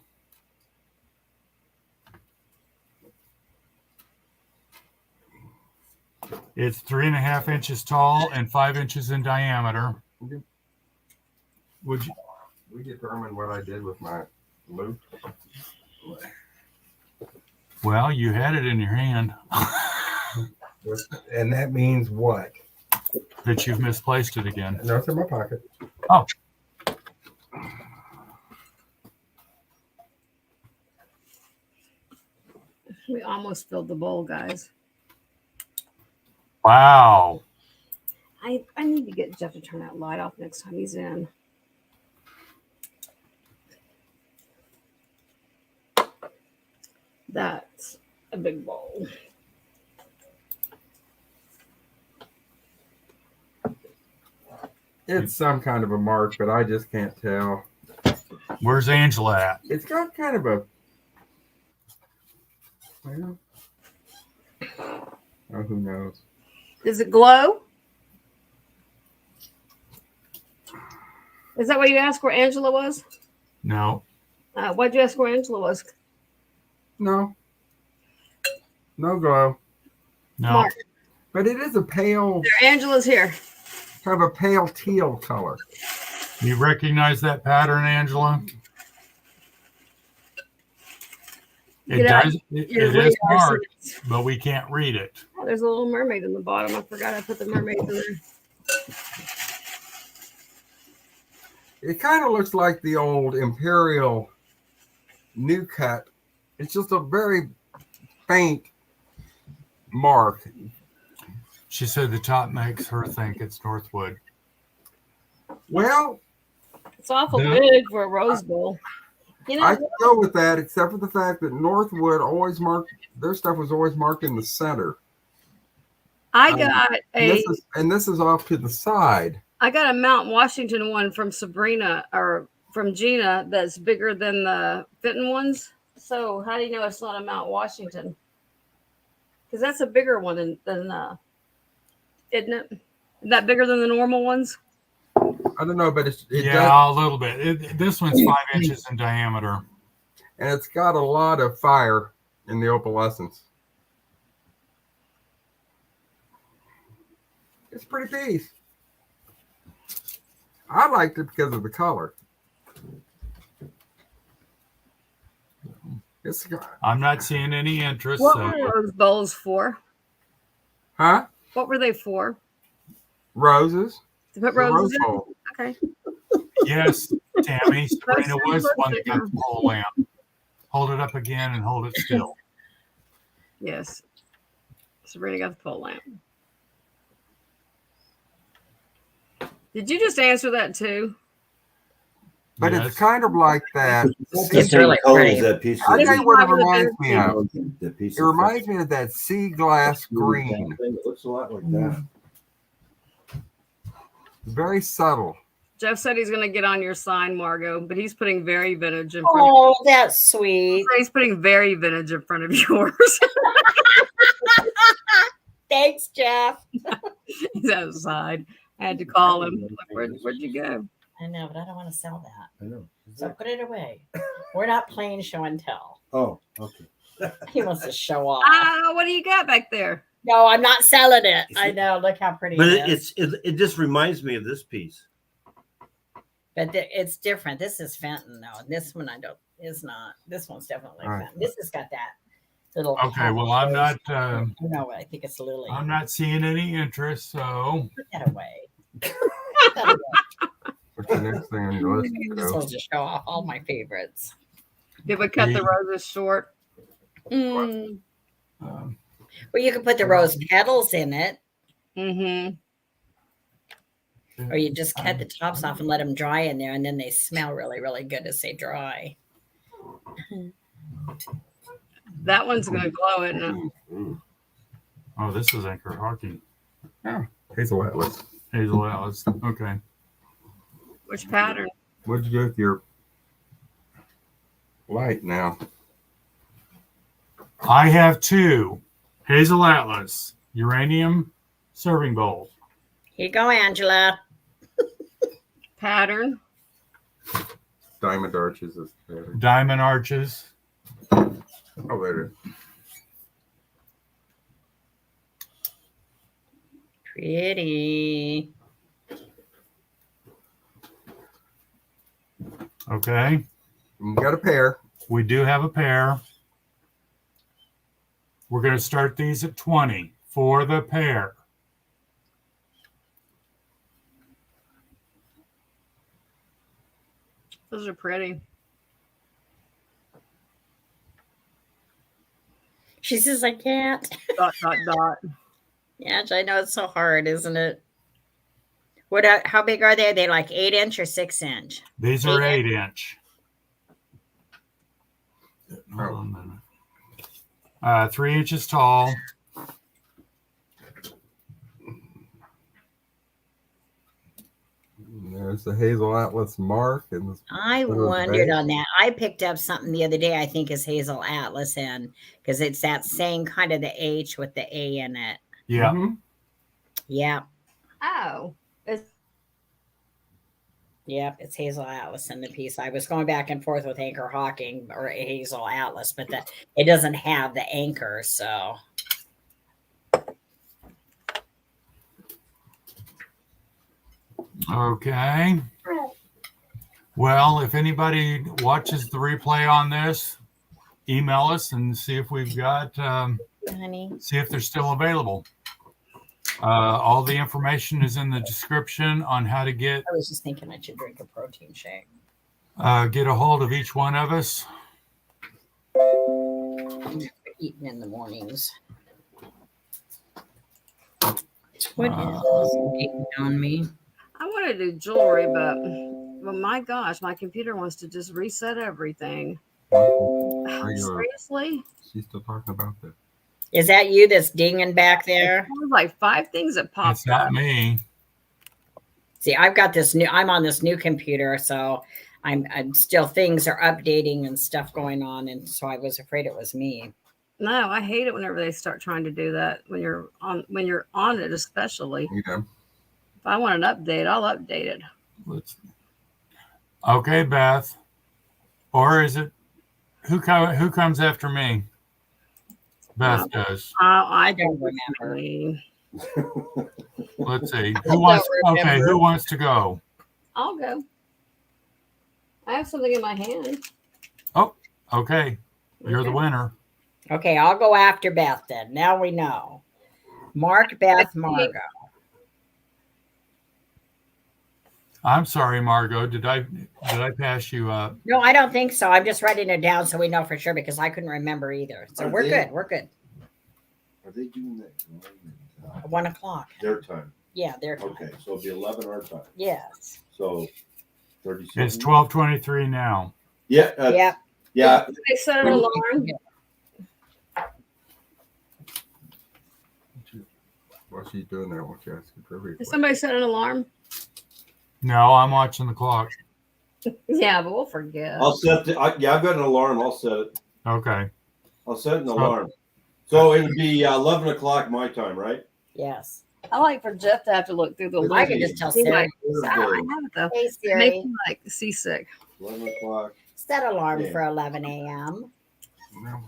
It's 3.5 inches tall and 5 inches in diameter. Would you? We determined what I did with my loop. Well, you had it in your hand. And that means what? That you've misplaced it again. No, it's in my pocket. Oh. We almost filled the bowl, guys. Wow. I need to get Jeff to turn that light off next time he's in. That's a big bowl. It's some kind of a mark, but I just can't tell. Where's Angela at? It's got kind of a. Well, oh, who knows? Does it glow? Is that what you asked where Angela was? No. Why'd you ask where Angela was? No. No glow. No. Mark. But it is a pale, There, Angela's here. kind of a pale teal color. You recognize that pattern, Angela? It Get out does. It your is radar marked, sense. but we can't read it. Oh, there's a little mermaid in the bottom. I forgot I put the mermaid in there. It kind of looks like the old Imperial new cut. It's just a very faint mark. She said the top makes her think it's Northwood. Well, It's awful Yeah. big for a rose bowl. You know, I can go with that, except for the fact that Northwood always marked, their stuff was always marked in the center. I got This is off to the side. I got a Mount Washington one from Sabrina or from Gina that's bigger than the Fenton ones. So how do you know it's not a Mount Washington? Because that's a bigger one than isn't it? Isn't that bigger than the normal ones? I don't know, but it Yeah, does, a little bit. This one's 5 inches in diameter. and it's got a lot of fire in the opalescence. It's a pretty piece. I liked it because of the color. It's got, I'm not seeing any interest. What So were those bowls for? huh? What were they for? Roses. To put The rose roses in? bowl. Okay. yes, Tammy, Sabrina was Rose one that got sticker. the pole lamp. Hold it up again and hold it still. Yes. Sabrina got the pole lamp. Did you just answer that too? But Yes. it's kind of like that. It's really pretty. That piece I'll of tell you what it reminds me of. that piece It reminds me of that sea glass green. It looks a lot like that. Very subtle. Jeff said he's going to get on your sign, Margo, but he's putting very vintage in front of Oh, that's sweet. He's putting very vintage in front of yours. Thanks, Jeff. He's outside. I had to call him. Like, where'd you go? I know, but I don't want to sell that. I know. So put it away. We're not playing show and tell. Oh, okay. He wants to show off. What do you got back there? No, I'm not selling it. I know. Look how pretty But it is. it just reminds me of this piece. But it's different. This is Fenton, though. And this one is not. This one's definitely All right. Fenton. This has got that little. Okay, well, I'm not. No, I think it's Lily. I'm not seeing any interest. So Put that away. Put that away. What's the next thing on your list? I'm supposed to show off all my favorites. Did we cut the roses short? Mm. um, Well, you can put the rose petals in it, Mm-hmm. or you just cut the tops off and let them dry in there, and then they smell really, really good as they dry. That one's going to glow, isn't it? Oh, this is Anchor Hockey. Oh, Hazel Atlas. Hazel Atlas. Okay. Which pattern? What'd you do with your light now? I have 2 Hazel Atlas uranium serving bowls. Here you go, Angela. Pattern. Diamond arches is better. Diamond arches. Oh, there it is. Pretty. Okay. You got a pair. We do have a pair. We're going to start these at 20 for the pair. Those are pretty. She says, I can't. Dot, dot, dot. Yeah, I know it's so hard, isn't it? What? How big are they? Are they like 8-inch or 6-inch? These are 8-inch. Hold on a minute. 3 inches tall. There's the Hazel Atlas mark. And I wondered on that. I picked up something the other day, I think is Hazel Atlas, and because it's that same kind of the H with the A in it. Yeah. Mm-hmm. Yeah. Oh. Yep, it's Hazel Atlas in the piece. I was going back and forth with Anchor Hawking or Hazel Atlas, but that it doesn't have the anchor, so. Okay. Well, if anybody watches the replay on this, email us and see if we've got, Honey. see if they're still available. All the information is in the description on how to get. I was just thinking I should drink a protein shake. Get a hold of each one of us. Eating in the mornings. What is eating on me? I want to do jewelry, but my gosh, my computer wants to just reset everything. Seriously? She's still talking about that. Is that you that's dinging back there? There was like 5 things that popped It's not up. me. See, I've got this new, I'm on this new computer, so I'm still, things are updating and stuff going on. And so I was afraid it was me. No, I hate it whenever they start trying to do that when you're on it, especially. Yeah. If I want an update, I'll update it. Okay, Beth. Or is it who comes after me? Beth does. I don't don't remember. Let's see. Who wants to go? I'll go. I have something in my hand. Oh, okay. You're the winner. Okay, I'll go after Beth then. Now we know. Mark, Beth, Margo. I'm sorry, Margo. Did I pass you up? No, I don't think so. I'm just writing it down so we know for sure because I couldn't remember either. So we're good. We're good. Are they doing that? 1 o'clock. Their time. Yeah, their time. Okay, so it'll be 11 our time. Yes. So 37. It's 12:23 now. Yeah. Yeah. Yeah. They set an alarm. While she's doing that, won't you ask her for a Did request? somebody set an alarm? No, I'm watching the clock. Yeah, but we'll forget. I'll set I've got an alarm. I'll set it. Okay. I'll set an alarm. So it would be 11 o'clock my time, right? Yes. I like for Jeff to have to look through the I can just tell He Sarah. might- I have it though. Hey, Make Siri. him like seasick. 11 o'clock. Set alarm Yeah. for 11 a.m. No.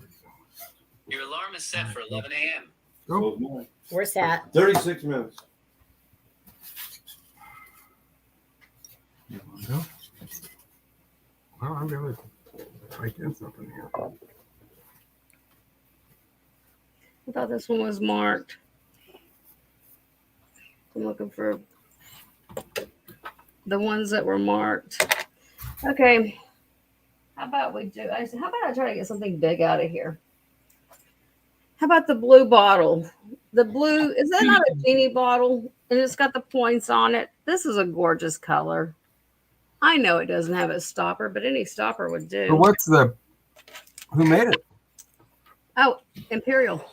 Your alarm is set for 11 a.m. Go. So Where's that? 36 minutes. You want to go? Well, I'm going to type in something here. I thought this one was marked. I'm looking for the ones that were marked. Okay. How about we do? How about I try to get something big out of here? How about the blue bottle? The blue, is that not a genie bottle? And it's got the points on it. This is a gorgeous color. I know it doesn't have a stopper, but any stopper would do. So who made it? Oh, Imperial.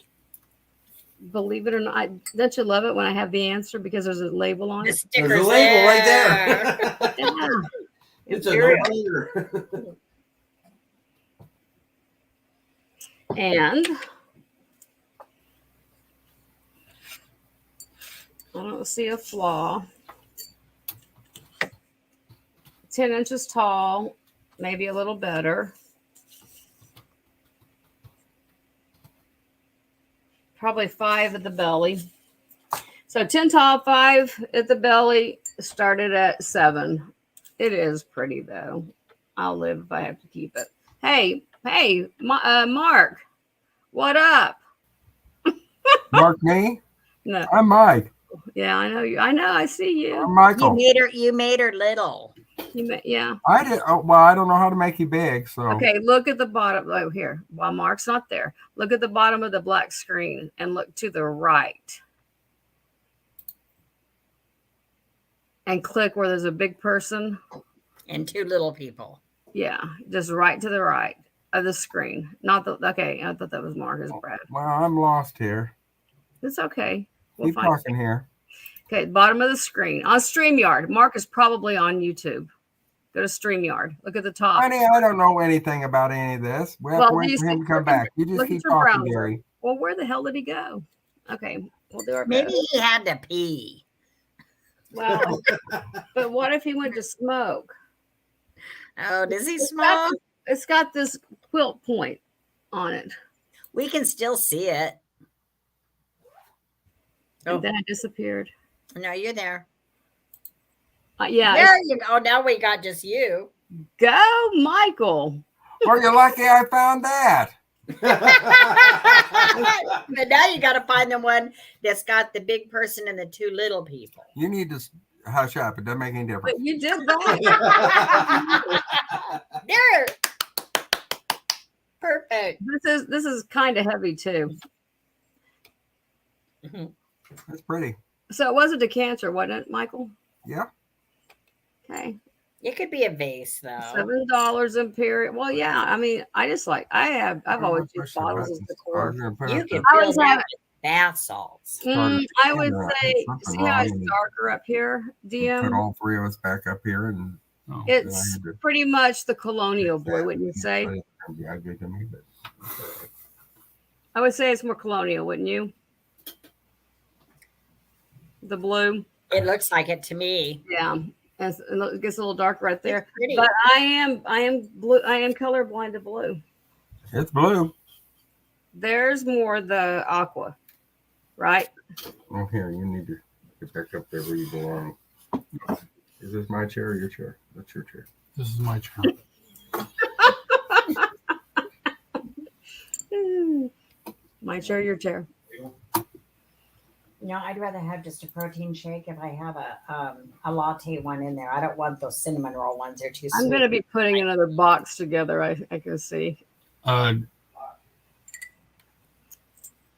Believe it or not, don't you love it when I have the answer because there's a label on it? There's a label right there. Yeah. It's a Imperial. no-brainer. And I don't see a flaw. 10 inches tall, maybe a little better. Probably 5 at the belly. So 10 tall, 5 at the belly, started at 7. It is pretty though. I'll live if I have to keep it. Hey, Mark, what up? Mark me? No. I'm Mike. Yeah, I know you. I know. I see you. I'm Michael. You made her little. Yeah. I did. Oh, well, I don't know how to make you big. So Okay, look at the bottom. Oh, here. While Mark's not there, look at the bottom of the black screen and look to the right. And click where there's a big person. And 2 little people. Yeah, just right to the right of the screen. Not the, okay, I thought that was Margo's Brad. Well, I'm lost here. It's okay. We'll Keep find talking here. Okay, bottom of the screen. On StreamYard. Mark is probably on YouTube. Go to StreamYard. Look at the top. Honey, I don't know anything about any of this. We have to wait for him to come back. You just keep talking, Gary. Well, where the hell did he go? Okay, we'll do our Maybe best. he had to pee. Well, but what if he went to smoke? Oh, does he smoke? It's got this quilt point on it. We can still see it. And then it disappeared. No, you're there. Yeah. There you go. Now we got just you. Go, Michael. Well, you're lucky I found that. But now you got to find the one that's got the big person and the 2 little people. You need to hush up. It doesn't make any difference. But you did that. There. Perfect. This is kind of heavy too. That's pretty. So it was a decanter, wasn't it, Michael? Yeah. Okay. It could be a vase though. $7 Imperial. Well, yeah. I mean, I've always used bottles as decor. You can fill that with bath salts. I would say, see how it's darker up here, DM? Put all 3 of us back up here, and it's pretty much the colonial blue, wouldn't you say? I would say it's more colonial, wouldn't you? The blue. It looks like it to me. Yeah. And it gets a little dark right there. But I am blue. I am colorblind to blue. It's blue. There's more the aqua, right? Oh, here, you need to get back up there where you belong. Is this my chair or your chair? That's your chair. This is my chair. My chair, your chair. No, I'd rather have just a protein shake if I have a latte one in there. I don't want those cinnamon roll ones. They're too sweet. I'm going to be putting another box together, I can see.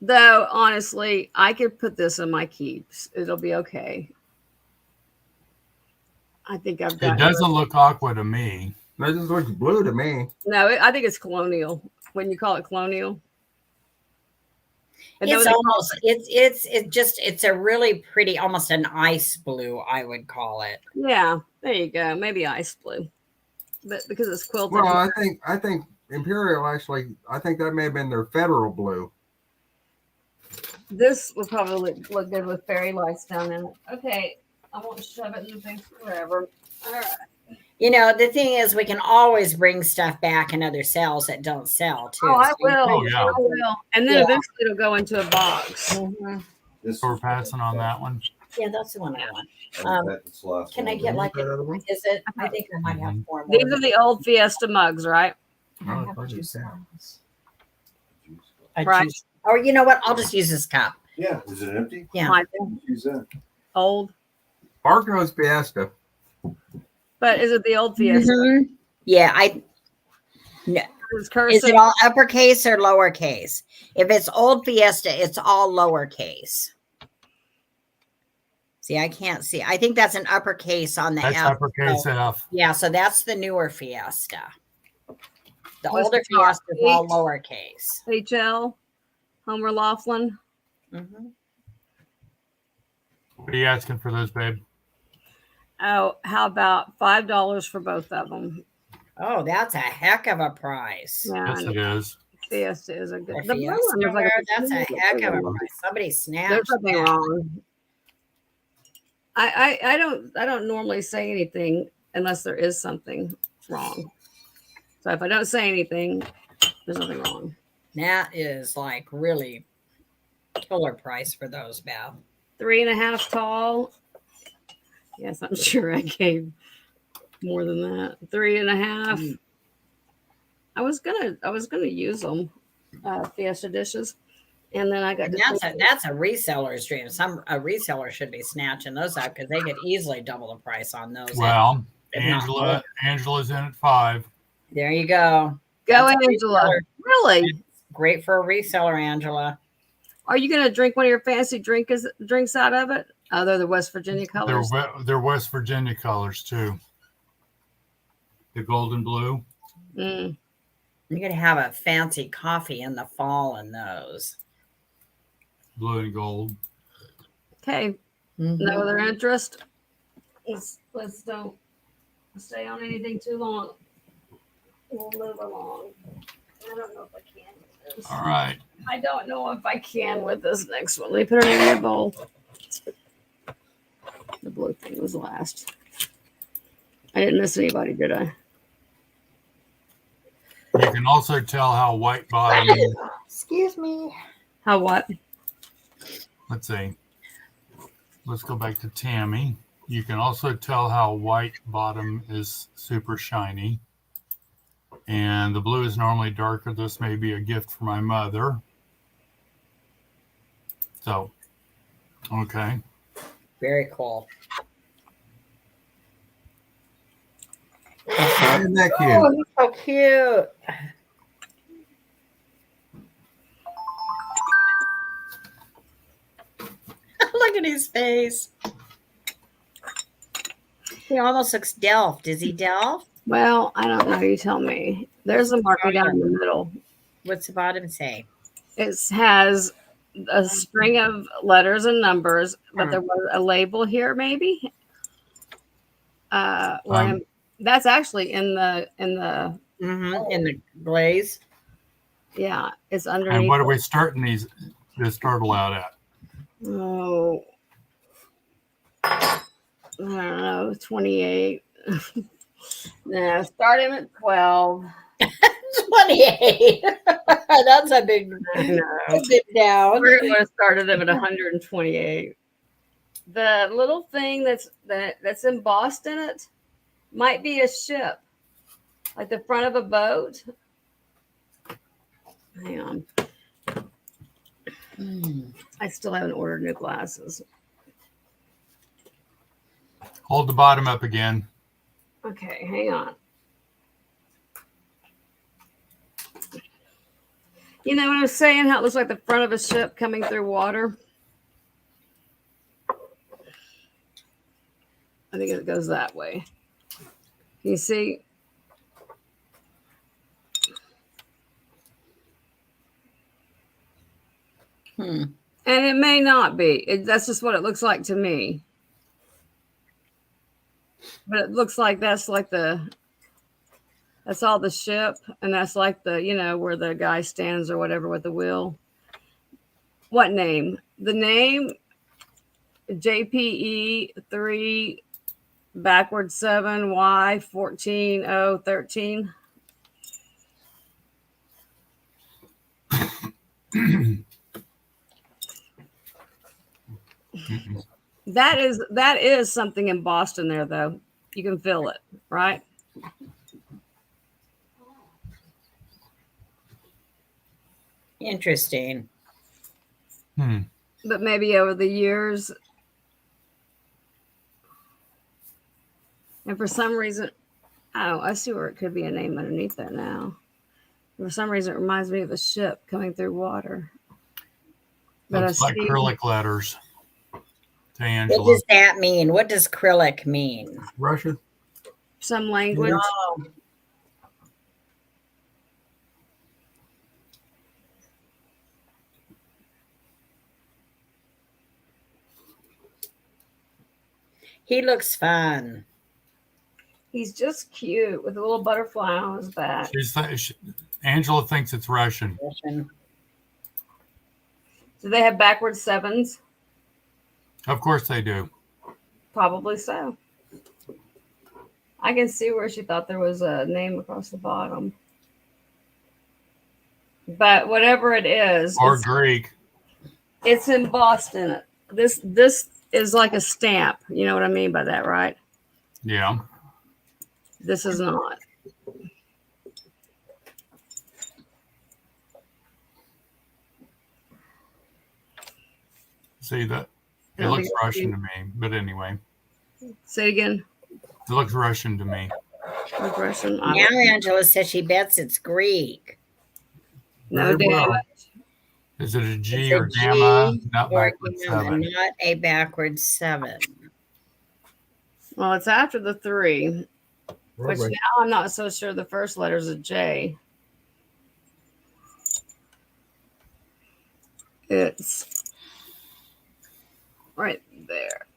Though, honestly, I could put this in my keeps. It'll be okay. I think I've got it. Doesn't look aqua to me. That just looks blue to me. No, I think it's colonial. When you call it colonial. It's almost it's a really pretty, almost an ice blue, I would call it. Yeah, there you go. Maybe ice blue, but because it's quilted. Well, I think Imperial actually. I think that may have been their federal blue. This will probably look good with fairy lights down in it. Okay, I won't shove it in the thing forever. All right. You know, the thing is, we can always bring stuff back in other cells that don't sell too. Oh, I will. Oh, yeah. I will. And then eventually it'll go into a box. So we're passing on that one. Yeah, that's the one I want. Can I get like is it? I think I might have 4 more. These are the old Fiesta mugs, right? I have a juice box. Or you know what? I'll just use this cup. Yeah. Is it empty? Yeah. Use that. Old. Marco's Fiesta. But is it the old Fiesta? Mm-hmm. Yeah, no. Is it all uppercase or lowercase? If it's old Fiesta, it's all lowercase. See, I can't see. I think that's an uppercase on the That's F. uppercase F. Yeah, so that's the newer Fiesta. The What's older the top? Fiesta is all H? lowercase. HL, Homer Laughlin. Mm-hmm. What are you asking for those, babe? Oh, how about $5 for both of them? Oh, that's a heck of a price. Yeah, Yes, it is. Fiesta is a good. For The blue Fiesta one is like wear, that's a heck of a one. price. Somebody snatched There's nothing that. wrong. I don't normally say anything unless there is something wrong. So if I don't say anything, there's nothing wrong. That is like really killer price for those, Beth. 3.5 tall. Yes, I'm sure I gave more than that. 3.5. I was gonna use them, Fiesta dishes, and then I got And that's a reseller's dream. A reseller should be snatching those out because they could easily double the price on those. Well, if not more. Angela's in at 5. There you go. Go, That's a Angela. reseller. Really? Great for a reseller, Angela. Are you gonna drink one of your fancy drinks out of it? Oh, they're the West Virginia colors. They're West Virginia colors too. The golden blue. Mm. You're gonna have a fancy coffee in the fall in those. Blue and gold. Okay. No other interest. Let's don't stay on anything too long. We'll move along. I don't know if I can with this. All right. I don't know if I can with this next one. Let me put it in your bowl. The blue thing was last. I didn't miss anybody, did I? You can also tell how white bottom. Excuse me. How what? Let's see. Let's go back to Tammy. You can also tell how white bottom is super shiny. And the blue is normally darker. This may be a gift for my mother. So, okay. Very cool. Isn't that cute? Oh, he's so cute. Look at his face. He almost looks Delft. Is he Delft? Well, I don't know. You tell me. There's a marker down in the middle. What's the bottom say? It has a string of letters and numbers, but there was a label here, maybe. That's actually in the glaze. Yeah, it's underneath. And what are we starting this turtle out at? Oh, I don't know, 28. No, start him at 12. 28. That's a big down. We're going to start him at 128. The little thing that's embossed in it might be a ship, like the front of a boat. Hang on. I still haven't ordered new glasses. Hold the bottom up again. Okay, hang on. You know what I was saying? How it looks like the front of a ship coming through water? I think it goes that way. You see? And it may not be. That's just what it looks like to me. But it looks like that's all the ship, and that's like the, where the guy stands or whatever with the wheel. What name? The name JPE 3 backwards 7 Y 14013. That is something embossed in there, though. You can feel it, right? Interesting. But maybe over the years, and for some reason, I see where it could be a name underneath that now. For some reason, it reminds me of a ship coming through water. Looks like acrylic letters. To Angela. What does that mean? What does acrylic mean? Russian. Some language. No. He looks fun. He's just cute with a little butterfly on his back. Angela thinks it's Russian. Do they have backwards 7s? Of course they do. Probably so. I can see where she thought there was a name across the bottom. But whatever it is, or Greek. It's embossed in it. This is like a stamp. You know what I mean by that, right? Yeah. This is not. See that? It looks Russian to me, but anyway. Say it again. It looks Russian to me. Look Russian. Now Angela says she bets it's Greek. No damage. Is it a G or gamma? Not backwards 7. Not a backwards 7. Well, it's after the 3, which now I'm not so sure the first letter is a J. It's right there.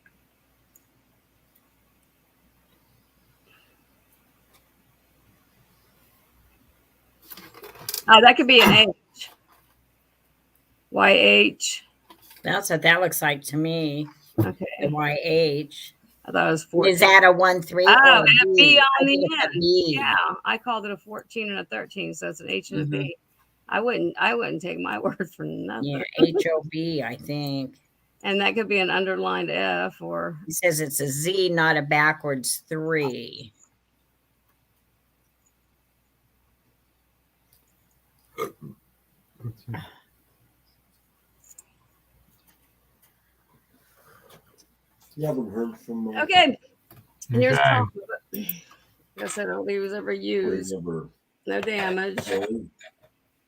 Oh, that could be an H. YH. That's what that looks like to me. Okay. YH. I thought it was 14. Is that a 1, 3? Oh, and a B on the end. B. Yeah, I called it a 14 and a 13, so it's an H and a B. I wouldn't take my word for nothing. Yeah, HOB, I think. And that could be an underlined F or. He says it's a Z, not a backwards 3. You haven't heard from. Okay. And here's top of it. Like I said, I don't think it was ever used. No damage.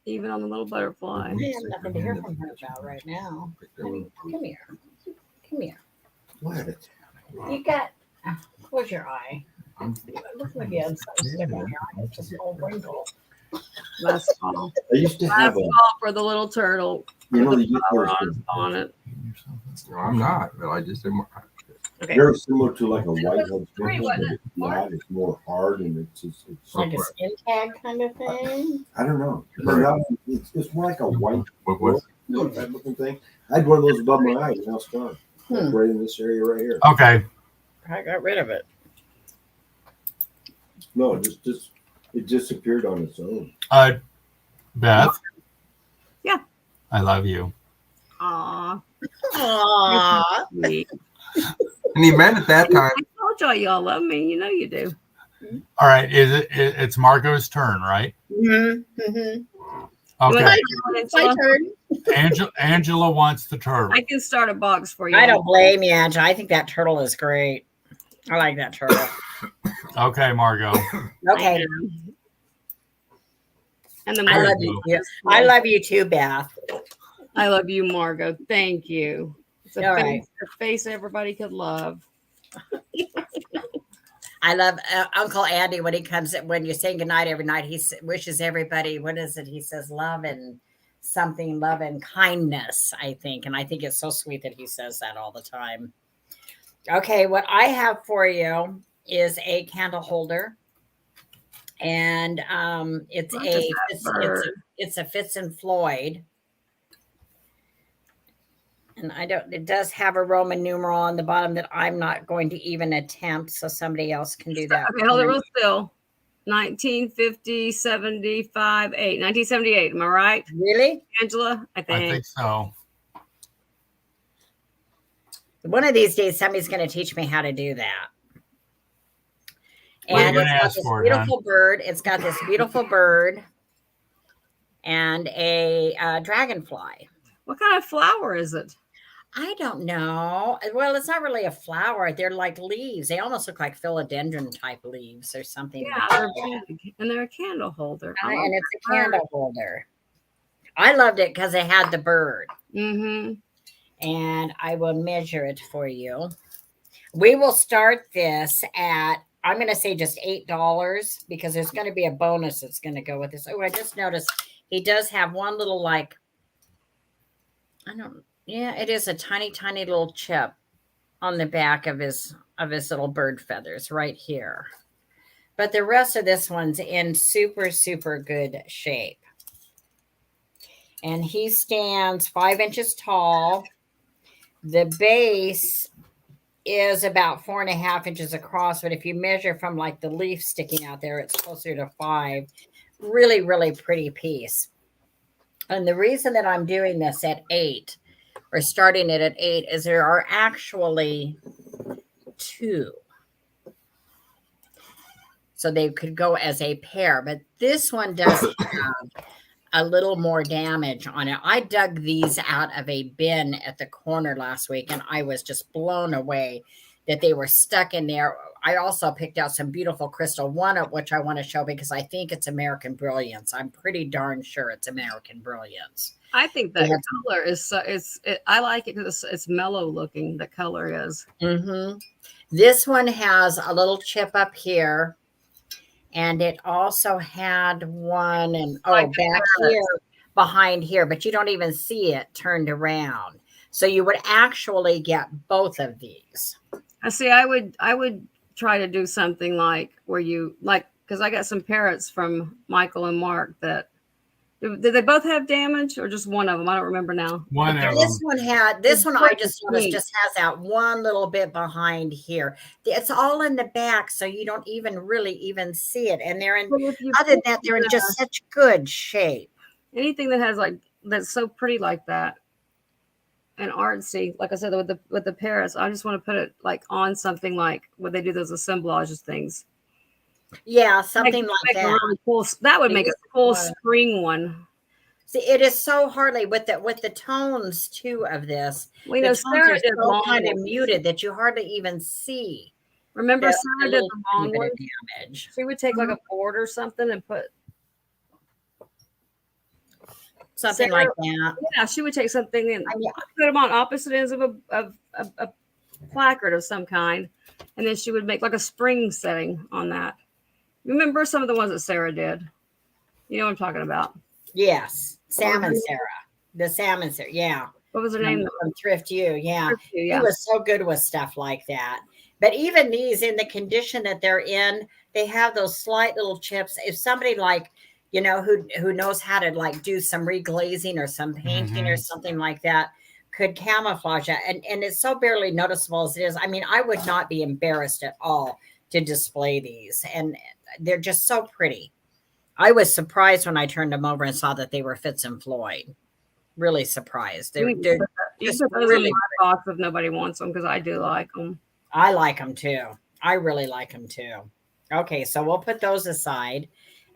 Even on the little butterfly. I have nothing to hear from her about right now. Honey, come here. Come here. What? You got. Close your eye. Look like you had something stuck in your eye. It's just all wrinkle. Last fall. I used to have for the little turtle. You know, with the flower on it. I'm not, but I just didn't. Okay. Very similar to like a white head Pretty, wasn't it? it's more hard and it's Like a skin tag kind of thing. I don't know. It's more like a white looking thing. I had one of those above my eye, and now it's gone. Like right in this area right here. Okay. I got rid of it. No, it disappeared on its own. Beth. Yeah. I love you. Aww. Aww. And he meant it that time. I told y'all love me. You know you do. All right. It's Margo's turn, right? Mm-hmm. Okay. It's my turn. Angela wants the turtle. I can start a box for you. I don't blame you, Angela. I think that turtle is great. I like that turtle. Okay, Margo. Okay. And then I love you too. I love you too, Beth. I love you, Margo. Thank you. It's a All face, right. a face everybody could love. I love Uncle Andy when he comes when you're saying goodnight every night. He wishes everybody, what is it? He says love and something, love and kindness, I think. And I think it's so sweet that he says that all the time. Okay, what I have for you is a candle holder. And it's a Fitz and Floyd. And it does have a Roman numeral on the bottom that I'm not going to even attempt, so somebody else can do that. Okay, hold it real still. 1950, 75, 8. 1978, am I right? Really? Angela? I think so. One of these days, somebody's going to teach me how to do that. What are And you it's gonna got ask this for, beautiful hon? bird. It's got this beautiful bird and a dragonfly. What kind of flower is it? I don't know. Well, it's not really a flower. They're like leaves. They almost look like philodendron type leaves or something. Yeah, like they're that. big. And they're a candle holder. And it's a candle holder. I loved it because it had the bird. Mm-hmm. And I will measure it for you. We will start this at, I'm going to say just $8 because there's going to be a bonus that's going to go with this. Oh, I just noticed he does have one little it is a tiny, tiny little chip. on the back of his little bird feathers right here. But the rest of this one's in super, super good shape. And he stands 5 inches tall. The base is about 4.5 inches across, but if you measure from like the leaf sticking out there, it's closer to 5. Really, really pretty piece. And the reason that I'm doing this at 8 or starting it at 8 is there are actually 2. So they could go as a pair, but this one does have a little more damage on it. I dug these out of a bin at the corner last week, and I was just blown away that they were stuck in there. I also picked out some beautiful crystal, one of which I want to show because I think it's American Brilliance. I'm pretty darn sure it's American Brilliance. I think that color is I like it because it's mellow looking. The color is. Mm-hmm. This one has a little chip up here. And it also had one back here behind here, but you don't even see it turned around. So you would actually get both of these. I see. I would try to do something like where you because I got some parrots from Michael and Mark that did they both have damage or just one of them? I don't remember now. This one I just noticed just has that one little bit behind here. It's all in the back, so you don't even really even see it. And they're in other than that, they're in just such good shape. Anything that has that's so pretty like that and artsy, like I said, with the parrots, I just want to put it on something like when they do those assemblages things. Yeah, something like that. Really cool. That would make a cool spring one. See, it is so hardly with the tones too of this. We know Sarah did so kind of muted that you hardly even see. Remember Sarah did the long one? Damage. She would take like a board or something and put something like that. Yeah, she would take something and put them on opposite ends of a placard of some kind, and then she would make like a spring setting on that. Remember some of the ones that Sarah did? You know what I'm talking about? Yes. Salmon Sarah. The Salmon Sarah. Yeah. What was her name? From Thrift U. Yeah. Thrift U, yeah. He was so good with stuff like that. But even these, in the condition that they're in, they have those slight little chips. If somebody who knows how to do some reglazing or some painting or something like that could camouflage it. And it's so barely noticeable as it is. I mean, I would not be embarrassed at all to display these. And they're just so pretty. I was surprised when I turned them over and saw that they were Fitz and Floyd. Really surprised. They're just really in my box if nobody wants them because I do like them. I like them too. I really like them too. Okay, so we'll put those aside.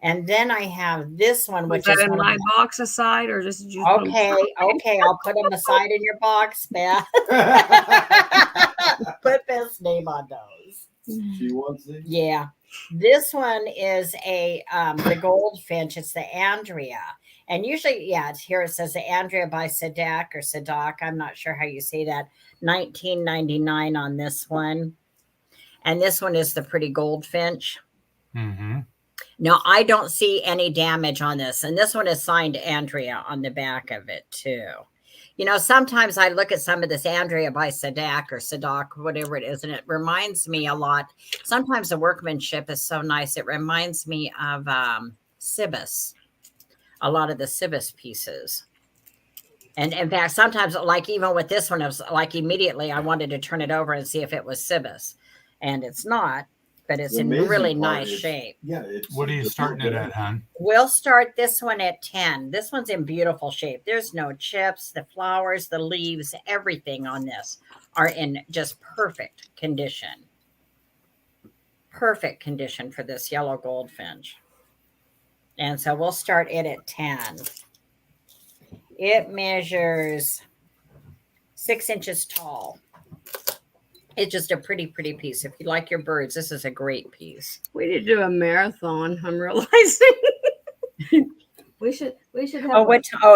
And then I have this one, which is in my box aside, or just okay. I'll put them aside in your box, Beth. Put Beth's name on those. She wants it. Yeah, this one is the goldfinch. It's the Andrea, and usually, it's here. It says the Andrea by Sadak or Sadak. I'm not sure how you say that. $19.99 on this one, and this one is the pretty goldfinch. Mm-hmm. No, I don't see any damage on this. And this one is signed Andrea on the back of it too. Sometimes I look at some of this Andrea by Sadak or Sadak, whatever it is, and it reminds me a lot. Sometimes the workmanship is so nice. It reminds me of Sibis, a lot of the Sibis pieces. And in fact, sometimes even with this one, it was immediately I wanted to turn it over and see if it was Sibis. And it's not. But it's in really nice shape. Yeah. What are you starting it at, hon? We'll start this one at 10. This one's in beautiful shape. There's no chips, the flowers, the leaves, everything on this are in just perfect condition. Perfect condition for this yellow goldfinch. And so we'll start it at 10. It measures 6 inches tall. It's just a pretty, pretty piece. If you like your birds, this is a great piece. We need to do a marathon. I'm realizing we should have.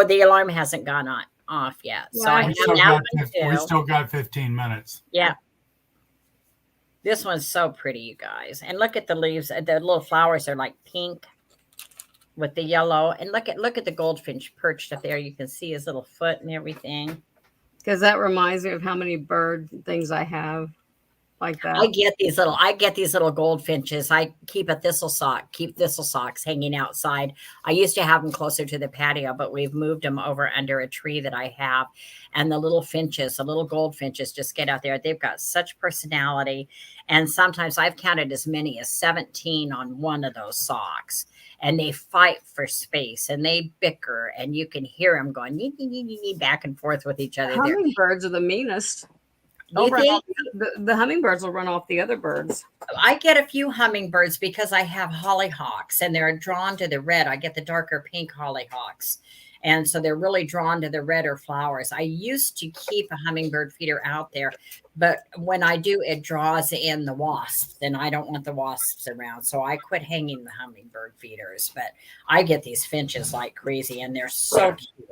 The alarm hasn't gone off yet. Yeah, so I have we still got 15 minutes. Yeah. This one's so pretty, you guys. And look at the leaves. The little flowers are like pink with the yellow. And look at the goldfinch perched up there. You can see his little foot and everything. Because that reminds me of how many bird things I have like that. I get these little goldfinches. I keep thistle socks hanging outside. I used to have them closer to the patio, but we've moved them over under a tree that I have. And the little goldfinches just get out there. They've got such personality. And sometimes I've counted as many as 17 on one of those socks. And they fight for space and they bicker, and you can hear them going back and forth with each other. Hummingbirds are the meanest. The hummingbirds will run off the other birds. I get a few hummingbirds because I have hollyhocks and they're drawn to the red. I get the darker pink hollyhocks. And so they're really drawn to the redder flowers. I used to keep a hummingbird feeder out there, but when I do, it draws in the wasps, and I don't want the wasps around. So I quit hanging the hummingbird feeders, but I get these finches like crazy, and they're so cute.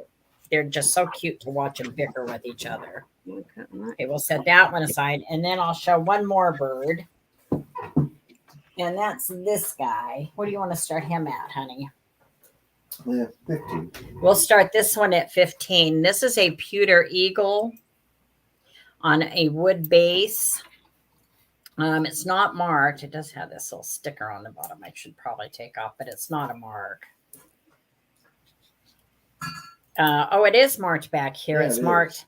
They're just so cute to watch them bicker with each other. Okay, we'll set that one aside, and then I'll show one more bird, and that's this guy. What do you want to start him at, honey? 15. We'll start this one at 15. This is a pewter eagle on a wood base. It's not marked. It does have this little sticker on the bottom I should probably take off, but it's not a mark. It is marked back here. Yeah, it's marked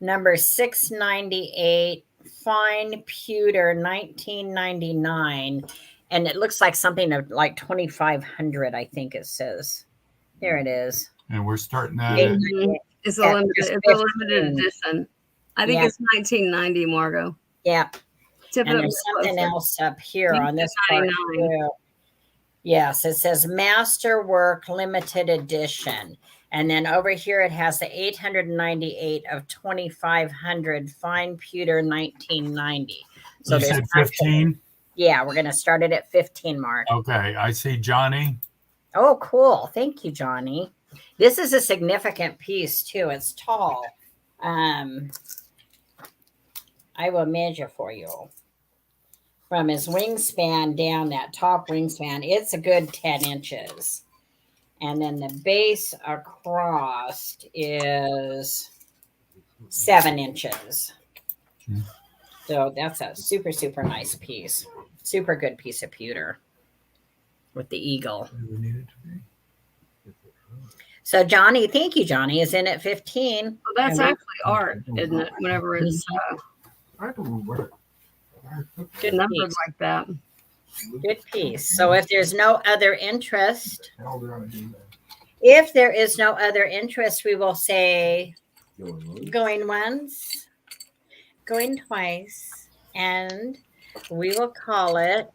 number 698, fine pewter, 1999. And it looks like something of like 2,500, I think it says. There it is. And we're starting that. It's a limited edition. I think it's 1990, Margo. Yeah. And there's something else up here on this part too. Yes, it says Masterwork Limited Edition. And then over here it has the 898 of 2,500 fine pewter 1990. So you said 15? Yeah, we're going to start it at 15, Mark. Okay, I see Johnny. Oh, cool. Thank you, Johnny. This is a significant piece, too. It's tall. I will measure for you. From his wingspan down, that top wingspan, it's a good 10 inches. And then the base across is 7 inches. So that's a super, super nice piece. Super good piece of pewter with the eagle. So Johnny, thank you, Johnny, is in at 15. Well, that's actually art, isn't it? Whenever it's good numbers like that. Good piece. So if there's no other interest, if there is no other interest, we will say going once, going twice, and we will call it.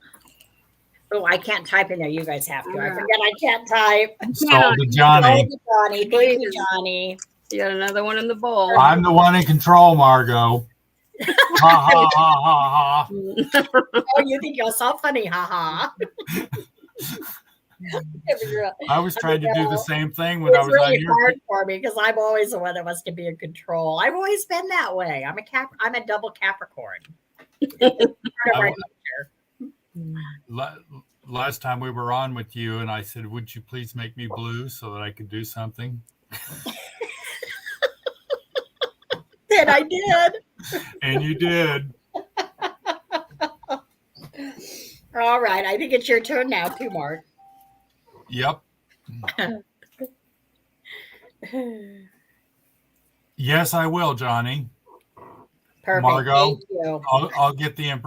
Oh, I can't type in there. You guys have to. I forget I can't type. Sold to Johnny. Thank you, Johnny. You got another one in the bowl. I'm the one in control, Margo. Ha ha ha ha ha. Oh, you think you're so funny, ha ha. I was trying to do the same thing when I was really on your. hard for me because I'm always the one that wants to be in control. I've always been that way. I'm a double Capricorn. Last time we were on with you, and I said, "Would you please make me blue so that I could do something?" And I did. And you did. All right. I think it's your turn now, too, Mark. Yep. Yes, I will, Johnny. Perfect. Margo, thank you.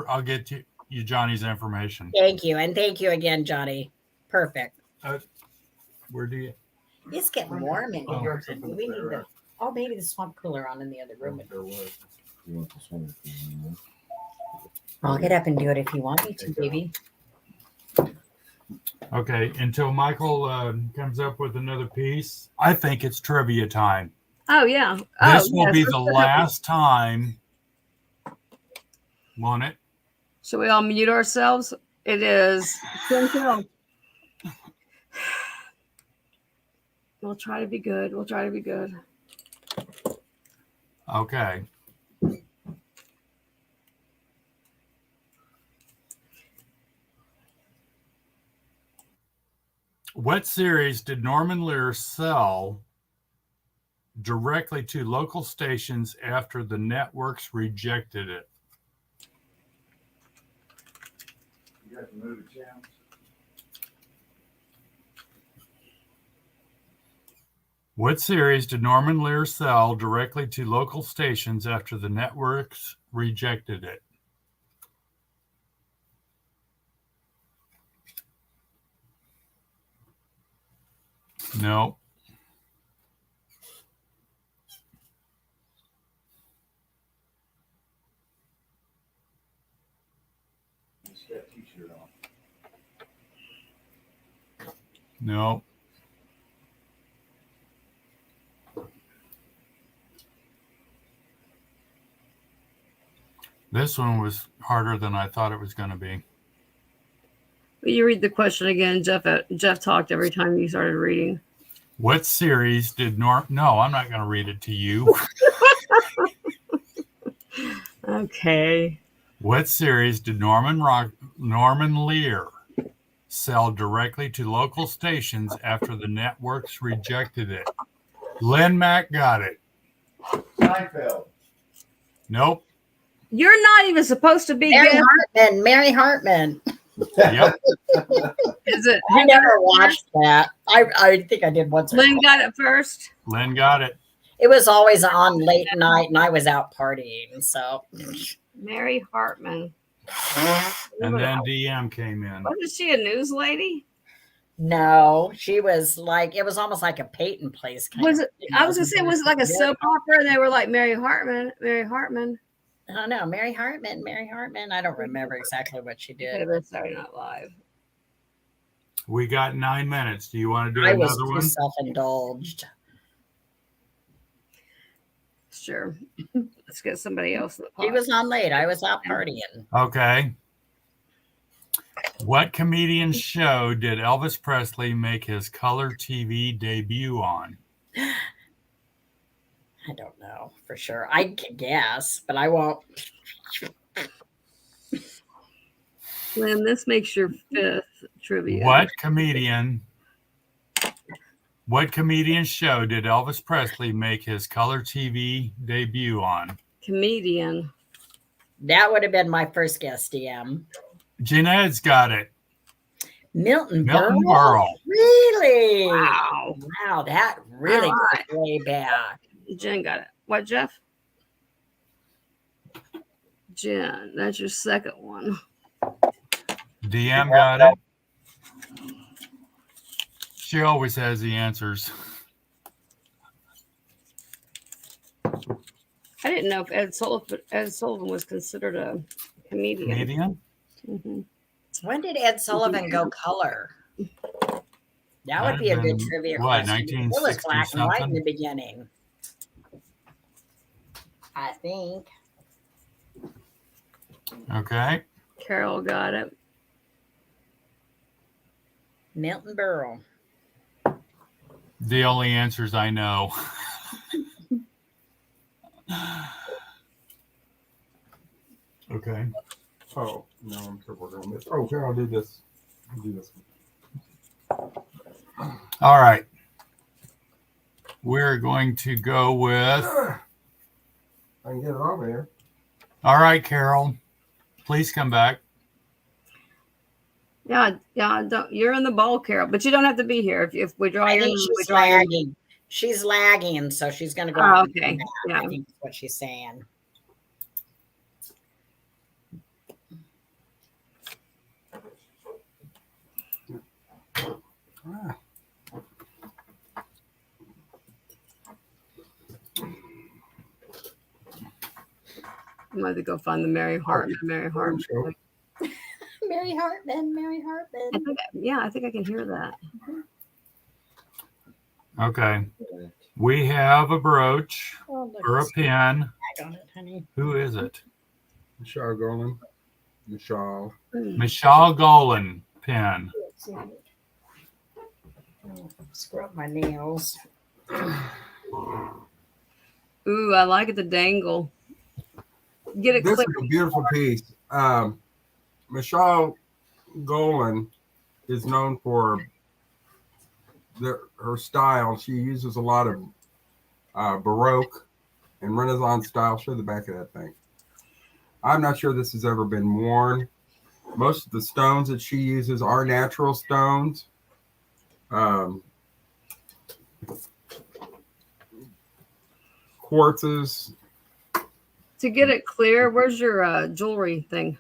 I'll get you Johnny's information. Thank you, and thank you again, Johnny. Perfect. Where do you? It's getting warm in here. We need the. Oh, maybe the swamp cooler on in the other room. I'll get up and do it if you want me to, baby. Okay, until Michael comes up with another piece, I think it's trivia time. Oh, yeah. This will be the last time. Won't it? Should we all mute ourselves? It is. We'll try to be good. We'll try to be good. Okay. What series did Norman Lear sell directly to local stations after the networks rejected it. You got to move the channels. What series did Norman Lear sell directly to local stations after the networks rejected it? No. He's got a t-shirt on. No. This one was harder than I thought it was going to be. Will you read the question again? Jeff talked every time you started reading. What series did No, I'm not going to read it to you. Okay. What series did Norman Lear sell directly to local stations after the networks rejected it? Lynn Mack got it. Seinfeld. Nope. You're not even supposed to be Mary Hartman. Yep. Is it? I never watched that. I think I did once. Lynn got it first. Lynn got it. It was always on late night, and I was out partying. So Mary Hartman. And then DM came in. Wasn't she a news lady? no, she was like, it was almost like a Peyton place. Was it? I was gonna say, was it like a soap opera? And they were like Mary Hartman. I don't know. Mary Hartman. I don't remember exactly what she did. Saturday Night Live. We got 9 minutes. Do you want to do I was another too one? self-indulged. Sure. Let's get somebody else. She was on late. I was out partying. Okay. What comedian show did Elvis Presley make his color TV debut on? I don't know for sure. I can guess, but I won't. Lynn, this makes your 5th trivia. What comedian show did Elvis Presley make his color TV debut on? Comedian. That would have been my first guess, DM. Jeanette's got it. Milton Berle. Berle. Really? Wow. Wow, that really goes way back. Jen got it. What, Jeff? Jen, that's your second one. DM got it. She always has the answers. I didn't know if Ed Sullivan was considered a comedian. Comedian? Mm-hmm. When did Ed Sullivan go color? That would be a good trivia what, question. 1960 It was black and white in something? the beginning. I think. Okay. Carol got it. Milton Berle. The only answers I know. Okay. Oh, no, I'm sure we're going to miss. Oh, Carol, do this. Do this. All right. We're going to go with. I can get it over here. All right, Carol. Please come back. Yeah. Don't, you're in the bowl, Carol, but you don't have to be here. If we draw I your think name, she's lagging. She's lagging, so she's going to go. Oh, okay. Yeah. I think that's what she's saying. I'm going to go find the Mary Hartman. Mary Hartman. Mary Hartman. I think I can hear that. Okay. We have a brooch or a pin. Got it, honey. Who is it? Michelle Golan. Michelle. Michelle Golan pin. Scrub my nails. Ooh, I like it, the dangle. Get it This clear. is a beautiful piece. Michelle Golan is known for her style. She uses a lot of Baroque and Renaissance style. Show the back of that thing. I'm not sure this has ever been worn. Most of the stones that she uses are natural stones. Quartzes. To get it clear, where's your jewelry thing?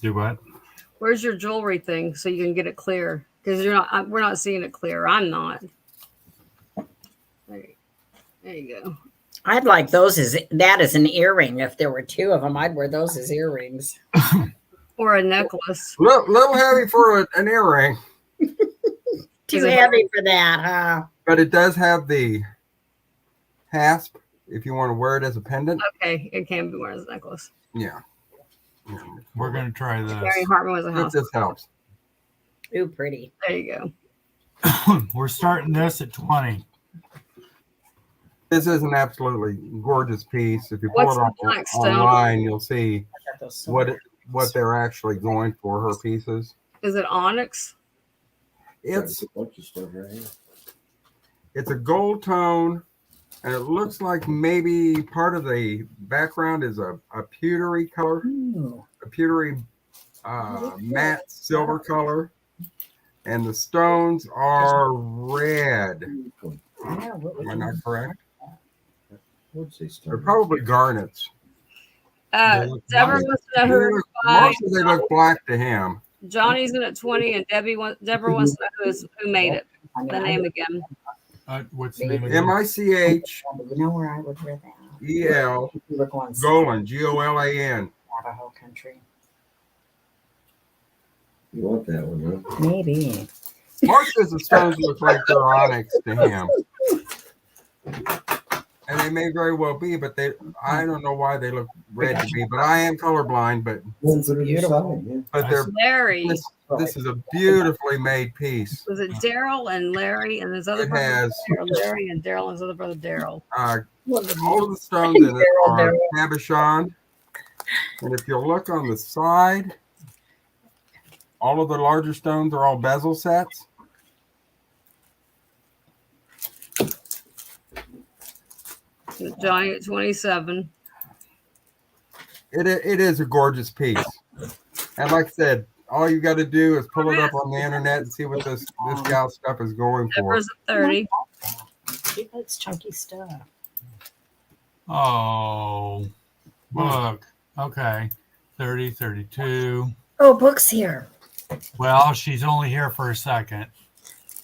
Do what? Where's your jewelry thing so you can get it clear? Because we're not seeing it clear. I'm not. There you go. I'd like those as an earring. If there were two of them, I'd wear those as earrings. Or a necklace. Little heavy for an earring. Too heavy for that, huh? But it does have the hasp if you want to wear it as a pendant. Okay, it can be worn as a necklace. Yeah. We're going to try this. Mary Hartman was a house. This helps. Ooh, pretty. There you go. We're starting this at 20. This is an absolutely gorgeous piece. If you pull What's it the black stone? online, you'll see what they're actually going for her pieces. Is it onyx? It's a bunch of stuff right here. It's a gold tone, and it looks like maybe part of the background is a pewtery color, a pewtery matte silver color, and the stones are red. Am I not correct? They're probably garnets. Deborah wants to know who Mostly they look black to him. Johnny's in at 20, and Deborah wants to know who made it. The name again. What's the name again? MICH You know where I would wear that? EL Golan, GOLAN. Navajo country. You want that one, huh? Maybe. Mark says the stones look like they're onyx to him. And they may very well be, but I don't know why they look red to me. But I am colorblind, but Beautiful. they're Larry. This is a beautifully made piece. Was it Daryl and Larry and his other It brother? has Larry and Daryl and his other brother Daryl. all of the stones in it are cabochon. And if you look on the side, all of the larger stones are all bezel sets. Johnny at 27. It is a gorgeous piece. And like I said, all you got to do is pull it up on the internet and see what this gal stuff is going for. Deborah's at 30. That's chunky stuff. Oh, book. Okay. 30, 32. Oh, book's here. Well, she's only here for a second.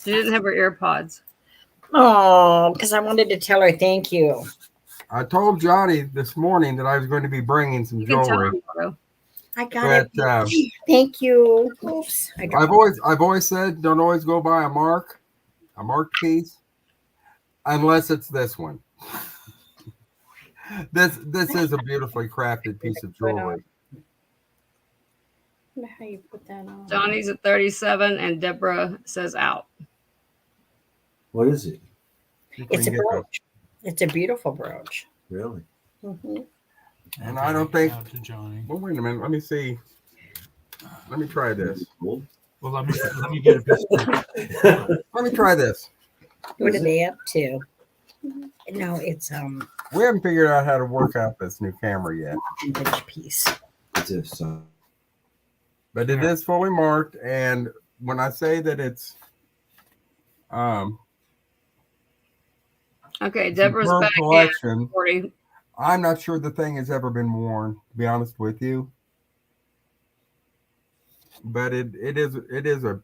She didn't have her earpods. Oh, because I wanted to tell her thank you. I told Johnny this morning that I was going to be bringing some jewelry. I got it. Thank you. Oops. I've always said don't always go buy a marked piece, unless it's this one. This is a beautifully crafted piece of jewelry. How you put that on? Johnny's at 37, and Deborah says out. What is it? It's a brooch. It's a beautiful brooch. Really? Mm-hmm. And I don't think. To Johnny. Well, wait a minute. Let me see. Let me try this. Well, let me get a piece. Let me try this. What are they up to? No, it's We haven't figured out how to work out this new camera yet. vintage piece. But it is fully marked, and when I say that it's Okay, Deborah's superb back collection, at 40. I'm not sure the thing has ever been worn, to be honest with you. But it is a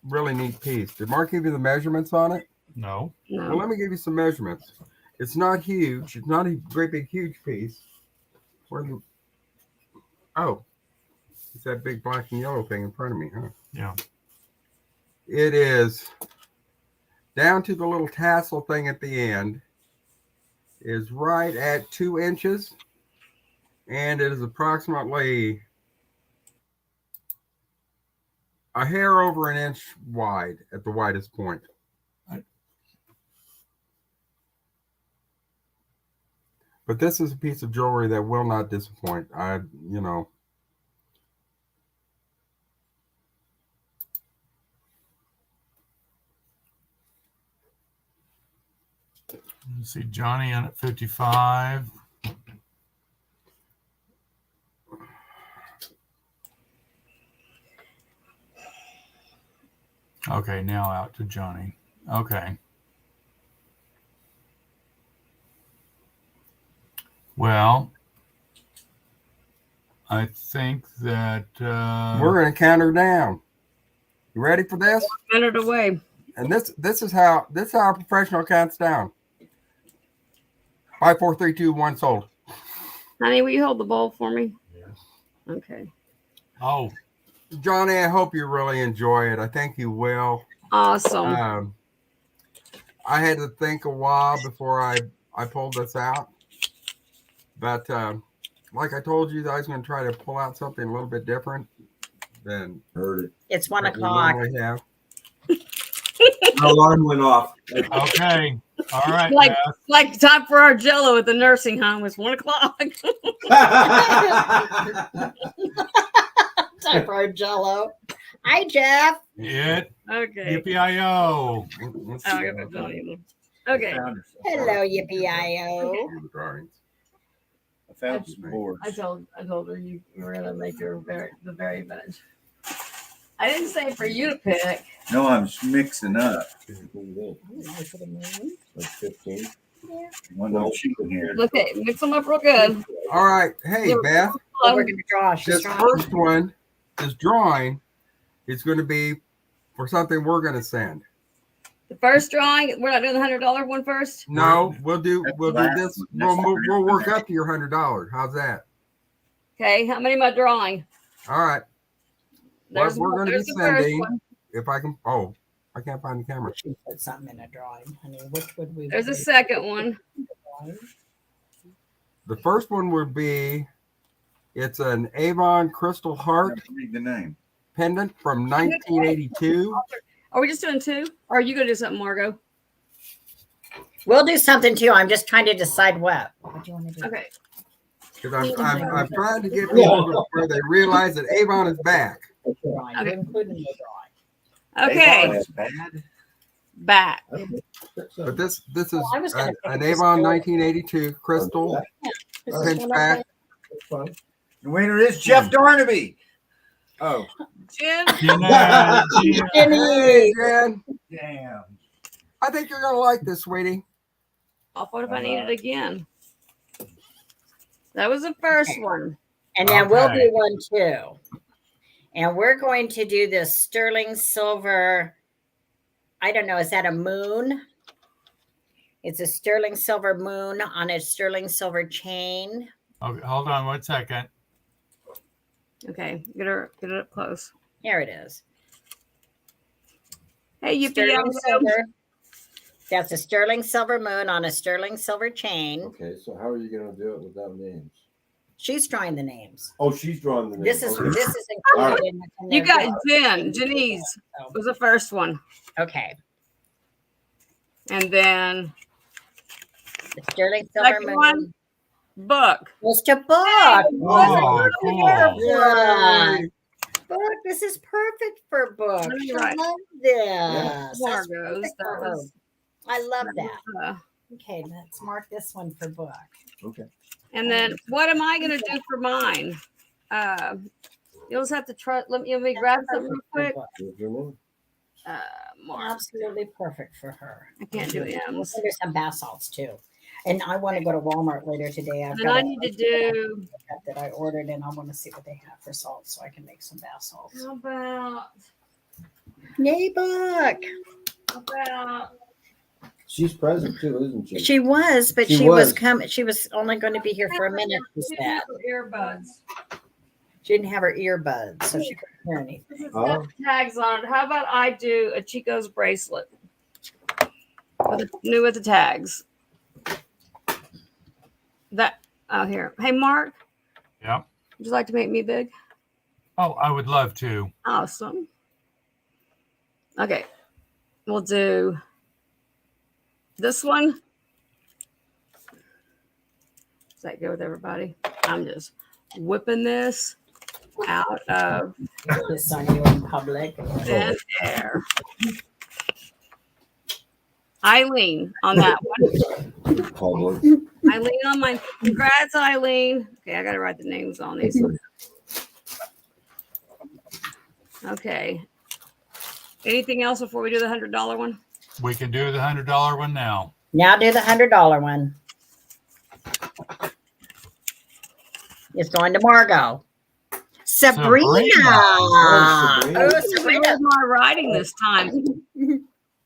really neat piece. Did Mark give you the measurements on it? No. No. Well, let me give you some measurements. It's not huge. It's not a great big huge piece. Oh, it's that big black and yellow thing in front of me, huh? Yeah. It is down to the little tassel thing at the end is right at 2 inches, and it is approximately a hair over an inch wide at the widest point. But this is a piece of jewelry that will not disappoint. Let's see, Johnny in at 55. Okay, now out to Johnny. Okay. Well, I think that we're going to count her down. You ready for this? 1 minute away. And this is how a professional counts down. 5, 4, 3, 2, 1, sold. Honey, will you hold the bowl for me? Yeah. Okay. Oh, Johnny, I hope you really enjoy it. I think you will. Awesome. I had to think a while before I pulled this out. But like I told you, I was going to try to pull out something a little bit different than Heard it. It's 1 we o'clock. normally have. The alarm went off. okay. All right. Like time for our Jello at the nursing home. It's 1 o'clock. Time for our Jello. Hi, Jeff. It. Okay. Yippee-I-O. Okay. Hello, yippee-I-O. I found some boards. I told her you were gonna make the very bench. I didn't say for you to pick. No, I'm mixing up. Like 15. Yeah. One little sheet in here. Okay, mix them up real good. All right. Hey, Beth. Oh, we're gonna draw. This first one, this drawing, is going to be for something we're going to send. The first drawing, we're not doing the $100 one first. No, we'll do last this. one. We'll work up to your $100. How's that? Okay, how many am I drawing? All right. There's What we're going to be the first sending, one. if I can. Oh, I can't find the camera. She put something in a drawing, honey. Which would we? There's a second one. The first one would be, it's an Avon Crystal Heart Read the name. pendant from 1982. Are we just doing 2? Or are you gonna do something, Margo? We'll do something too. I'm just trying to decide what. What do you want to do? Okay. Because I'm trying to get people to where they realize that Avon is back. Drawing. Okay. We're including the drawing. Okay. That's bad. Back. But this is Well, I was gonna pick an this Avon door. 1982 crystal This is pinch one back. The winner is Jeff Darnaby. Oh, Jim. Hey, Jen. damn. I think you're gonna like this, sweetie. What if I need it again? That was the first one. And then we'll Okay. do one too. And we're going to do this sterling silver. I don't know. Is that a moon? It's a sterling silver moon on a sterling silver chain. Okay, hold on 1 second. Okay, get her up close. Here it is. Hey, you Sterling silver. That's a sterling silver moon on a sterling silver chain. Okay, so how are you going to do it without names? She's drawing the names. Oh, she's drawing the names. This is Okay. this is All right. included in You their got drawing. Janice was the first one. Okay. And then The sterling silver second moon. one, Book. Mr. Book. Oh, cool. Yay. Book. This is perfect for Book. Let me I write. love this. That's Margo's. perfect for That her. was, I love that. uh, Okay, let's mark this one for Book. Okay. and then what am I going to do for mine? You'll just have to try. Let me grab something real quick. Here's your name. Mark. Absolutely perfect for her. I can't do We'll M's. send her some bath salts too. And I want to go to Walmart later today. I've And got I a- need to do. that I ordered, and I want to see what they have for salt so I can make some bath salts. How about? Yay, Book. How about? She's present too, isn't she? She was, but She she was was. coming. She was only going to be here for a minute. She said Earbuds. she didn't have her earbuds, so she couldn't hear anything. This has got the tags on it. How about I do a Chico's bracelet with the tags? That here. Hey, Mark. Yep. Would you like to make me big? Oh, I would love to. Awesome. Okay, we'll do this one. Does that go with everybody? I'm just whipping this out of This on you in public. thin air. Eileen on that one. Public. Eileen on mine. Congrats, Eileen. Okay, I got to write the names on these. Okay. Anything else before we do the $100 one? We can do the $100 one now. Now do the $100 one. It's going to Margo. Sabrina. Oh, Sabrina. Where's my writing this time?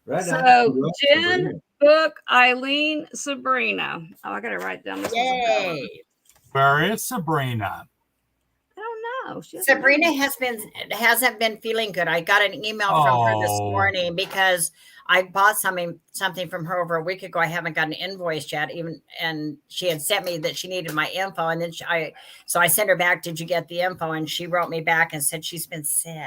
Right So, on. Jen, Book, Eileen, Sabrina. Oh, I got to write down this. Yay. Where is Sabrina? I don't know. Sabrina hasn't been feeling good. I got an email from her this morning because I bought something from her over a week ago. I haven't got an invoice yet, and she had sent me that she needed my info, and then so I sent her back. Did you get the info? And she wrote me back and said she's been sick.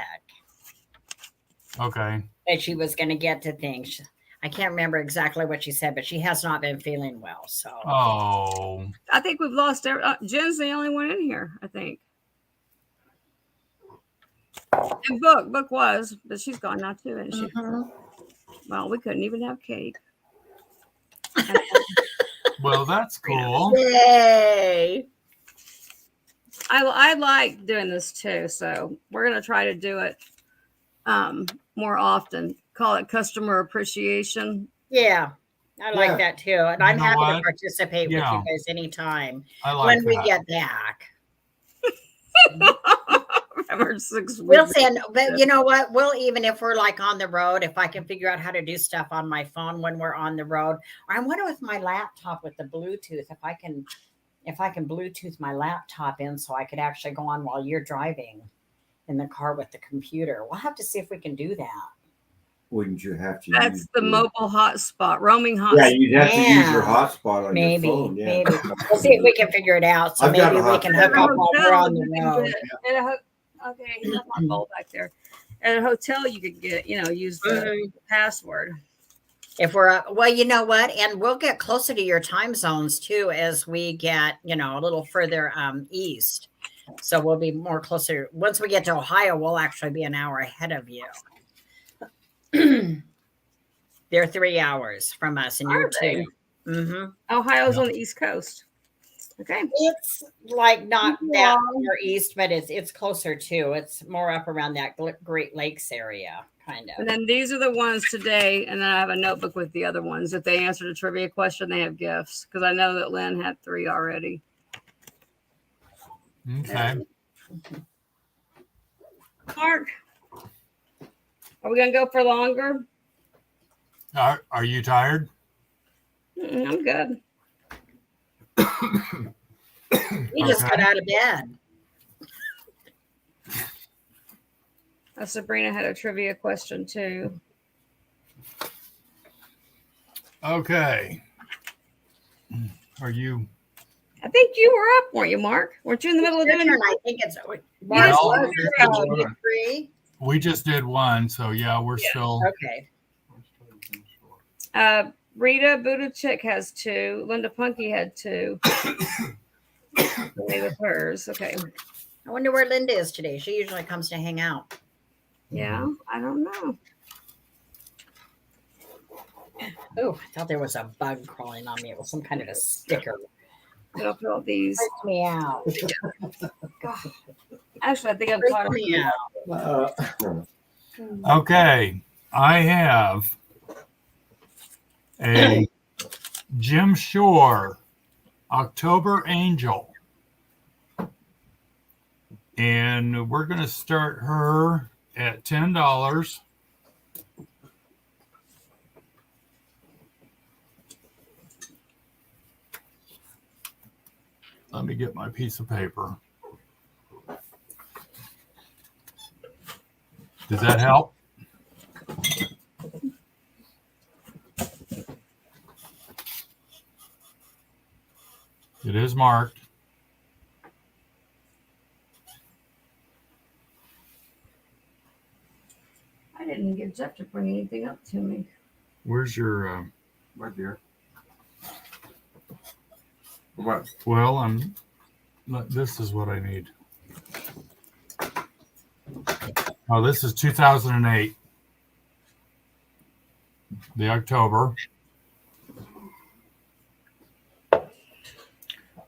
Okay. And she was going to get to things. I can't remember exactly what she said, but she has not been feeling well. So. Oh. I think we've lost. Jen's the only one in here, I think. And Book was, but she's gone now too, isn't she? Well, we couldn't even have cake. Well, that's cool. Yay! I like doing this too, so we're gonna try to do it more often. Call it customer appreciation. Yeah, I like that too, and I'm happy to what? participate with you guys anytime I like when we that. get back. We'll send, but you know what? We'll, even if we're like on the road, if I can figure out how to do stuff on my phone when we're on the road, or I wonder with my laptop with the Bluetooth, if I can Bluetooth my laptop in so I could actually go on while you're driving in the car with the computer. We'll have to see if we can do that. Wouldn't you have to? That's the mobile hotspot, roaming hotspot. Yeah, you'd have to use your hotspot on your phone. Yeah. Maybe. We'll see if we can figure it out. So maybe we can hook up while we're on the road. Okay, here's my bowl back there. At a hotel, you could get, use the password. If we're up, well, you know what? And we'll get closer to your time zones too as we get, a little further east. So we'll be more closer. Once we get to Ohio, we'll actually be an hour ahead of you. They're 3 hours from us, and you're 2. Ohio's on the East Coast. Okay. It's like not that far east, but it's closer to. It's more up around that Great Lakes area, kind of. And then these are the ones today, and then I have a notebook with the other ones. If they answered a trivia question, they have gifts, because I know that Lynn had 3 already. Okay. Mark, are we going to go for longer? Are you tired? I'm good. You just got out of bed. Sabrina had a trivia question too. Okay. Are you? I think you were up, weren't you, Mark? Weren't you in the middle of doing it? I think it's Well, we just did one, so yeah, we're still okay. Rita Budacek has 2. Linda Punky had 2. With hers. Okay. I wonder where Linda is today. She usually comes to hang out. Yeah, I don't know. Oh, I thought there was a bug crawling on me. It was some kind of a sticker. I'll put all these. Freaked me out. Actually, I think I'm caught me out. okay. I have a Jim Shore October Angel. And we're going to start her at $10. Let me get my piece of paper. Does that help? It is marked. I didn't get Jeff to bring anything up to me. Where's your right there? What? Well, this is what I need. Oh, this is 2008. The October.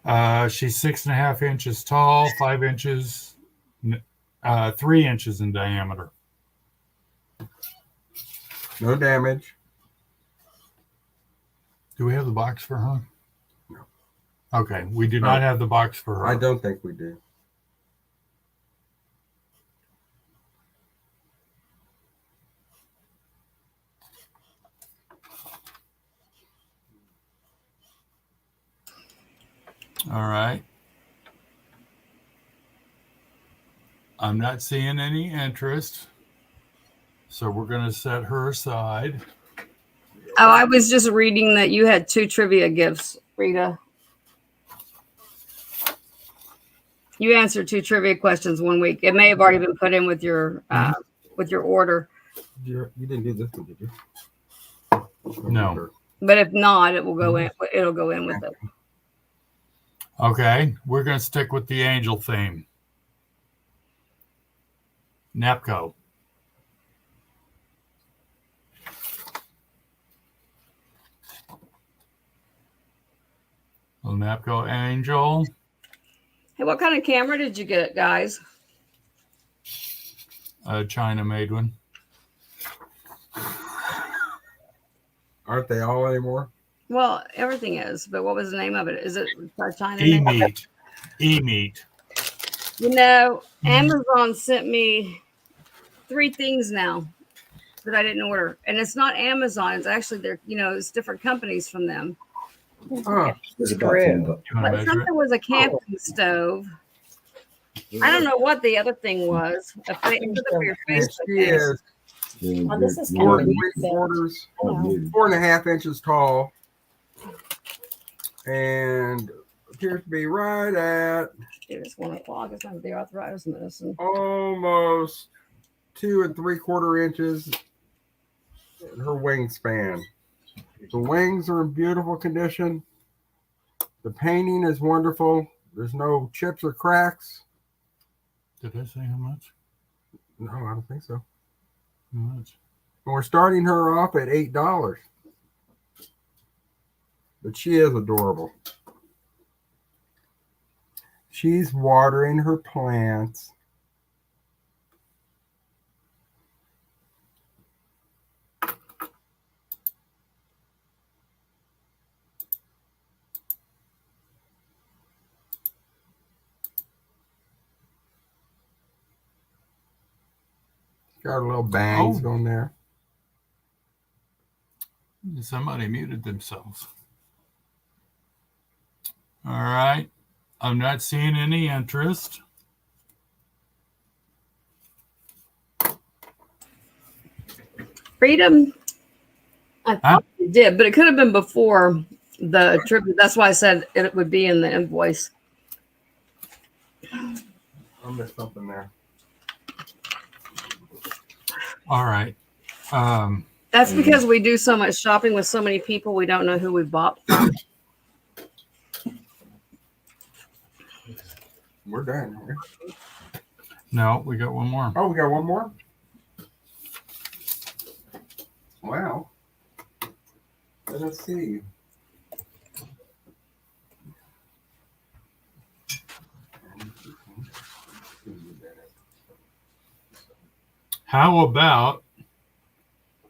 She's 6.5 inches tall, 5 inches, 3 inches in diameter. No damage. Do we have the box for her? No. Okay, we do not have the box for her. I don't think we do. All right. I'm not seeing any interest, so we're going to set her aside. Oh, I was just reading that you had 2 trivia gifts, Rita. You answered 2 trivia questions 1 week. It may have already been put in with your order. You didn't do this one, did you? No. But if not, it will go in. It'll go in with it. Okay, we're going to stick with the angel theme. Napco. Little Napco angel. Hey, what kind of camera did you get, guys? A China made one. Aren't they all anymore? Well, everything is, but what was the name of it? Is it China? E-meat. E-meat. You know, Amazon sent me 3 things now that I didn't order. And it's not Amazon. It's actually it's different companies from them. Oh, It's about $10. But something was a camping stove. I don't know what the other thing was. and she is this is 4 kind of 3/4, 4.5 inches tall, and appears to be right at It's 1 o'clock. It's not the arthritis medicine. almost 2 3/4 inches in her wingspan. The wings are in beautiful condition. The painting is wonderful. There's no chips or cracks. Did I say how much? No, I don't think so. How much? And we're starting her off at $8. But she is adorable. She's watering her plants. Got a little bangs going there. Somebody muted themselves. All right. I'm not seeing any interest. Freedom. I thought you did, but it could have been before the trip. That's why I said it would be in the invoice. I missed something there. All right. That's because we do so much shopping with so many people, we don't know who we bought from. We're done. No, we got one more. Oh, we got one more? Wow. Let's see. How about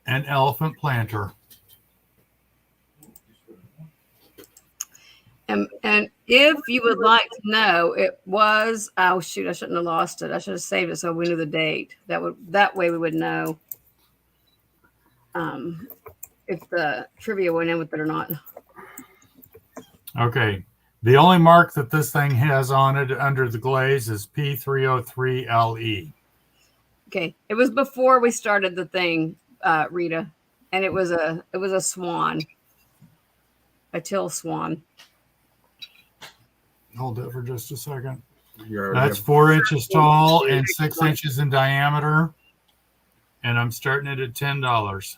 an elephant planter? And if you would like to know, it was, oh shoot, I shouldn't have lost it. I should have saved it so we knew the date. That way we would know if the trivia went in with it or not. Okay. The only mark that this thing has on it under the glaze is P303LE. Okay. It was before we started the thing, Rita. And it was a swan. A teal swan. Hold it for just a second. Yeah, That's 4 inches tall and 6 inches in diameter. And I'm starting it at $10.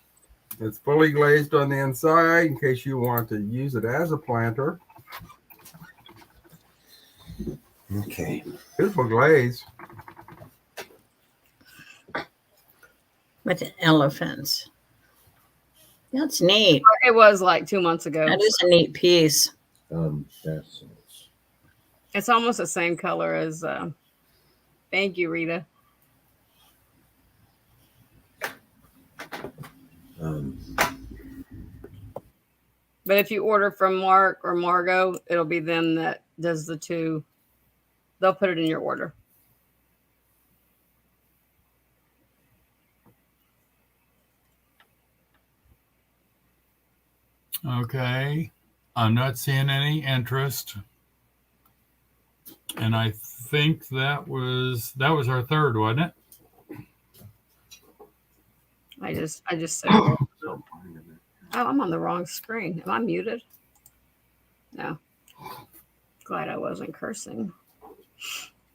It's fully glazed on the inside in case you want to use it as a planter. Okay. Beautiful glaze. with elephants. That's neat. It was like 2 months ago. That is a neat piece. That's It's almost the same color as. Thank you, Rita. But if you order from Mark or Margo, it'll be them that does the two. They'll put it in your order. Okay. I'm not seeing any interest. And I think that was our third, wasn't it? I just said, oh, I'm on the wrong screen. Am I muted? No. Glad I wasn't cursing.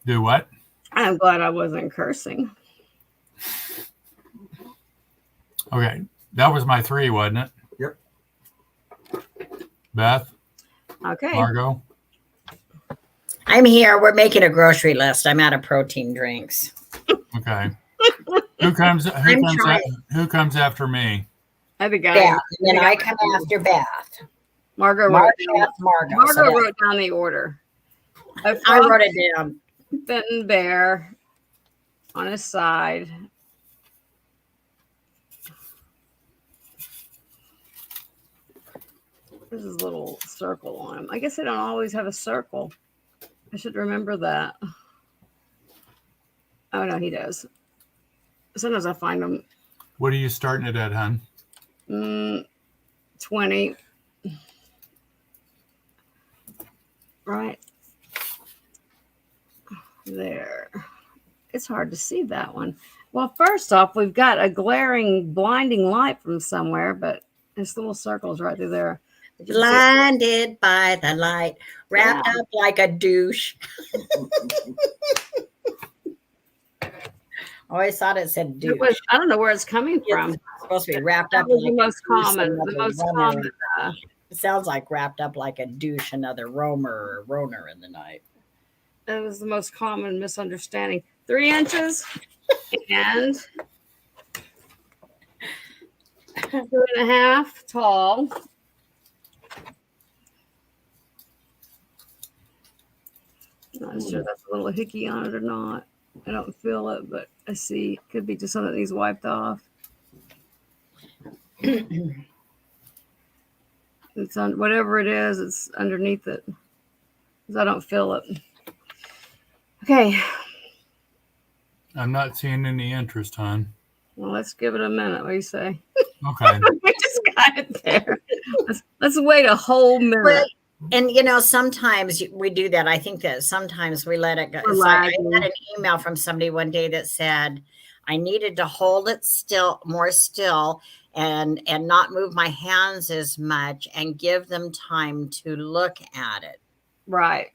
Do what? I'm glad I wasn't cursing. Okay. That was my 3, wasn't it? Yep. Beth? Okay. Margo? I'm here. We're making a grocery list. I'm out of protein drinks. Okay. Who comes after me? I think Beth, and then I come after Beth. Margo Margo. wrote down the order. I wrote it down. Fenton bear on his side. There's a little circle on him. I guess they don't always have a circle. I should remember that. Oh, no, he does. Sometimes I find them. What are you starting it at, hon? 20. Right there. It's hard to see that one. Well, first off, we've got a glaring, blinding light from somewhere, but this little circle's right through there. Blinded by the light, wrapped up like a douche. Always thought it said douche. I don't know where it's coming from. It's supposed to be wrapped up. That was the most common. The most common. It sounds like wrapped up like a douche, another roamer or roner in the night. That was the most common misunderstanding. 3 inches and 2.5 tall. Not sure that's a little hickey on it or not. I don't feel it, but I see it could be just something that needs wiped off. It's on whatever it is, it's underneath it. Because I don't feel it. Okay. I'm not seeing any interest, hon. Well, let's give it a minute. What do you say? Okay. We just got it there. Let's wait a whole minute. And sometimes we do that. I think that sometimes we let it go. So I had an email from somebody one day that said I needed to hold it more still and not move my hands as much and give them time to look at it. Right.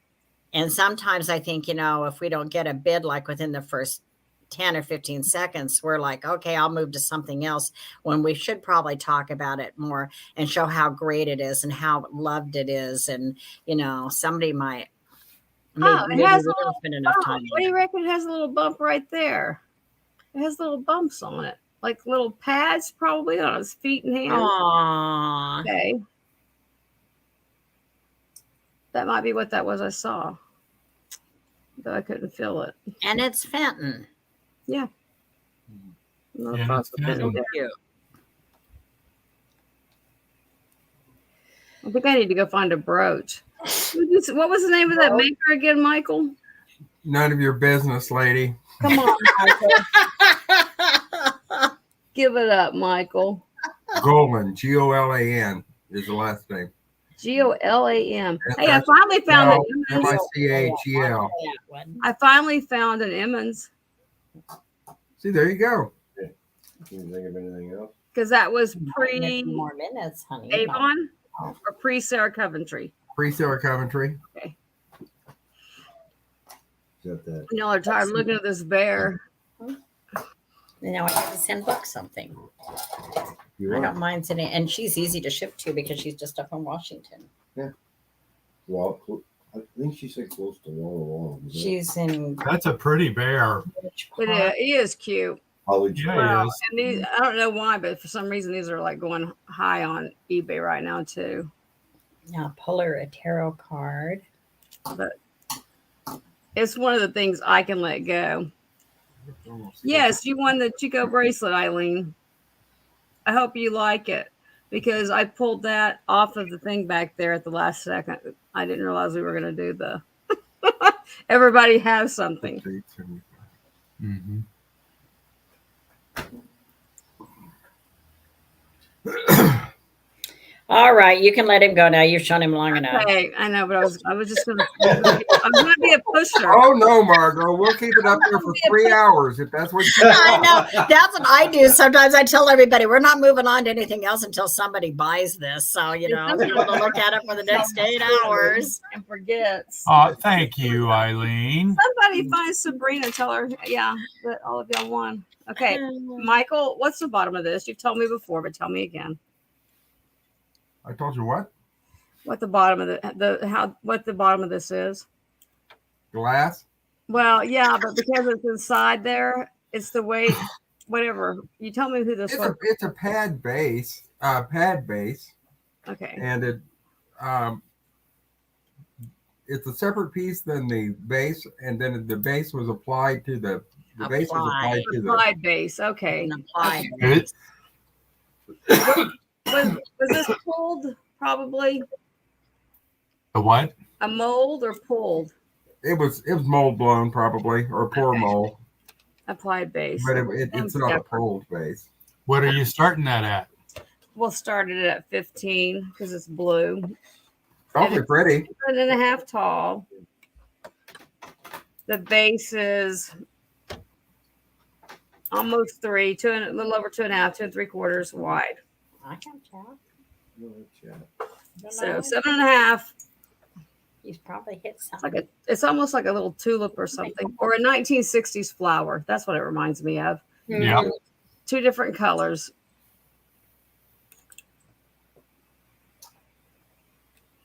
And sometimes I think, if we don't get a bid like within the first 10 or 15 seconds, we're like, okay, I'll move to something else, when we should probably talk about it more and show how great it is and how loved it is. And, somebody might maybe it has we don't spend enough time. What do you reckon? It has a little bump right there. It has little bumps on it, like little pads probably on his feet and hands. Aww. Okay. That might be what that was I saw. But I couldn't feel it. And it's Fenton. Yeah. No Yeah, problem. Fenton. I think I need to go find a brooch. What was the name of that maker again, Michael? None of your business, lady. Come on, Michael. Give it up, Michael. Golan, Golan is the last name. Golam. Hey, I finally found an Michel. I finally found an Emmons. See, there you go. Can you think of anything else? Because that was More minutes, honey. Avon or pre-Sarah Coventry. Pre-Sarah Coventry. Okay. Is that? Y'all are tired of looking at this bear. Now I have to send Buck something. I don't mind sending, and she's easy to ship to because she's just up in Washington. Yeah. Well, I think she said close to Walla. She's in. That's a pretty bear. He is cute. Yeah, he is. And I don't know why, but for some reason these are like going high on eBay right now too. Now pull her a tarot card. But It's one of the things I can let go. Yes, you won the Chico bracelet, Eileen. I hope you like it because I pulled that off of the thing back there at the last second. I didn't realize we were going to do the everybody have something. Mm-hmm. All right, you can let him go now. You've shown him long enough. Okay, I know, but I was just gonna I'm gonna be a pusher. Oh no, Margo, we'll keep it up there for 3 hours if that's what you I know. That's what I do. Sometimes I tell everybody we're not moving on to anything else until somebody buys this. So, you know, be able to look at it for the next 8 hours. And forgets. Thank you, Eileen. Somebody find Sabrina, tell her, yeah, that all of y'all won. Okay, Michael, what's the bottom of this? You've told me before, but tell me again. I told you what? What the bottom of what the bottom of this is? Glass? Well, yeah, but because it's inside there, it's the weight, whatever. You tell me who this was. It's a pad base. Okay. And it's a separate piece than the base, and then the base was applied to the base was applied to the applied base. Okay. An applied base. Was this pulled? Probably The what? a mold or pulled? It was mold blown probably, or pour mold. Applied base. But it's not a pulled base. What are you starting that at? We'll start it at 15 because it's blue. Awfully pretty. 7.5 tall. The base is almost 3, a little over 2.5, 2 3/4 wide. I can tell. So 7.5. He's probably hit something. It's almost like a little tulip or something, or a 1960s flower. That's what it reminds me of. Yeah. 2 different colors.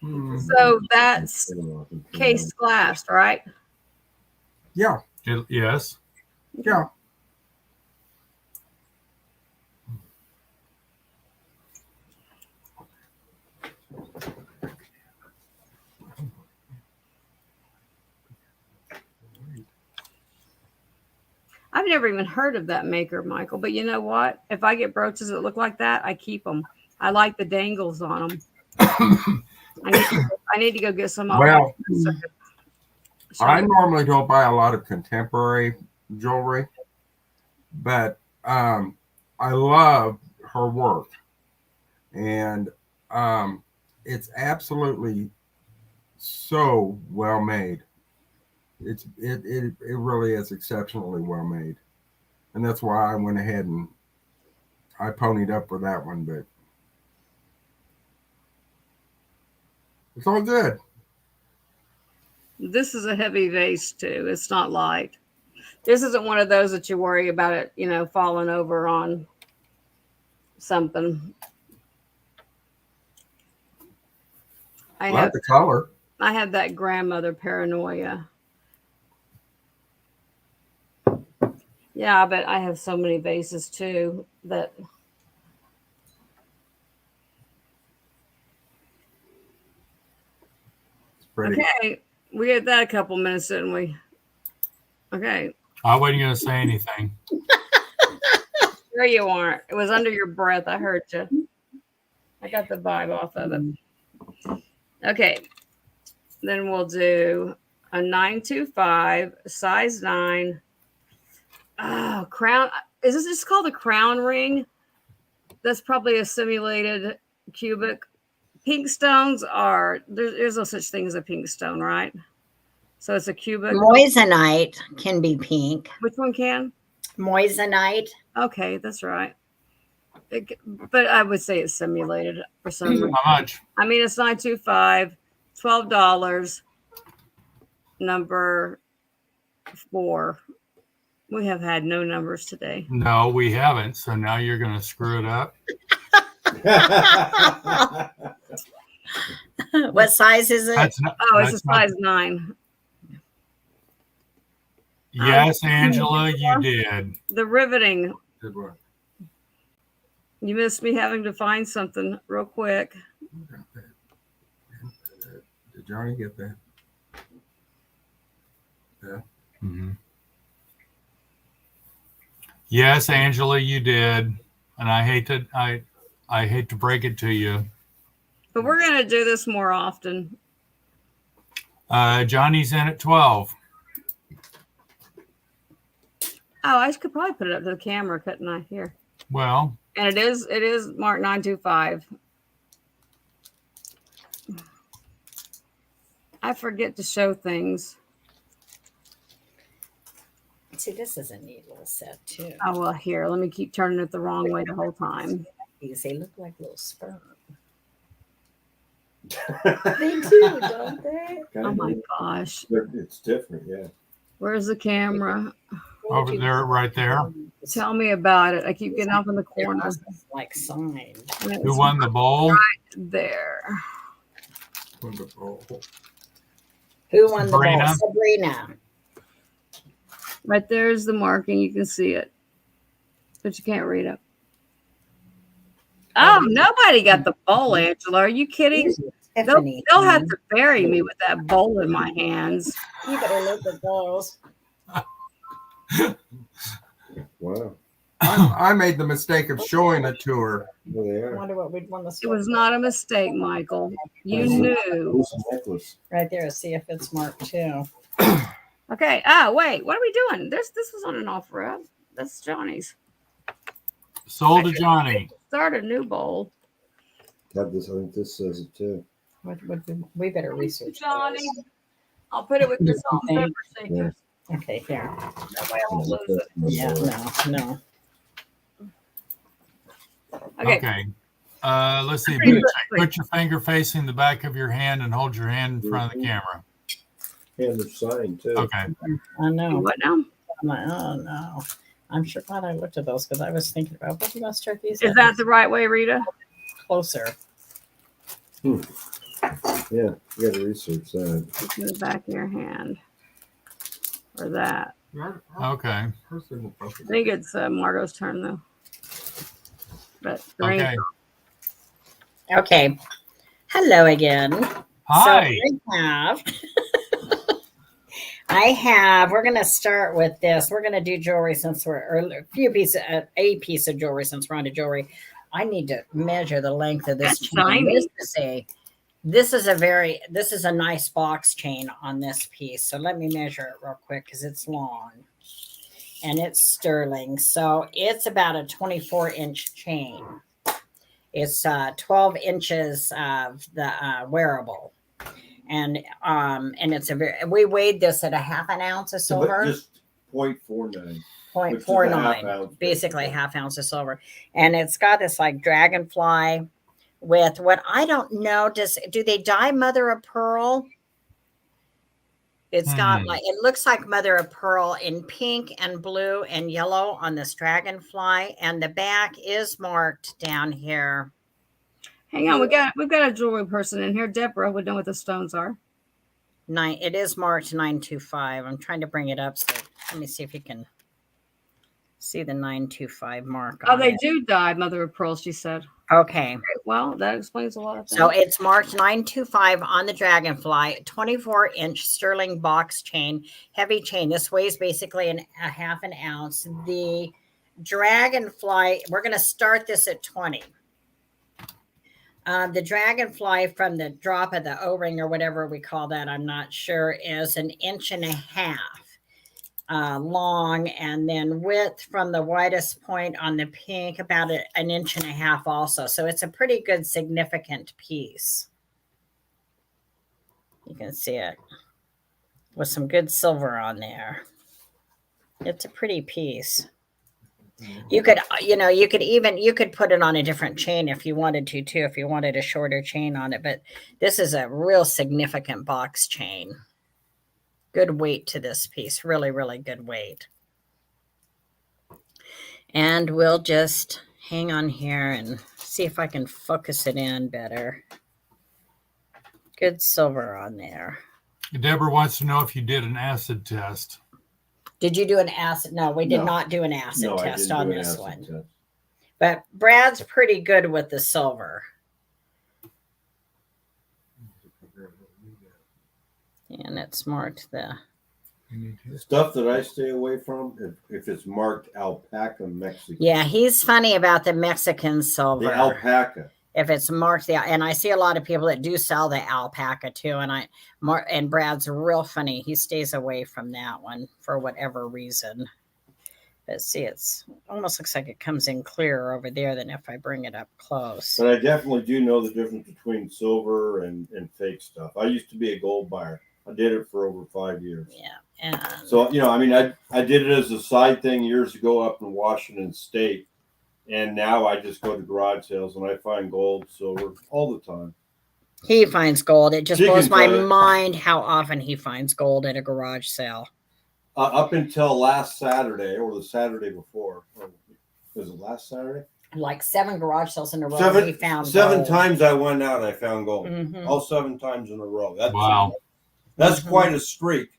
So that's case glass, right? Yeah. Yes. Yeah. I've never even heard of that maker, Michael. But you know what? If I get brooches that look like that, I keep them. I like the dangles on them. I need to go get some. Well, I normally don't buy a lot of contemporary jewelry, but I love her work, and it's absolutely so well made. It really is exceptionally well made, and that's why I went ahead and I ponied up for that one. But it's all good. This is a heavy vase too. It's not light. This isn't one of those that you worry about it, falling over on something. I like the color. I have that grandmother paranoia. Yeah, but I have so many vases too that. It's pretty. Okay, we had that a couple minutes, didn't we? Okay. I wasn't going to say anything. Sure you aren't. It was under your breath. I heard you. I got the vibe off of it. Okay. Then we'll do a 925, size 9. Oh, crown. Is this just called a crown ring? That's probably a simulated cubic. Pink stones are, there's no such thing as a pink stone, right? So it's a cubic. Moissanite can be pink. Which one can? Moissanite. Okay, that's right. But I would say it's simulated for some reason. How much? I mean, it's 925, $12, number 4. We have had no numbers today. No, we haven't. So now you're going to screw it up. What size is it? It's a size 9. Yes, Angela, you did. The riveting. Did what? You missed me having to find something real quick. Did Johnny get that? Yeah. Mm-hmm. Yes, Angela, you did, and I hate to break it to you. But we're gonna do this more often. Johnny's in at 12. Oh, I could probably put it up to the camera, couldn't I? Here. Well, and it is marked 925. I forget to show things. See, this is a neat little set too. Oh well, here, let me keep turning it the wrong way the whole time. They look like little sperm. They do, don't they? Oh my gosh. It's different, yeah. Where's the camera? Over there, right there. Tell me about it. I keep getting off in the corner. Like signed. Who won the bowl? Right there. Who won Sabrina. the bowl? Sabrina. Right there's the marking. You can see it, but you can't read it. Oh, nobody got the bowl, Angela. Are you kidding? They'll have to bury me with that bowl in my hands. You better look at those. Wow. I made the mistake of showing it to her. Well, they I are. wonder what we'd want to It was not a mistake, Michael. You knew. Who's the necklace? right there. See if it's marked too. Okay. Ah, wait. What are we doing? This was on an offer up. That's Johnny's. Sold to Johnny. Start a new bowl. Have this. I think this says it too. We better research Johnny. those. I'll put it with the salt and pepper shakers. Okay, here. That way I won't lose it. Yeah, no. Okay. Let's see. Pretty Put your finger facing the back of your hand and hold your hand in front of the camera. And they're signed too. Okay. I know. What now? I'm like, oh no. I'm sure glad I looked at those because I was thinking about what about start these. Is that the right way, Rita? Closer? Yeah, you got to research that. It's in the back of your hand. Or that. Okay. I think it's Margo's turn though. But Okay. Okay. Hello again. Hi. So we're going to start with this. We're going to do jewelry since a piece of jewelry since we're on to jewelry. I need to measure the length of this chain. This is a nice box chain on this piece. So let me measure it real quick because it's long and it's sterling. So it's about a 24-inch chain. It's 12 inches of the wearable. And it's we weighed this at a half an ounce of silver. Just 0.49. 0.49, basically half ounce of silver. And it's got this like dragonfly with what I don't know. Do they dye mother of pearl? It's got like, it looks like mother of pearl in pink and blue and yellow on this dragonfly. And the back is marked down here. Hang on, we've got a jewelry person in here. Deborah would know what the stones are. It is marked 925. I'm trying to bring it up. So let me see if you can see the 925 mark. Oh, they do dye mother of pearl, she said. Okay. Well, that explains a lot of things. So it's marked 925 on the dragonfly, 24-inch sterling box chain, heavy chain. This weighs basically a half an ounce. The dragonfly, we're going to start this at 20. The dragonfly from the drop of the O-ring or whatever we call that, I'm not sure, is 1.5 inches long, and then width from the widest point on the pink about 1.5 inches also. So it's a pretty good significant piece. You can see it with some good silver on there. It's a pretty piece. You could put it on a different chain if you wanted to too, if you wanted a shorter chain on it, but this is a real significant box chain. Good weight to this piece. Really, really good weight. And we'll just hang on here and see if I can focus it in better. Good silver on there. Deborah wants to know if you did an acid test. Did you do an acid? No, we did not do an acid test on this one. Test. But Brad's pretty good with the silver. And it's marked Stuff that I stay away from, if it's marked alpaca Mexican. Yeah, he's funny about the Mexican silver. The alpaca. If it's marked and I see a lot of people that do sell the alpaca too, and Brad's real funny. He stays away from that one for whatever reason. But see, it's almost looks like it comes in clearer over there than if I bring it up close. But I definitely do know the difference between silver and fake stuff. I used to be a gold buyer. I did it for over 5 years. Yeah. And so, I mean, I did it as a side thing years ago up in Washington State. And now I just go to garage sales and I find gold, silver all the time. He finds gold. It just blows my mind how often he finds gold at a garage sale. Up until last Saturday or the Saturday before. Or was it last Saturday? Like 7 garage sales in a row. He found seven gold. times I went out, I found gold. Mm-hmm. All 7 times in a row. Wow. That's quite a streak.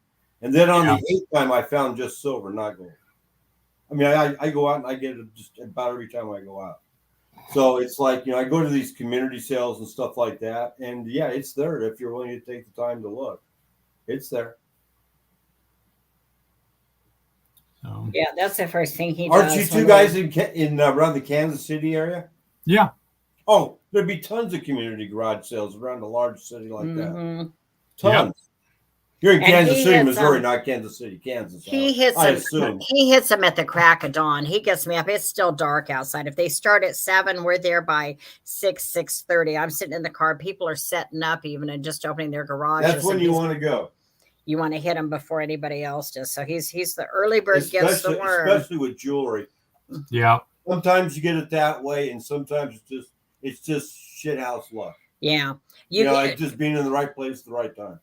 And then on the 8th time, I found just silver, not gold. I mean, I go out and I get it just about every time I go out. So it's like, I go to these community sales and stuff like that. And yeah, it's there if you're willing to take the time to look. It's there. So. Yeah, that's the first thing he does. Aren't you two guys in around the Kansas City area? Yeah. Oh, there'd be tons of community garage sales around a large city like that. Tons. Yep. You're in Kansas City, Missouri, not Kansas City, Kansas. He hits them at the crack of dawn. He gets me up. It's still dark outside. If they start at 7, we're there by 6:30. I'm sitting in the car. People are setting up even and just opening their garages. That's when you want to go. You want to hit him before anybody else does. So he's the early bird gets the worm. Especially with jewelry. Yeah. Sometimes you get it that way, and sometimes it's just shit house luck. Yeah. It's just being in the right place at the right time.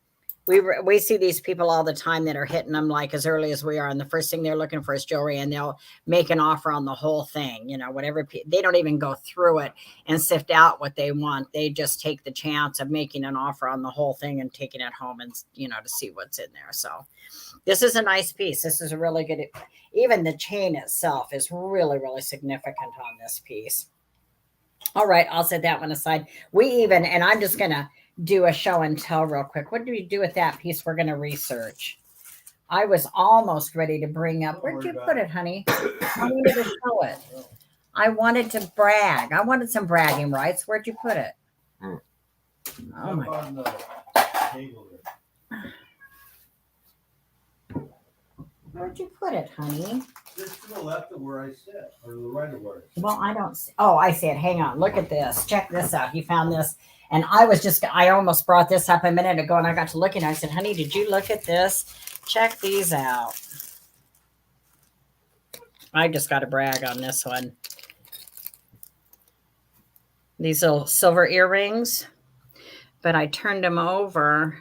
We see these people all the time that are hitting them like as early as we are. And the first thing they're looking for is jewelry, and they'll make an offer on the whole thing, whatever. They don't even go through it and sift out what they want. They just take the chance of making an offer on the whole thing and taking it home and, to see what's in there. So this is a nice piece. This is a really good, even the chain itself is really, really significant on this piece. All right. I'll set that one aside. And I'm just going to do a show and tell real quick. What do we do with that piece? We're going to research. I was almost ready to bring up. Where'd you put it, honey? I wanted to show it. I wanted to brag. I wanted some bragging rights. Where'd you put it? Oh my God. Where'd you put it, honey? Just to the left of where I sit, or the right of where I sit. Well, I don't see. Oh, I see it. Hang on. Look at this. Check this out. He found this. And I almost brought this up a minute ago, and I got to looking. I said, honey, did you look at this? Check these out. I just got to brag on this one. These little silver earrings, but I turned them over.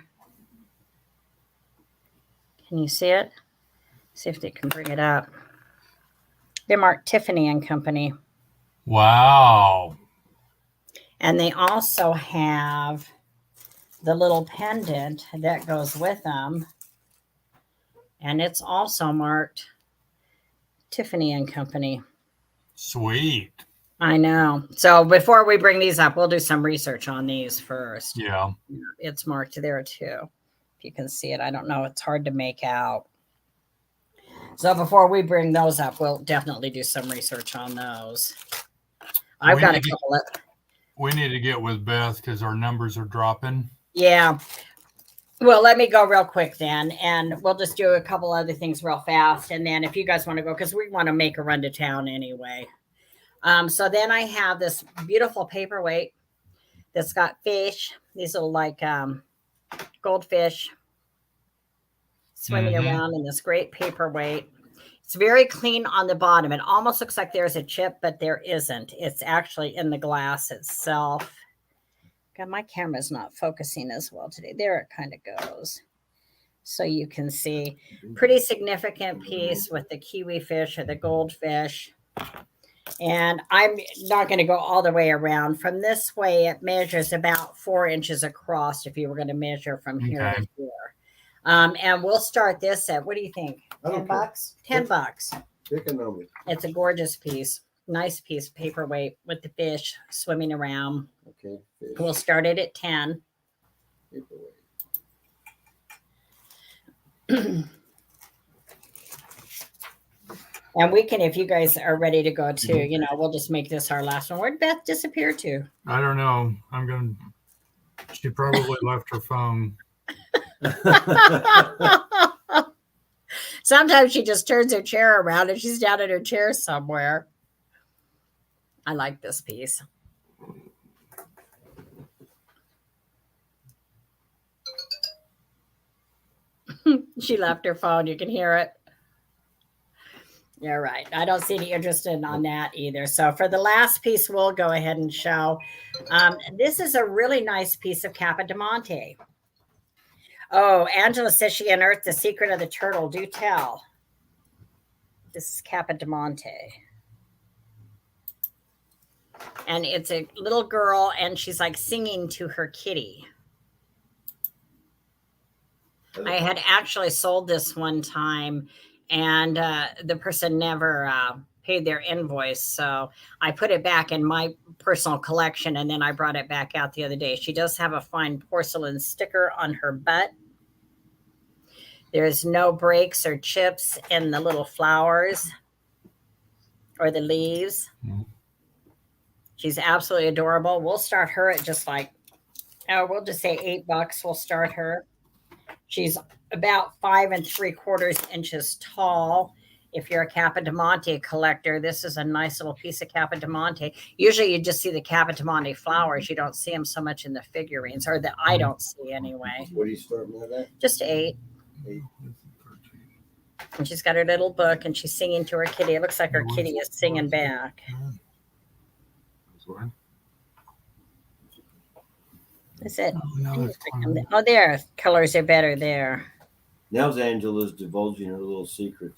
Can you see it? See if they can bring it up. They're marked Tiffany and Company. Wow. And they also have the little pendant that goes with them. And it's also marked Tiffany and Company. Sweet. I know. So before we bring these up, we'll do some research on these first. Yeah. It's marked there too. If you can see it. I don't know. It's hard to make out. So before we bring those up, we'll definitely do some research on those. I've got a couple of... We need to get with Beth because our numbers are dropping. Yeah. Well, let me go real quick then, and we'll just do a couple other things real fast. And then if you guys want to go, because we want to make a run to town anyway. So then I have this beautiful paperweight that's got fish. These are like goldfish swimming around in this great paperweight. It's very clean on the bottom. It almost looks like there's a chip, but there isn't. It's actually in the glass itself. God, my camera's not focusing as well today. There it kind of goes. So you can see pretty significant piece with the kiwi fish or the goldfish. And I'm not going to go all the way around. From this way, it measures about 4 inches across if you were going to measure from here to here. And we'll start this at, what do you think? $10? $10. Pick a number. It's a gorgeous piece. Nice piece, paperweight with the fish swimming around. Okay. Fish. We'll start it at 10. Paperweight. And we can, if you guys are ready to go too, we'll just make this our last one. Where'd Beth disappear to? I don't know. She probably left her phone. Sometimes she just turns her chair around and she's down in her chair somewhere. I like this piece. She left her phone. You can hear it. You're right. I don't see any interest on that either. So for the last piece, we'll go ahead and show. This is a really nice piece of Capodimonte. Oh, Angela says she unearthed the secret of the turtle. Do tell. This is Capodimonte. And it's a little girl, and she's like singing to her kitty. I had actually sold this one time, and the person never paid their invoice. So I put it back in my personal collection, and then I brought it back out the other day. She does have a fine porcelain sticker on her butt. There's no breaks or chips in the little flowers or the leaves. Mm-hmm. She's absolutely adorable. We'll start her at just like, we'll just say $8. We'll start her. She's about 5 3/4 inches tall. If you're a Capodimonte collector, this is a nice little piece of Capodimonte. Usually you just see the Capodimonte flowers. You don't see them so much in the figurines, or that I don't see anyway. What are you starting with that? Just 8. And she's got her little book, and she's singing to her kitty. It looks like her kitty is singing back. That's it. Oh, there. Colors are better there. Now's Angela's divulging her little secret.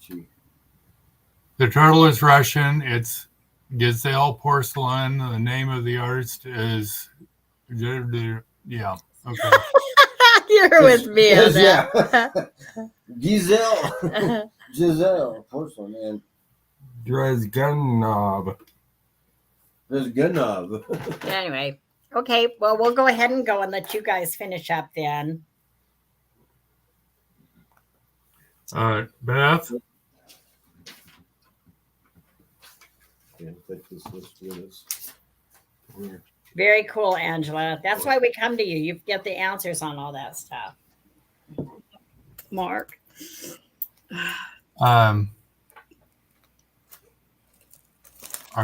The turtle is Russian. It's Gazelle porcelain. The name of the artist is yeah. Okay. You're with me. Yeah. Giselle porcelain and Dresgunov. Anyway. Okay, well, we'll go ahead and go and let you guys finish up then. Beth? Very cool, Angela. That's why we come to you. You get the answers on all that stuff. Mark? Are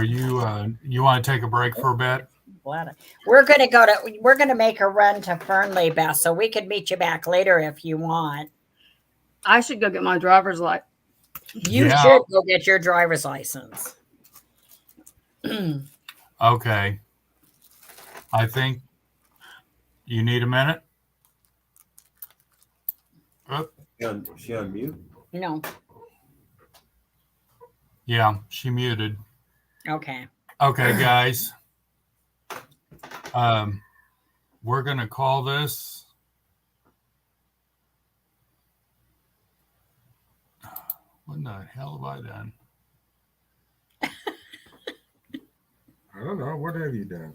you want to take a break for a bit? We're gonna make a run to Fernley, Beth, so we could meet you back later if you want. I should go get my driver's license. You should go get your driver's license. Okay. I think you need a minute. Oh. She on mute? No. Yeah, she muted. Okay. Okay, guys. We're going to call this. What in the hell have I done? I don't know. What have you done?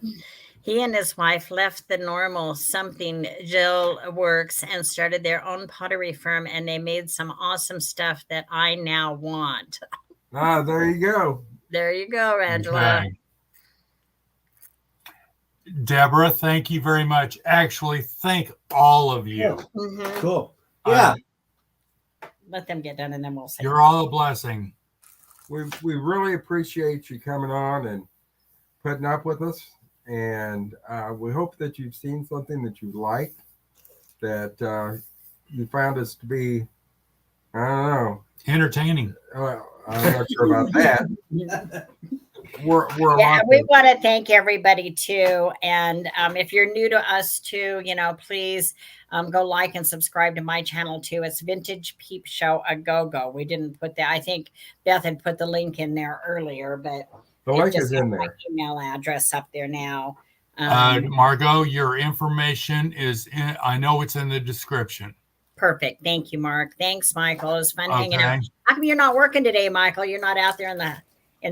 He and his wife left the normal something Jill works and started their own pottery firm, and they made some awesome stuff that I now want. Ah, there you go. There you go, Angela. Okay. Deborah, thank you very much. Actually, thank all of you. Mm-hmm. Cool. Yeah. Let them get done, and then we'll say. You're all a blessing. We really appreciate you coming on and putting up with us. And we hope that you've seen something that you like, that you found us to be, I don't know. Entertaining. Well, I'm not sure about that. We're we want to thank everybody too. And if you're new to us too, please go like and subscribe to my channel too. It's VintagePeepShowAGoGo. We didn't put that. I think Beth had put the link in there earlier, but the link is in there. My email address up there now. Margo, your information is in. I know it's in the description. Perfect. Thank you, Mark. Thanks, Michael. It was fun hanging out. How come you're not working today, Michael? You're not out there in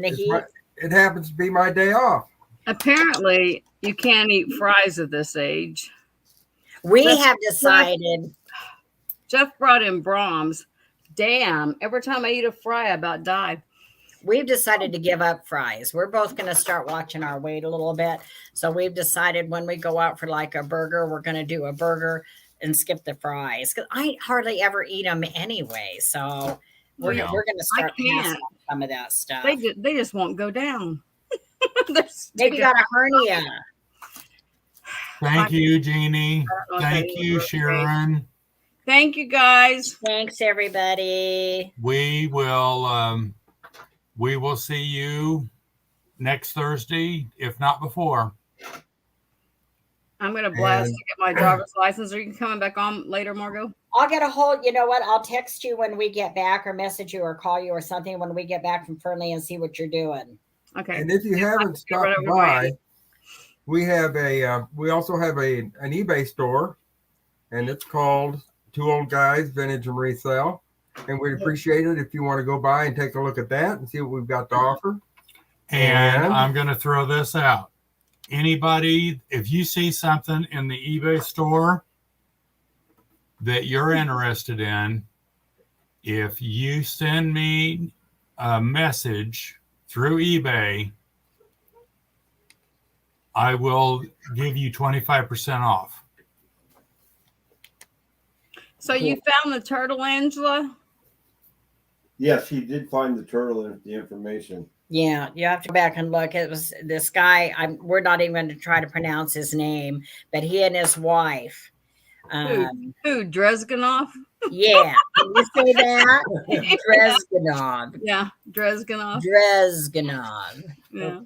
the heat? It happens to be my day off. Apparently, you can't eat fries at this age. We have decided. Jeff brought in Brahms. Damn, every time I eat a fry, I about die. we've decided to give up fries. We're both going to start watching our weight a little bit. So we've decided when we go out for like a burger, we're going to do a burger and skip the fries. Because I hardly ever eat them anyway. So we're going to start passing on some of that stuff. They just won't go down. Maybe got a hernia. Thank you, Jeannie. Thank you, Sharon. Thank you, guys. Thanks, everybody. We will see you next Thursday, if not before. I'm going to blast to get my driver's license. Are you coming back on later, Margo? I'll get a hold. You know what? I'll text you when we get back, or message you, or call you, or something when we get back from Fernley and see what you're doing. Okay. And if you haven't stopped by, we also have an eBay store, and it's called Two Old Guys Vintage and Resale. And we'd appreciate it if you want to go by and take a look at that and see what we've got to offer. And I'm going to throw this out. Anybody, if you see something in the eBay store that you're interested in, if you send me a message through eBay, I will give you 25% off. So you found the turtle, Angela? Yes, he did find the turtle in the information. Yeah, you have to go back and look. It was this guy. We're not even going to try to pronounce his name, but he and his wife. Who? Dresganoff? Yeah, can you say that? Dresganoff. Yeah, Dresganoff. Dresganoff. Yeah.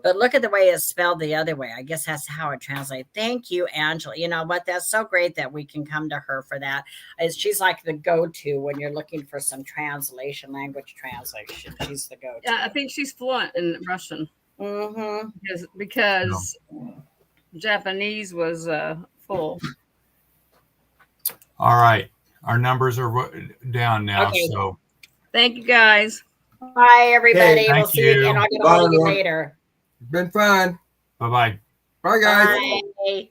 But look at the way it's spelled the other way. I guess that's how it translates. Thank you, Angela. You know what? That's so great that we can come to her for that. She's like the go-to when you're looking for some language translation. She's the go-to. Yeah, I think she's fluent in Russian. Mm-hmm. Because Japanese was full. All right. Our numbers are down now. Okay. So thank you, guys. Bye, everybody. Okay, we'll see you again. I'll get a hold of you later. It's been fun. Bye-bye. Bye, guys. Bye.